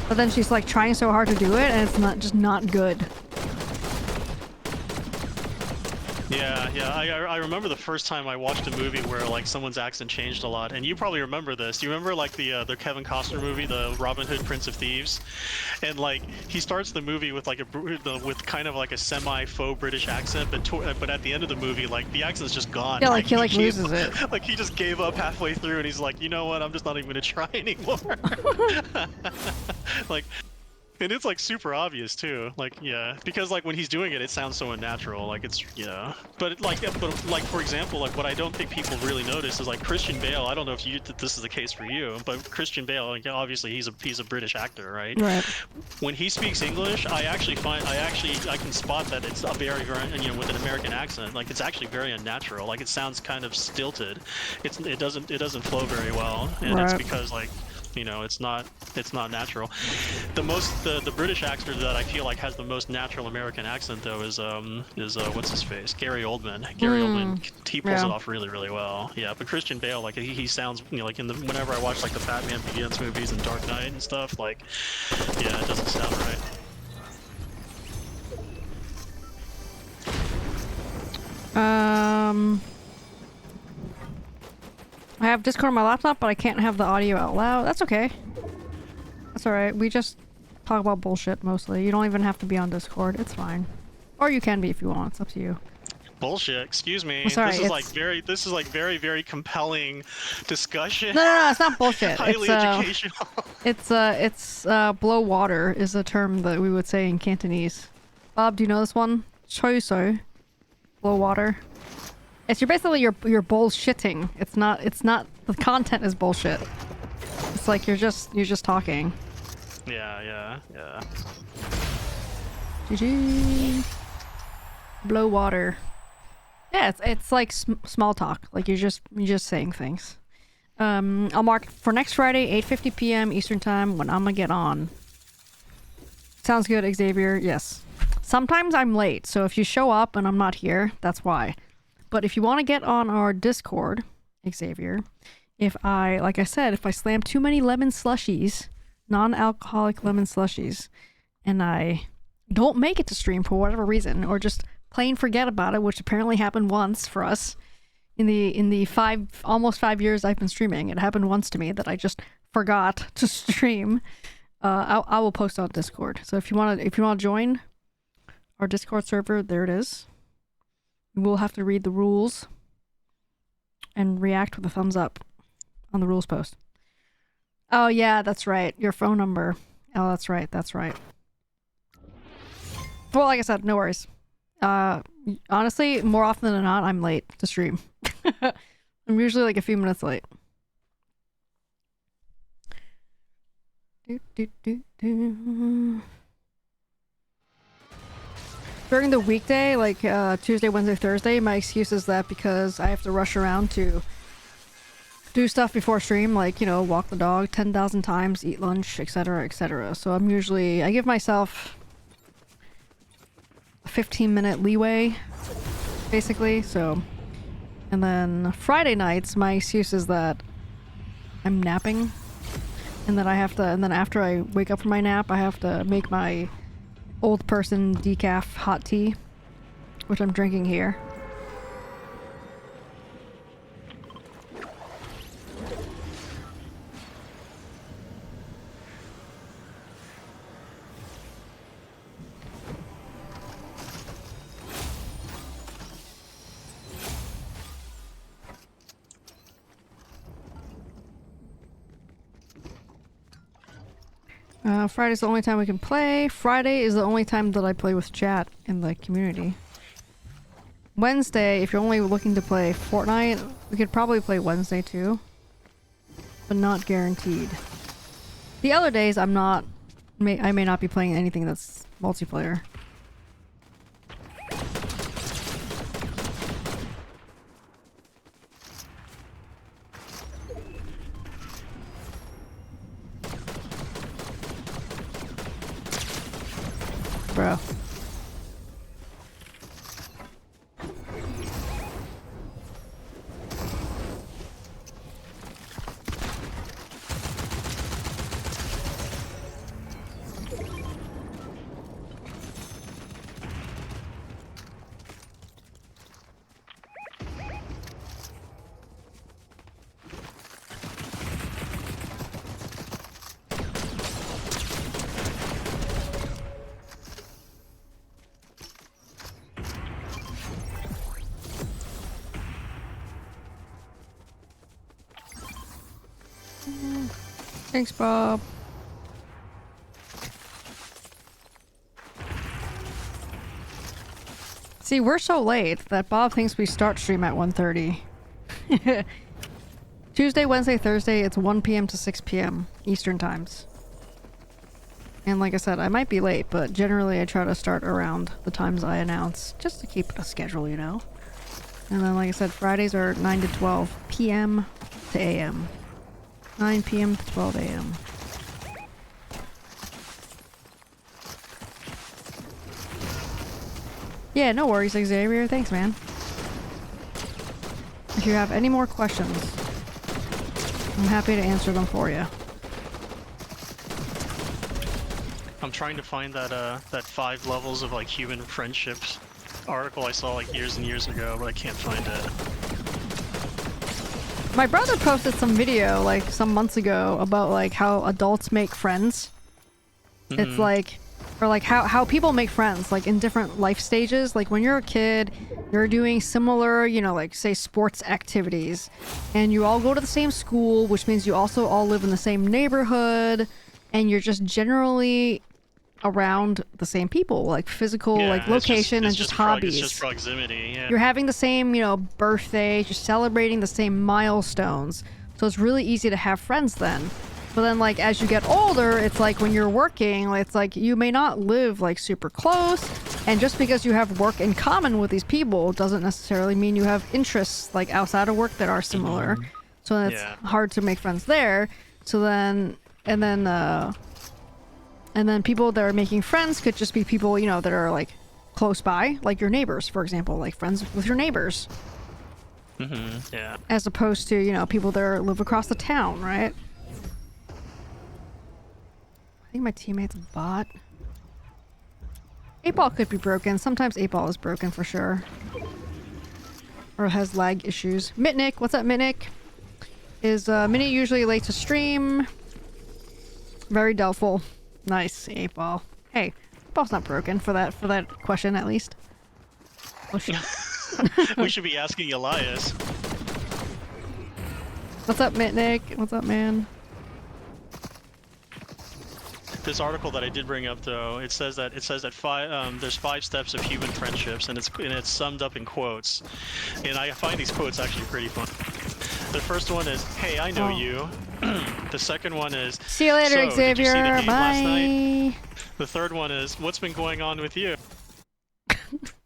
But then she's like trying so hard to do it, and it's not good. Yeah. I remember the first time I watched a movie where like someone's accent changed a lot, and you probably remember this. Do you remember like the Kevin Costner movie, the Robin Hood Prince of Thieves? And like he starts the movie with like with kind of like a semi-faux British accent, but at the end of the movie, like the accent's just gone. Yeah, like he loses it. Like he just gave up halfway through, and he's like, you know what? I'm just not even gonna try anymore. Like. And it's like super obvious too, like because like when he's doing it, it sounds so unnatural. Like it's but like for example, like what I don't think people really notice is like Christian Bale. I don't know if this is the case for you, but Christian Bale, like obviously he's a British actor, right? Right. When he speaks English, I can spot that it's a very with an American accent. Like it's actually very unnatural. Like it sounds kind of stilted. It doesn't flow very well, and it's because like. It's not natural. The British actor that I feel like has the most natural American accent though is what's his face? Gary Oldman. Gary Oldman, he pulls it off really well. Yeah, but Christian Bale, like he sounds like whenever I watch like the Batman Begins movies and Dark Knight and stuff, like it doesn't sound right. I have Discord on my laptop, but I can't have the audio out loud. That's okay. That's alright. We just talk about bullshit mostly. You don't even have to be on Discord. It's fine. Or you can be if you want. It's up to you. Bullshit. Excuse me. I'm sorry, This is like very compelling discussion. No, it's not bullshit. Highly educational. It's blow water is a term that we would say in Cantonese. Bob, do you know this one? Choi so. Blow water. It's basically you're bullshitting. It's not the content is bullshit. It's like you're just talking. Yeah. GG. Blow water. Yeah, it's like small talk. Like you're just saying things. I'll mark for next Friday, 8:50 p.m. Eastern time when I'm gonna get on. Sounds good, Xavier. Yes. Sometimes I'm late, so if you show up and I'm not here, that's why. But if you want to get on our Discord, Xavier, if I slam too many lemon slushies, non-alcoholic lemon slushies, and I don't make it to stream for whatever reason, or just plain forget about it, which apparently happened once for us in the almost 5 years I've been streaming. It happened once to me that I just forgot to stream. I will post on Discord. So if you want to join our Discord server, there it is. We'll have to read the rules. and react with a thumbs up on the rules post. Oh yeah, that's right. Your phone number. Oh, that's right. That's right. Well, like I said, no worries. Honestly, more often than not, I'm late to stream. I'm usually like a few minutes late. During the weekday, like Tuesday, Wednesday, Thursday, my excuse is that because I have to rush around to do stuff before stream, like, you know, walk the dog 10,000 times, eat lunch, etc., etc. So I give myself a 15-minute leeway, basically, so. And then Friday nights, my excuse is that I'm napping, and that and then after I wake up from my nap, I have to make my old person decaf hot tea, which I'm drinking here. Friday's the only time we can play. Friday is the only time that I play with chat in the community. Wednesday, if you're only looking to play Fortnite, we could probably play Wednesday too. But not guaranteed. The other days, I may not be playing anything that's multiplayer. Bro. Thanks, Bob. See, we're so late that Bob thinks we start stream at 1:30. Tuesday, Wednesday, Thursday, it's 1 p.m. to 6 p.m. Eastern times. And like I said, I might be late, but generally I try to start around the times I announce, just to keep a schedule, you know? And then, like I said, Fridays are 9 to 12 p.m. to a.m. 9 p.m. to 12 a.m. Yeah, no worries, Xavier. Thanks, man. If you have any more questions, I'm happy to answer them for you. I'm trying to find that 5 levels of like human friendships article I saw like years and years ago, but I can't find it. My brother posted some video like some months ago about like how adults make friends. Mm-hmm. It's like, or like how people make friends like in different life stages. Like when you're a kid, you're doing similar, you know, like say sports activities, and you all go to the same school, which means you also all live in the same neighborhood, and you're just generally around the same people, like physical, like location, and just hobbies. It's just proximity, yeah. You're having the same, you know, birthday, you're celebrating the same milestones. So it's really easy to have friends then. But then, like, as you get older, it's like when you're working, it's like you may not live, like, super close. And just because you have work in common with these people doesn't necessarily mean you have interests, like, outside of work that are similar. Mm-hmm. So it's hard to make friends there. So then, and then people that are making friends could just be people, you know, that are, like, close by. Like your neighbors, for example. Like, friends with your neighbors. Mm-hmm, yeah. As opposed to, you know, people that live across the town, right? I think my teammate's a bot. 8-ball could be broken. Sometimes 8-ball is broken for sure. Or has lag issues. Mitnick, what's up, Mitnick? Is Minnie usually late to stream? Very doubtful. Nice, 8-ball. Hey, 8-ball's not broken for that question at least. Oh shit. We should be asking Elias. What's up, Nick? What's up, man? This article that I did bring up, though, it says that there's 5 steps of human friendships, and it's summed up in quotes. And I find these quotes actually pretty fun. The first one is, "Hey, I know you." The second one is, "See you later, "So, did you see the Xavier. game last night?" Bye. The third one is, "What's been going on with you?"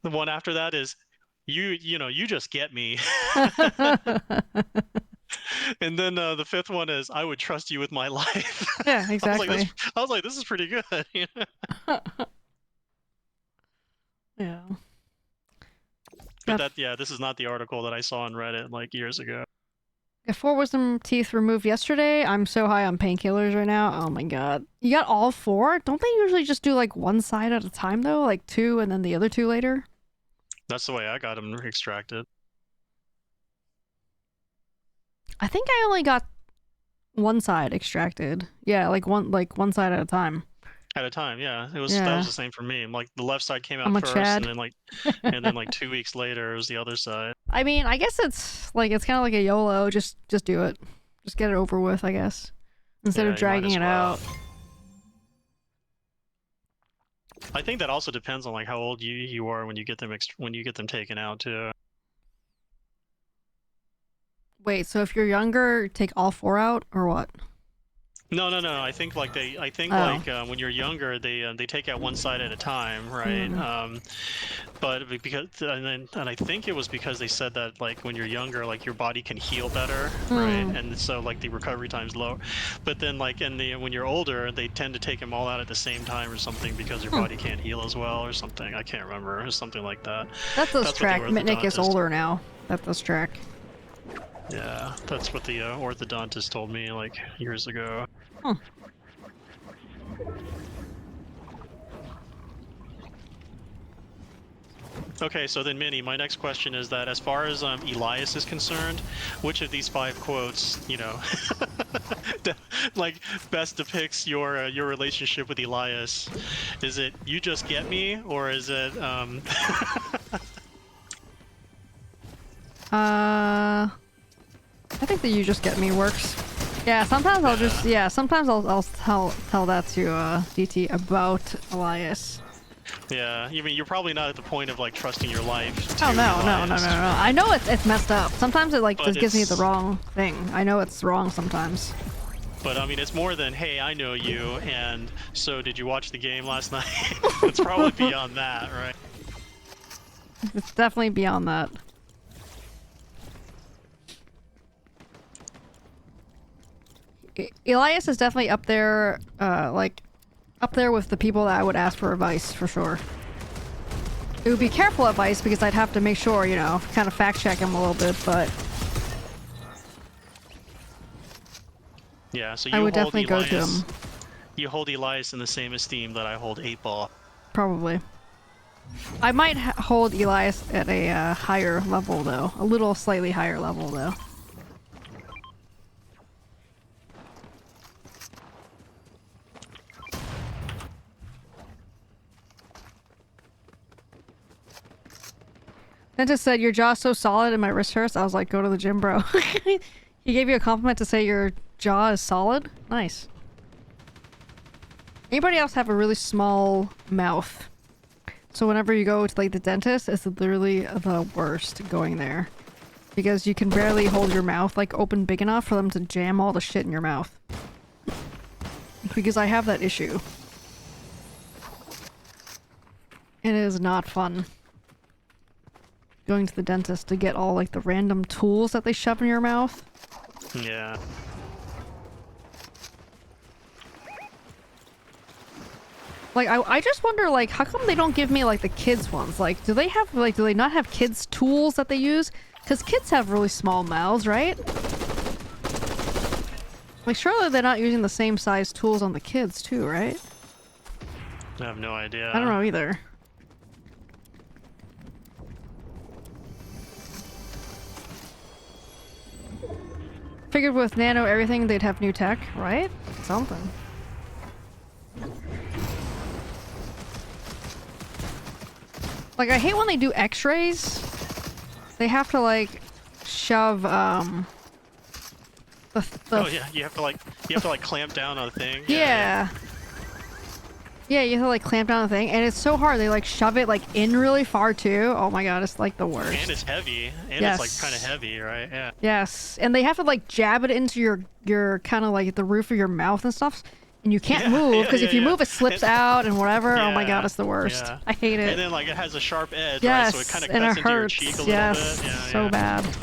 The one after that is, you know, you just get me." And then the fifth one is, "I would trust you with my life." Yeah, exactly. I was like, this is pretty good. Yeah. But this is not the article that I saw on Reddit like years ago. Got 4 wisdom teeth removed yesterday. I'm so high on painkillers right now. Oh my god. You got all 4? Don't they usually just do like one side at a time though? Like 2 and then the other 2 later? That's the way I got them extracted. I think I only got one side extracted. Yeah, like one side at a time. At a time, yeah. That was the same for me. Like the left side came out first, Chad. and then like 2 weeks later it was the other side. I mean, I guess it's kind of like a YOLO. Just do it. Just get it over with, I guess. Instead of dragging it out. I think that also depends on like how old you are when you get them taken out too. Wait, so if you're younger, take all 4 out or what? No. I think like when you're younger, they take out one side at a time, right? But because and I think it was because they said that like when you're younger, like your body can heal better, right? And so like the recovery time's low. But then like when you're older, they tend to take them all out at the same time or something because your body can't heal as well or something. I can't remember. It was something like that. That does track. Mitnick is older now. That does track. Yeah, that's what the orthodontist told me like years ago. Okay, so then Minnie, my next question is that as far as Elias is concerned, which of these 5 quotes, you know, like best depicts your relationship with Elias? Is it "you just get me" or is it I think the "you just get me" works. Yeah, sometimes I'll just sometimes I'll tell that to DT about Elias. Yeah, I mean you're probably not at the point of like trusting your life. Oh no. I know it's messed up. Sometimes it like just gives me the wrong thing. I know it's wrong sometimes. But I mean it's more than, "Hey, I know you," and "So did you watch the game last night?" It's probably beyond that, right? It's definitely beyond that. Elias is definitely up there, up there with the people that I would ask for advice, for sure. It would be careful advice because I'd have to make sure, you know, kind of fact check him a little bit, but... Yeah, so I would definitely go to him. You hold Elias in the same esteem that I hold 8-Ball. Probably. I might hold Elias at a higher level, though. A little slightly higher level, though. Dentist said, "Your jaw's so solid and my wrist hurts." I was like, "Go to the gym, bro." He gave you a compliment to say your jaw is solid? Nice. Anybody else have a really small mouth? So whenever you go to like the dentist, it's literally the worst going there. Because you can barely hold your mouth like open big enough for them to jam all the shit in your mouth. Because I have that issue. It is not fun. Going to the dentist to get all like the random tools that they shove in your mouth. Yeah. Like I just wonder like how come they don't give me like the kids ones? Like do they not have kids tools that they use? Cuz kids have really small mouths, right? Like surely they're not using the same size tools on the kids too, right? I have no idea. I don't know either. Figured with nano everything they'd have new tech, right? Something. Like I hate when they do x-rays. They have to like shove Oh yeah, you have to like clamp down on a thing. Yeah. Yeah, you have to like clamp down the thing, and it's so hard. They like shove it like in really far too. Oh my god, it's like the worst. And it's heavy. And Yes. it's like kind of heavy, right? Yeah. Yes, and they have to like jab it into your kind of like the roof of your mouth and stuff, and you can't move because if you move, it slips out and whatever. Oh my god, it's the worst. Yeah. I hate it. And then like it has a sharp edge, Yes, right? So it kind of and cuts it into your hurts. cheek a little Yes, bit. Yeah, so yeah. bad.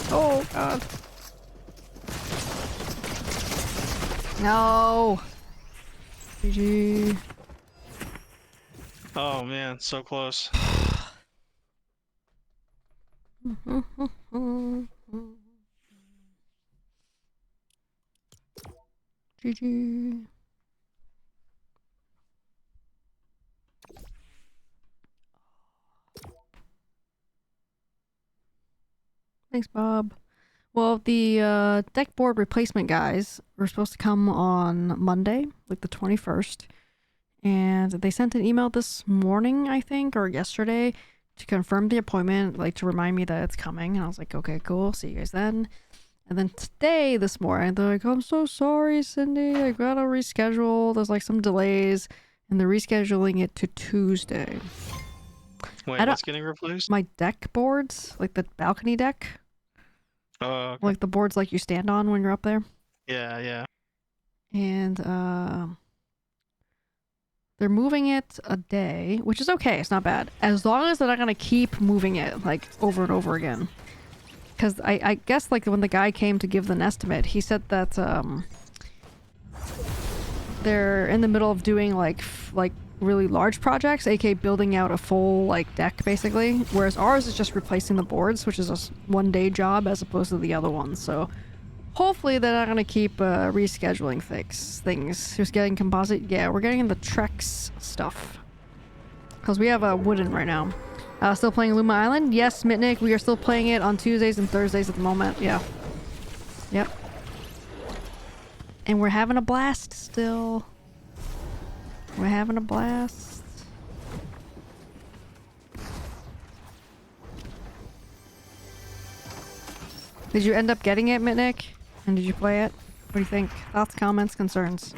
Oh god. No. GG. Oh man, so close. GG. Thanks, Bob. Well, the deck board replacement guys were supposed to come on Monday, like the 21st. And they sent an email this morning, I think, or yesterday, to confirm the appointment, like to remind me that it's coming. And I was like, okay, cool. See you guys then. And then today, this morning, they're like, I'm so sorry, Cindy. I gotta reschedule. There's like some delays. And they're rescheduling it to Tuesday. Wait, what's getting replaced? My deck boards, like the balcony deck. Oh, okay. Like the boards like you stand on when you're up there. Yeah, yeah. And they're moving it a day, which is okay. It's not bad. As long as they're not going to keep moving it like over and over again. Because I guess like when the guy came to give an estimate, he said that they're in the middle of doing like really large projects, aka building out a full like deck basically, whereas ours is just replacing the boards, which is a one-day job as opposed to the other ones. So hopefully they're not going to keep rescheduling things. Who's getting composite? Yeah, we're getting the Trex stuff because we have a wooden right now. Still playing Luma Island? Yes, Mitnick, we are still playing it on Tuesdays and Thursdays at the moment. Yeah. Yep. And we're having a blast still. We're having a blast. Did you end up getting it, Mitnick? And did you play it? What do you think? Thoughts, comments, concerns?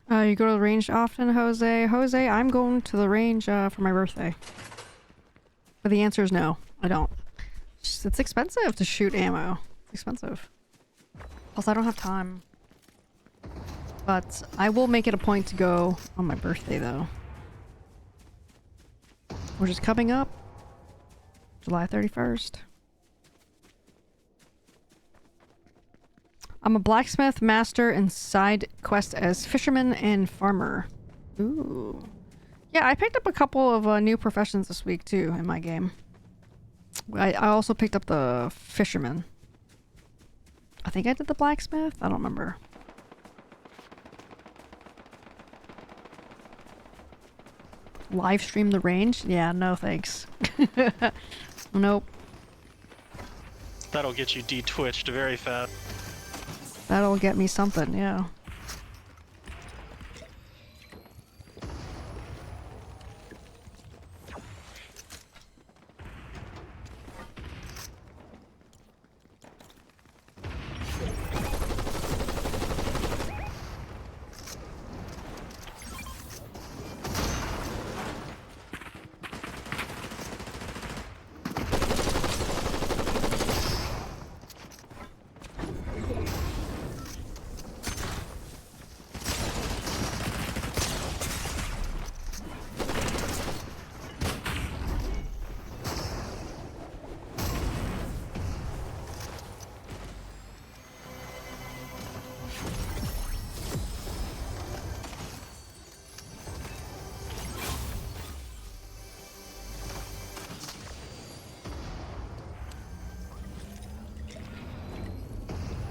You go to the range often, Jose? Jose, I'm going to the range for my birthday. But the answer is no, I don't. It's expensive to shoot ammo. It's expensive. Plus, I don't have time. But I will make it a point to go on my birthday, though. Which is coming up. July 31st. I'm a blacksmith, master, and side quest as fisherman and farmer. Ooh. Yeah, I picked up a couple of new professions this week, too, in my game. I also picked up the fisherman. I think I did the blacksmith? I don't remember. Live stream the range? Yeah, no thanks. Nope. That'll get you de-twitched very fast. That'll get me something, yeah.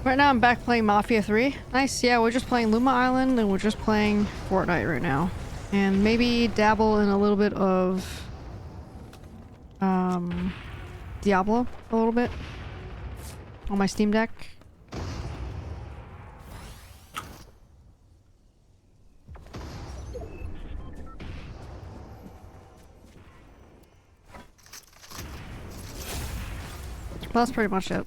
Right now I'm back playing Mafia 3. Nice, yeah, we're just playing Luma Island and we're just playing Fortnite right now. And maybe dabble in a little bit of Diablo a little bit on my Steam Deck. Well, that's pretty much it.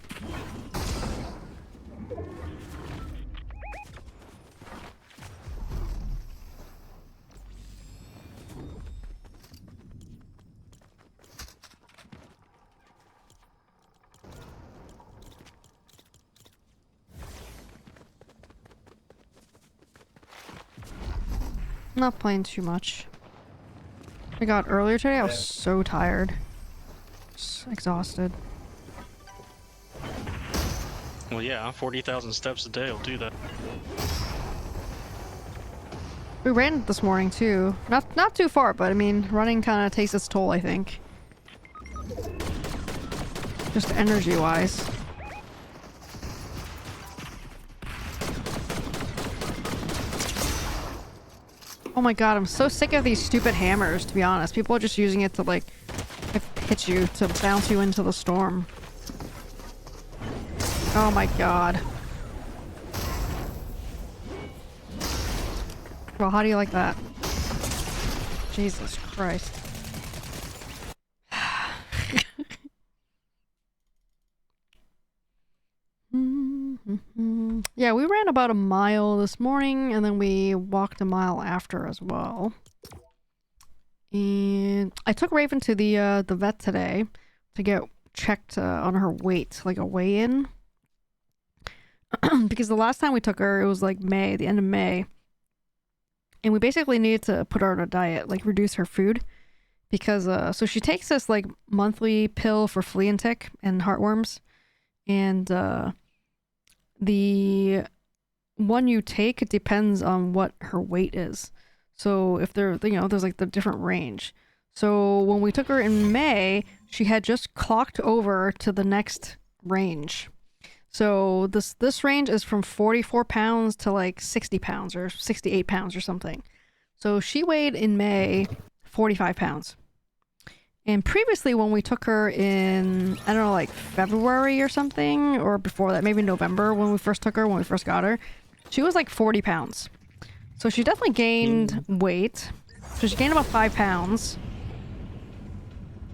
Not playing too much. I got earlier today, I was so tired. Just exhausted. Well, yeah, 40,000 steps a day will do that. We ran this morning too. Not too far, but I mean, running kind of takes its toll, I think. Just energy-wise. Oh my god, I'm so sick of these stupid hammers, to be honest. People are just using it to, like, hit you, to bounce you into the storm. Oh my god. Well, how do you like that? Jesus Christ. Yeah, we ran about a mile this morning, and then we walked a mile after as well. And I took Raven to the vet today to get checked on her weight, like a weigh-in. Because the last time we took her, it was like May, the end of May. And we basically needed to put her on a diet, like reduce her food. Because, so she takes this like monthly pill for flea and tick and heartworms. And, the one you take, it depends on what her weight is. So if there, you know, there's like the different range. So when we took her in May, she had just clocked over to the next range. So this range is from 44 pounds to like 60 pounds or 68 pounds or something. So she weighed in May 45 pounds. And previously when we took her in, I don't know, like February or something, or before that, maybe November when we first took her, when we first got her, she was like 40 pounds. So she definitely gained weight. So she gained about 5 pounds.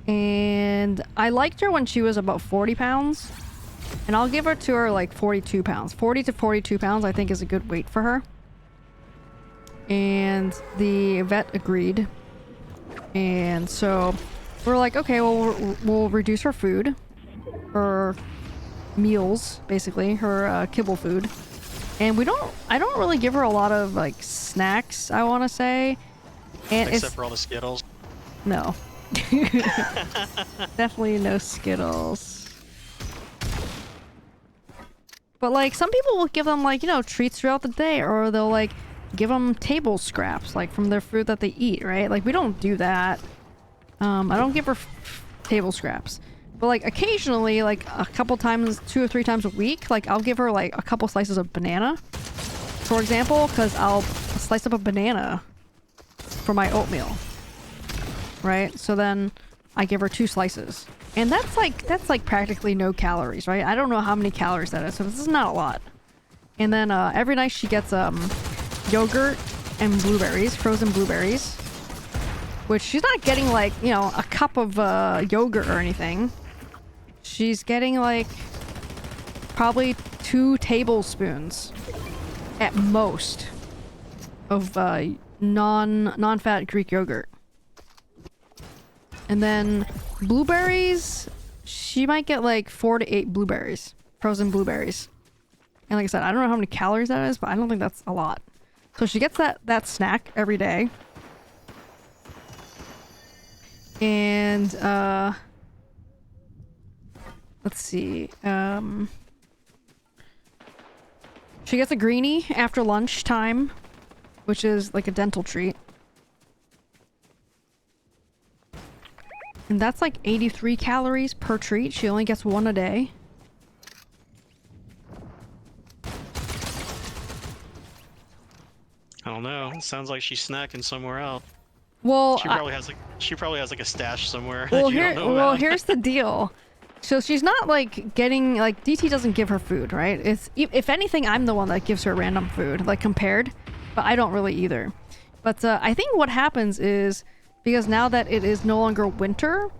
And I liked her when she was about 40 pounds. And I'll give her to her like 42 pounds. 40 to 42 pounds I think is a good weight for her. And the vet agreed. And so we're like, okay, well, we'll reduce her food. her meals, basically, her kibble food. And I don't really give her a lot of like snacks, I want to say. And Except for all the Skittles. No. Definitely no Skittles. But like some people will give them like, you know, treats throughout the day, or they'll like give them table scraps like from their food that they eat, right? Like we don't do that. I don't give her table scraps. But like occasionally, like a couple times, 2 or 3 times a week, like I'll give her like a couple slices of banana, for example, because I'll slice up a banana for my oatmeal, right? So then I give her 2 slices, and that's like practically no calories, right? I don't know how many calories that is, so this is not a lot. And then every night she gets yogurt and blueberries, frozen blueberries, which she's not getting like, you know, a cup of yogurt or anything. She's getting like probably 2 tablespoons at most of non-fat Greek yogurt. And then blueberries, she might get like 4 to 8 blueberries, frozen blueberries. And like I said, I don't know how many calories that is, but I don't think that's a lot. So she gets that snack every day. And let's see. She gets a greenie after lunchtime, which is like a dental treat. And that's like 83 calories per treat. She only gets 1 a day. I don't know. It sounds like she's snacking somewhere else. Well, She probably has like a stash somewhere. well, that you don't know well, about. here's the deal. So she's not like getting like DT doesn't give her food, right? It's if anything, I'm the one that gives her random food, like compared, but I don't really either. But I think what happens is because now that it is no longer winter,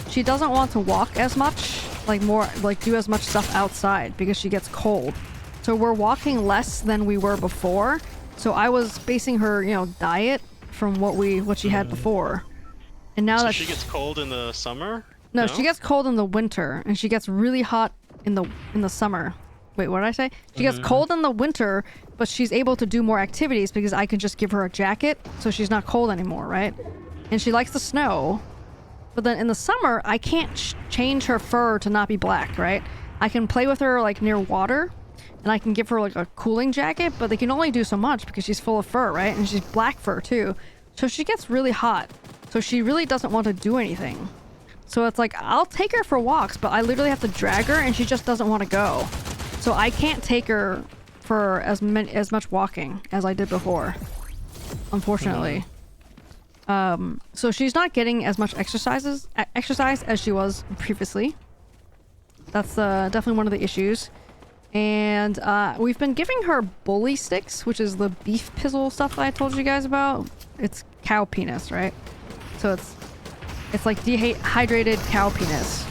she doesn't want to walk as much, like more like do as much stuff outside because she gets cold. So we're walking less than we were before. So I was basing her, you know, diet from what she had before. And now So that she gets cold in the summer? No, she gets cold in the winter, and she gets really hot in the summer. Wait, what did I say? She gets cold in the winter, but she's able to do more activities because I can just give her a jacket, so she's not cold anymore, right? And she likes the snow. But then in the summer, I can't change her fur to not be black, right? I can play with her like near water, and I can give her like a cooling jacket, but they can only do so much because she's full of fur, right? And she's black fur too. So she gets really hot. So she really doesn't want to do anything. So it's like, I'll take her for walks, but I literally have to drag her and she just doesn't want to go. So I can't take her for as much walking as I did before, unfortunately. So she's not getting as much exercise as she was previously. That's definitely one of the issues. And we've been giving her bully sticks, which is the beef pizzle stuff that I told you guys about. It's cow penis, right? So it's like dehydrated cow penis.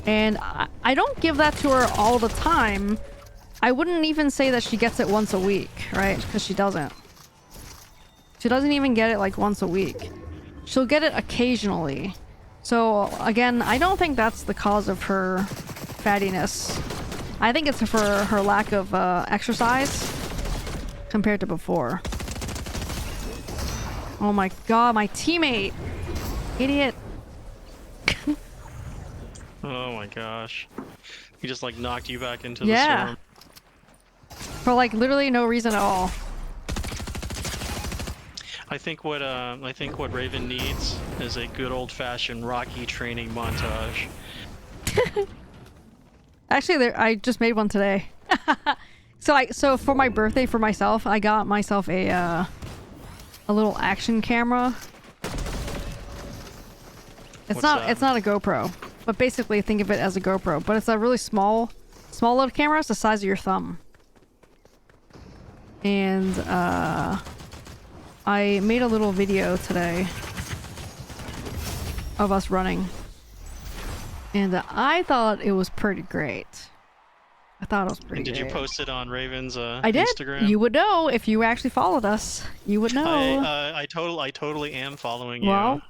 And I don't give that to her all the time. I wouldn't even say that she gets it once a week, right? Because she doesn't. She doesn't even get it like once a week. She'll get it occasionally. So again, I don't think that's the cause of her fattiness. I think it's for her lack of exercise compared to before. Oh my god, my teammate! Idiot! Oh my gosh. He just like knocked you back into the storm. For like literally no reason at all. I think what Raven needs is a good old-fashioned Rocky training montage. Actually, I just made one today. So for my birthday for myself, I got myself a little action camera. It's not a GoPro, but basically think of it as a GoPro. But it's a really small little camera. It's the size of your thumb. And I made a little video today of us running. And I thought it was pretty great. I thought it was pretty And did great. you post it on Raven's I did. Instagram? You would know if you actually followed us. You would know. I totally am following you. Well,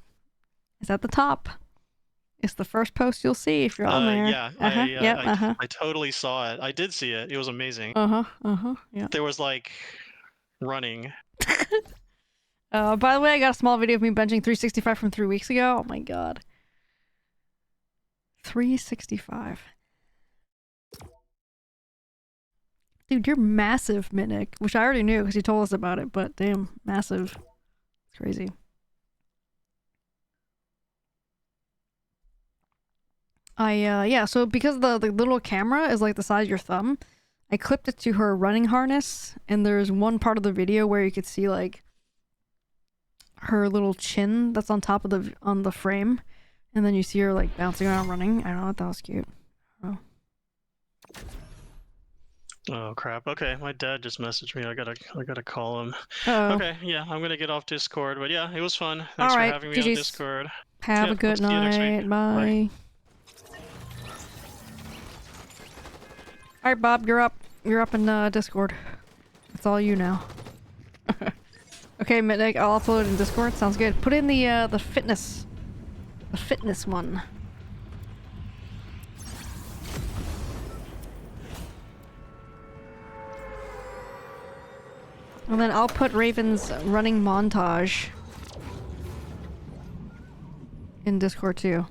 it's at the top. It's the first post you'll see if you're on there. Yeah, Yep. I totally saw it. I did see it. It was amazing. Yeah. There was like running. By the way, I got a small video of me benching 365 from 3 weeks ago. Oh my god. 365. Dude, you're massive, Mitnick. Which I already knew because you told us about it, but damn, massive. It's crazy. Yeah, so because the little camera is like the size of your thumb, I clipped it to her running harness, and there's one part of the video where you could see like her little chin that's on top of the frame, and then you see her like bouncing around running. I don't know, that was cute. Oh. Oh crap. Okay, my dad just messaged me. I gotta call him. Uh-oh. Okay, yeah, I'm gonna get off Discord, but yeah, it was fun. Thanks All for right, having me on GG's. Discord. Have Yeah, a good I'll see you next night. week. Bye. Bye. All right, Bob, you're up. You're up in Discord. It's all you now. Okay, Mitnick, I'll upload it in Discord. Sounds good. Put in the fitness one. And then I'll put Raven's running montage in Discord too.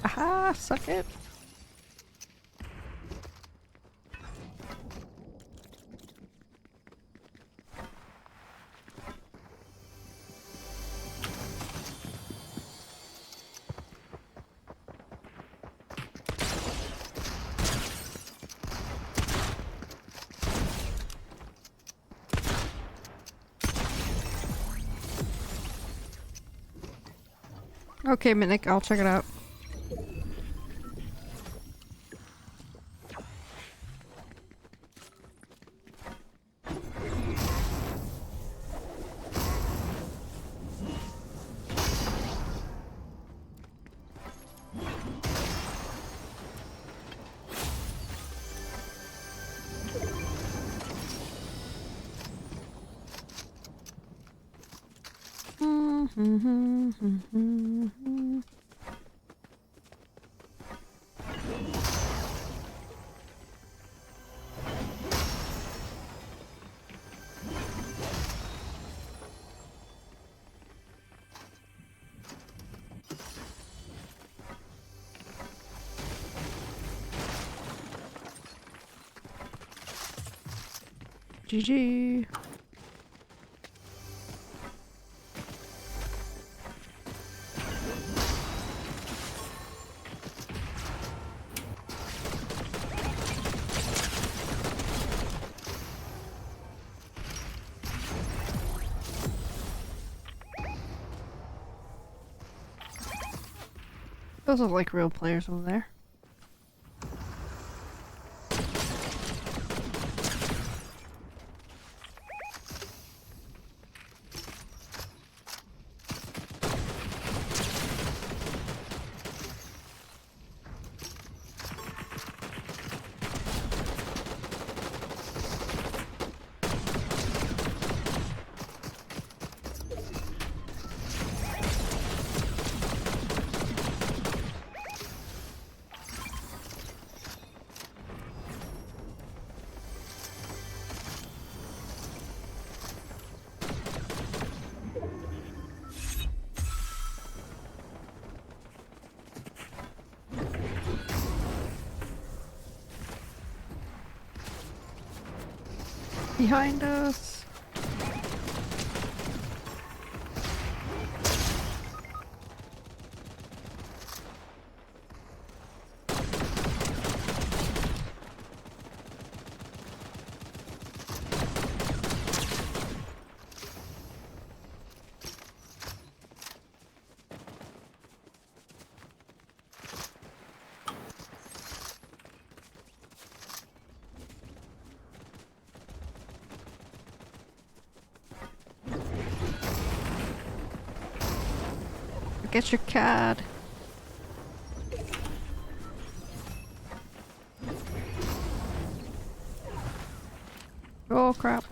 Aha, suck it. Okay, Mitnick, I'll check it out. GG. Those look like real players over there. Behind us. Get your card. Oh crap.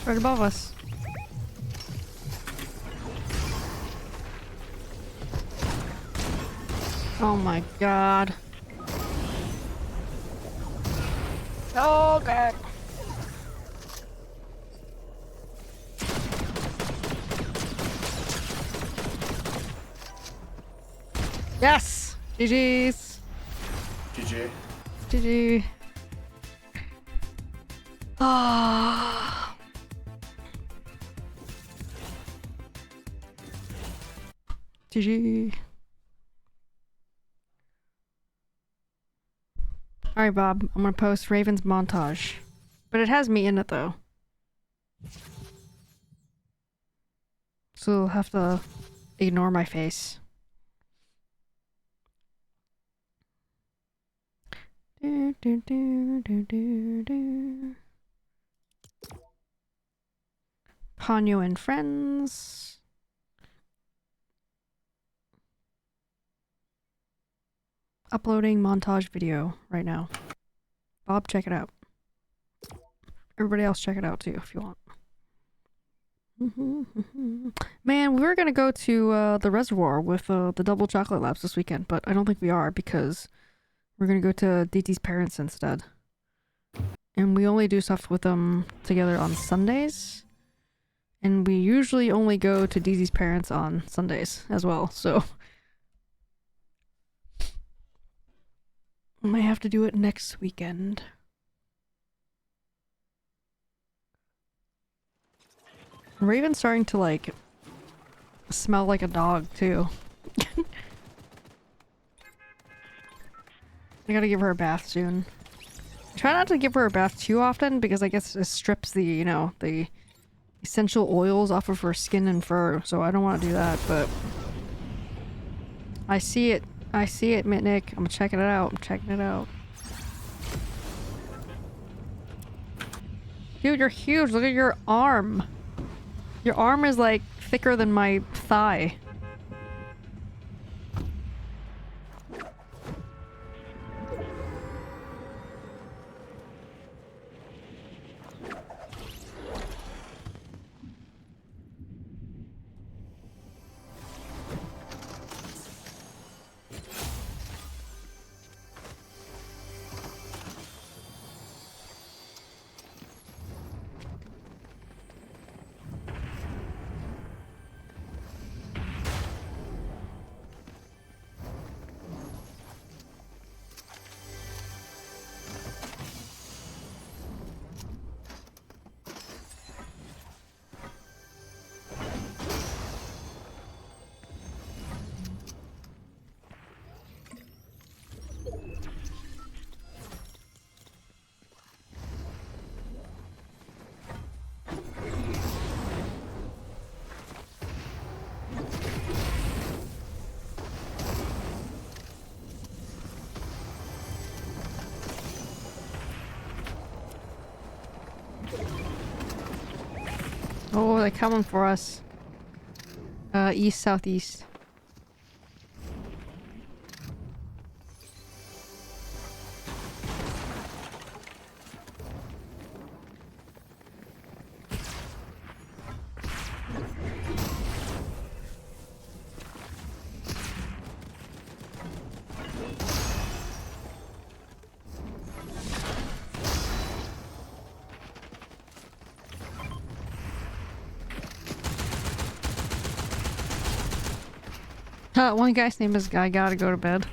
Right above us. Oh my god. Oh god. Yes! GG's. GG. GG. Ah. GG. Alright, Bob. I'm gonna post Raven's montage. But it has me in it, though. So you'll have to ignore my face. Do, do, do, do, do, do. Ponyo and friends. Uploading montage video right now. Bob, check it out. Everybody else check it out too if you want. Man, we were gonna go to the reservoir with the double chocolate labs this weekend, but I don't think we are because we're gonna go to DT's parents instead. And we only do stuff with them together on Sundays. And we usually only go to DT's parents on Sundays as well, so I might have to do it next weekend. Raven's starting to, like, smell like a dog, too. I gotta give her a bath soon. Try not to give her a bath too often, because I guess it strips the, you know, the essential oils off of her skin and fur, so I don't want to do that, but I see it, Mitnick. I'm checking it out. I'm checking it out. Dude, you're huge. Look at your arm. Your arm is like thicker than my thigh. Oh, they're coming for us. East, southeast. One guy's name is I gotta go to bed.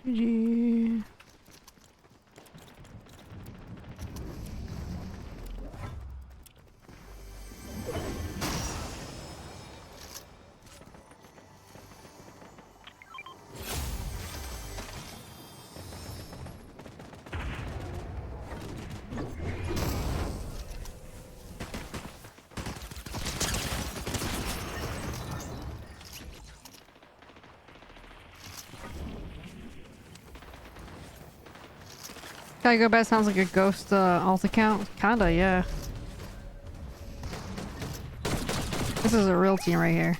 GG. Gotta go bed sounds like a ghost alt account. Kinda, yeah. This is a real team right here.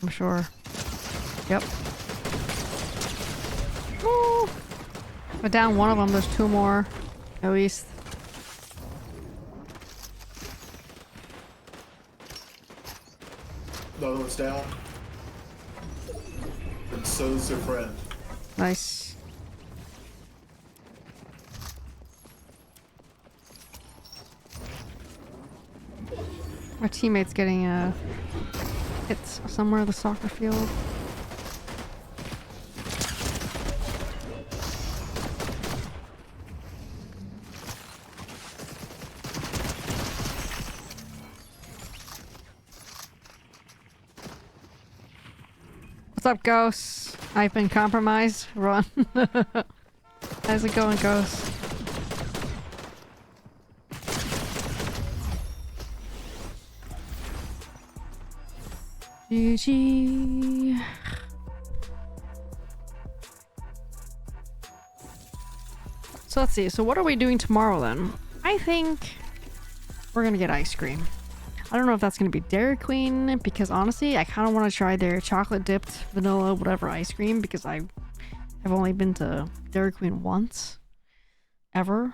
I'm sure. Yep. Woo! But down one of them, there's two more. At least. The other one's down. And so's their friend. Nice. Our teammate's getting hit somewhere in the soccer field. What's up, Ghost? I've been compromised. Run. How's it going, Ghost? GG. So let's see. So what are we doing tomorrow then? I think we're gonna get ice cream. I don't know if that's gonna be Dairy Queen because honestly, I kind of want to try their chocolate dipped vanilla whatever ice cream because I have only been to Dairy Queen once, ever.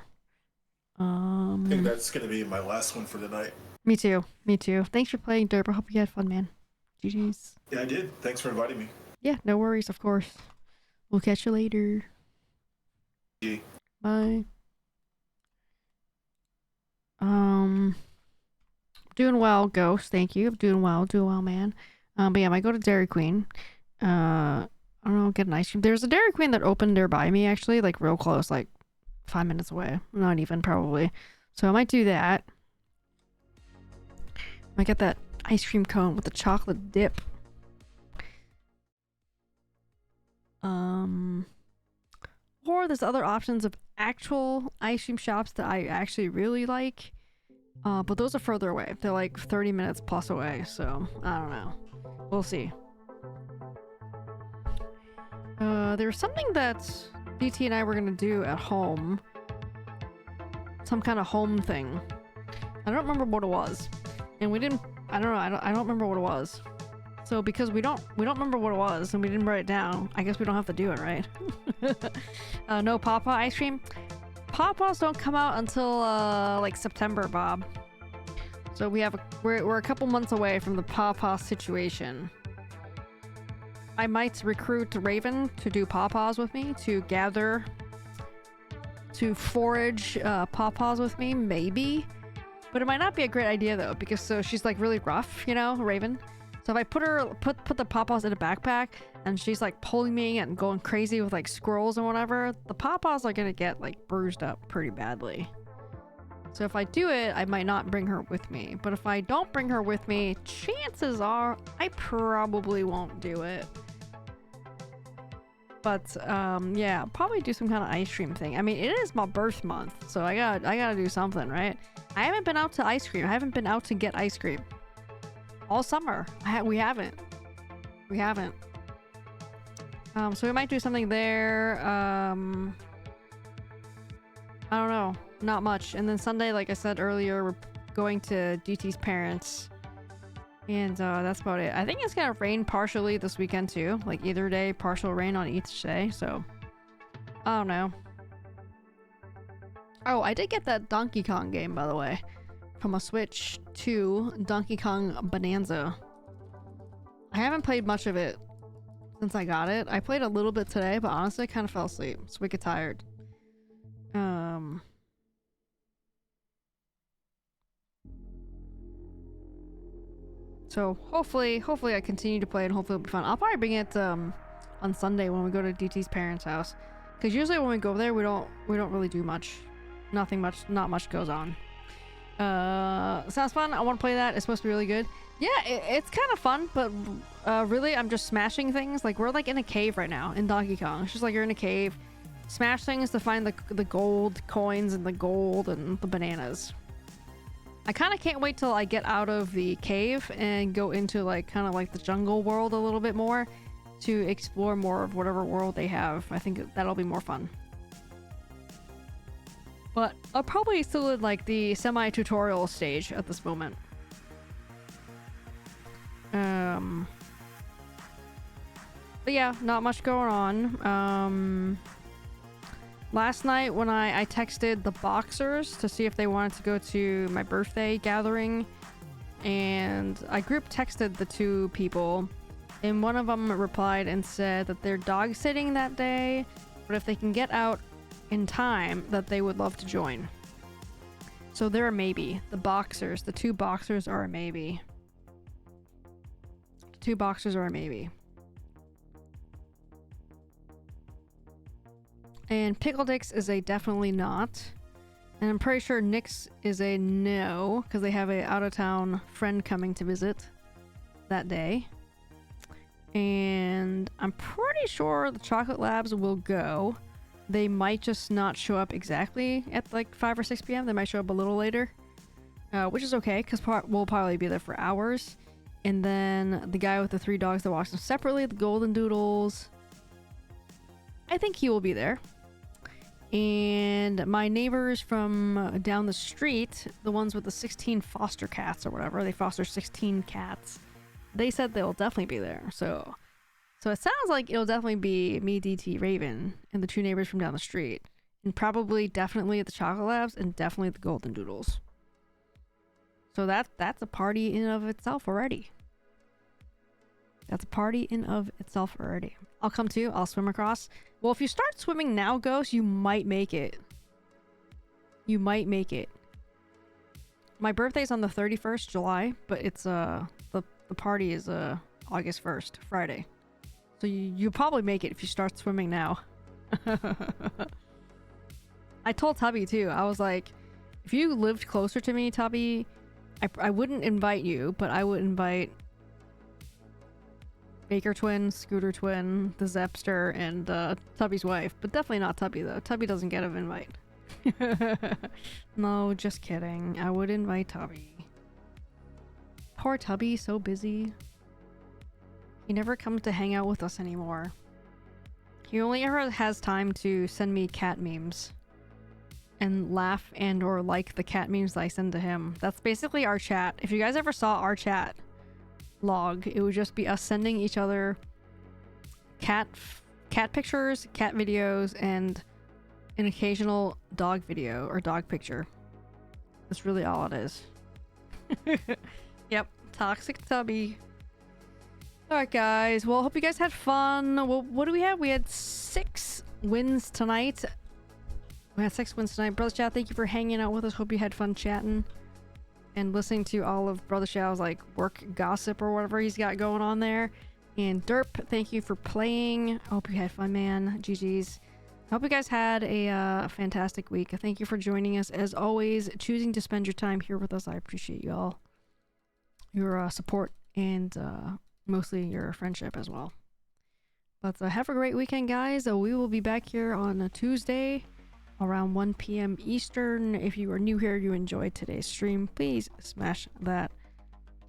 I think that's gonna be my last one for tonight. Me too. Me too. Thanks for playing, Derp. I hope you had fun, man. GG's. Yeah, I did. Thanks for inviting me. Yeah, no worries, of course. We'll catch you later. Yeah. Bye. Doing well, Ghost. Thank you. Doing well, man. But yeah, I might go to Dairy Queen. I don't know, get an ice cream. There's a Dairy Queen that opened nearby me, actually, like real close, like 5 minutes away. Not even, probably. So I might do that. Might get that ice cream cone with the chocolate dip. Or there's other options of actual ice cream shops that I actually really like. But those are further away. They're like 30 minutes plus away, so I don't know. We'll see. There's something that DT and I were gonna do at home. Some kind of home thing. I don't remember what it was. And we didn't, I don't know, I don't remember what it was. So because we don't remember what it was and we didn't write it down, I guess we don't have to do it, right? No Papa ice cream. Papas don't come out until like September, Bob. So we're a couple months away from the Papa situation. I might recruit Raven to do Papas with me, to forage Papas with me, maybe. But it might not be a great idea though, because so she's like really rough, you know, Raven. So if I put the Papas in a backpack and she's like pulling me and going crazy with like squirrels and whatever, the Papas are gonna get like bruised up pretty badly. So if I do it, I might not bring her with me. But if I don't bring her with me, chances are I probably won't do it. But yeah, I'll probably do some kind of ice cream thing. I mean, it is my birth month, so I gotta do something, right? I haven't been out to ice cream. I haven't been out to get ice cream. all summer. We haven't. We haven't. So we might do something there. I don't know. Not much. And then Sunday, like I said earlier, we're going to DT's parents. And that's about it. I think it's gonna rain partially this weekend too. Like either day, partial rain on each day. So I don't know. Oh, I did get that Donkey Kong game, by the way, from a Switch 2, Donkey Kong Bonanza. I haven't played much of it since I got it. I played a little bit today, but honestly I kind of fell asleep. So we get tired. So hopefully I continue to play and hopefully it'll be fun. I'll probably bring it on Sunday when we go to DT's parents' house. Because usually when we go there, we don't really do much. Not much goes on. Sounds fun. I want to play that. It's supposed to be really good. Yeah, it's kind of fun, but really I'm just smashing things. Like we're like in a cave right now in Donkey Kong. It's just like you're in a cave. Smash things to find the gold coins and the gold and the bananas. I kind of can't wait till I get out of the cave and go into like kind of like the jungle world a little bit more to explore more of whatever world they have. I think that'll be more fun. But I'll probably still in like the semi-tutorial stage at this moment. But yeah, not much going on. Last night when I texted the Boxers to see if they wanted to go to my birthday gathering, and I group texted the two people, and one of them replied and said that they're dog sitting that day, but if they can get out in time that they would love to join. So they're a maybe. The two Boxers are a maybe. The two Boxers are a maybe. And Pickle Dicks is a definitely not. And I'm pretty sure Nick's is a no, because they have a out-of-town friend coming to visit that day. And I'm pretty sure the Chocolate Labs will go. They might just not show up exactly at like 5 or 6 p.m. They might show up a little later. Which is okay, because we'll probably be there for hours. And then the guy with the 3 dogs that walks them separately, the Golden Doodles, I think he will be there. And my neighbors from down the street, the ones with the 16 foster cats or whatever, they foster 16 cats, they said they'll definitely be there. So it sounds like it'll definitely be me, DT, Raven, and the 2 neighbors from down the street. And probably definitely at the Chocolate Labs and definitely the Golden Doodles. So that's a party in of itself already. That's a party in of itself already. I'll come too. I'll swim across. Well, if you start swimming now, Ghost, you might make it. You might make it. My birthday's on the 31st July, but it's the party is August 1st, Friday. So you'll probably make it if you start swimming now. I told Tubby too. I was like, if you lived closer to me, Tubby, I wouldn't invite you, but I would invite Baker Twin, Scooter Twin, the Zepster, and Tubby's wife. But definitely not Tubby, though. Tubby doesn't get an invite. No, just kidding. I would invite Tubby. Poor Tubby, so busy. He never comes to hang out with us anymore. He only ever has time to send me cat memes. And laugh and or like the cat memes that I send to him. That's basically our chat. If you guys ever saw our chat log, it would just be us sending each other cat pictures, cat videos, and an occasional dog video or dog picture. That's really all it is. Yep, toxic Tubby. Alright guys, well, hope you guys had fun. Well, what do we have? We had 6 wins tonight. We had 6 wins tonight. Brother Chow, thank you for hanging out with us. Hope you had fun chatting and listening to all of Brother Chow's like work gossip or whatever he's got going on there. And Derp, thank you for playing. I hope you had fun, man. GG's. I hope you guys had a fantastic week. Thank you for joining us. As always, choosing to spend your time here with us. I appreciate you all. Your support and mostly your friendship as well. But have a great weekend, guys. We will be back here on a Tuesday around 1 p.m. Eastern. If you are new here, you enjoyed today's stream, please smash that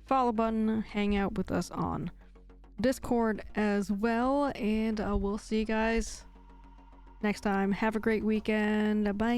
follow button, hang out with us on Discord as well, and we'll see you guys next time. Have a great weekend. Bye.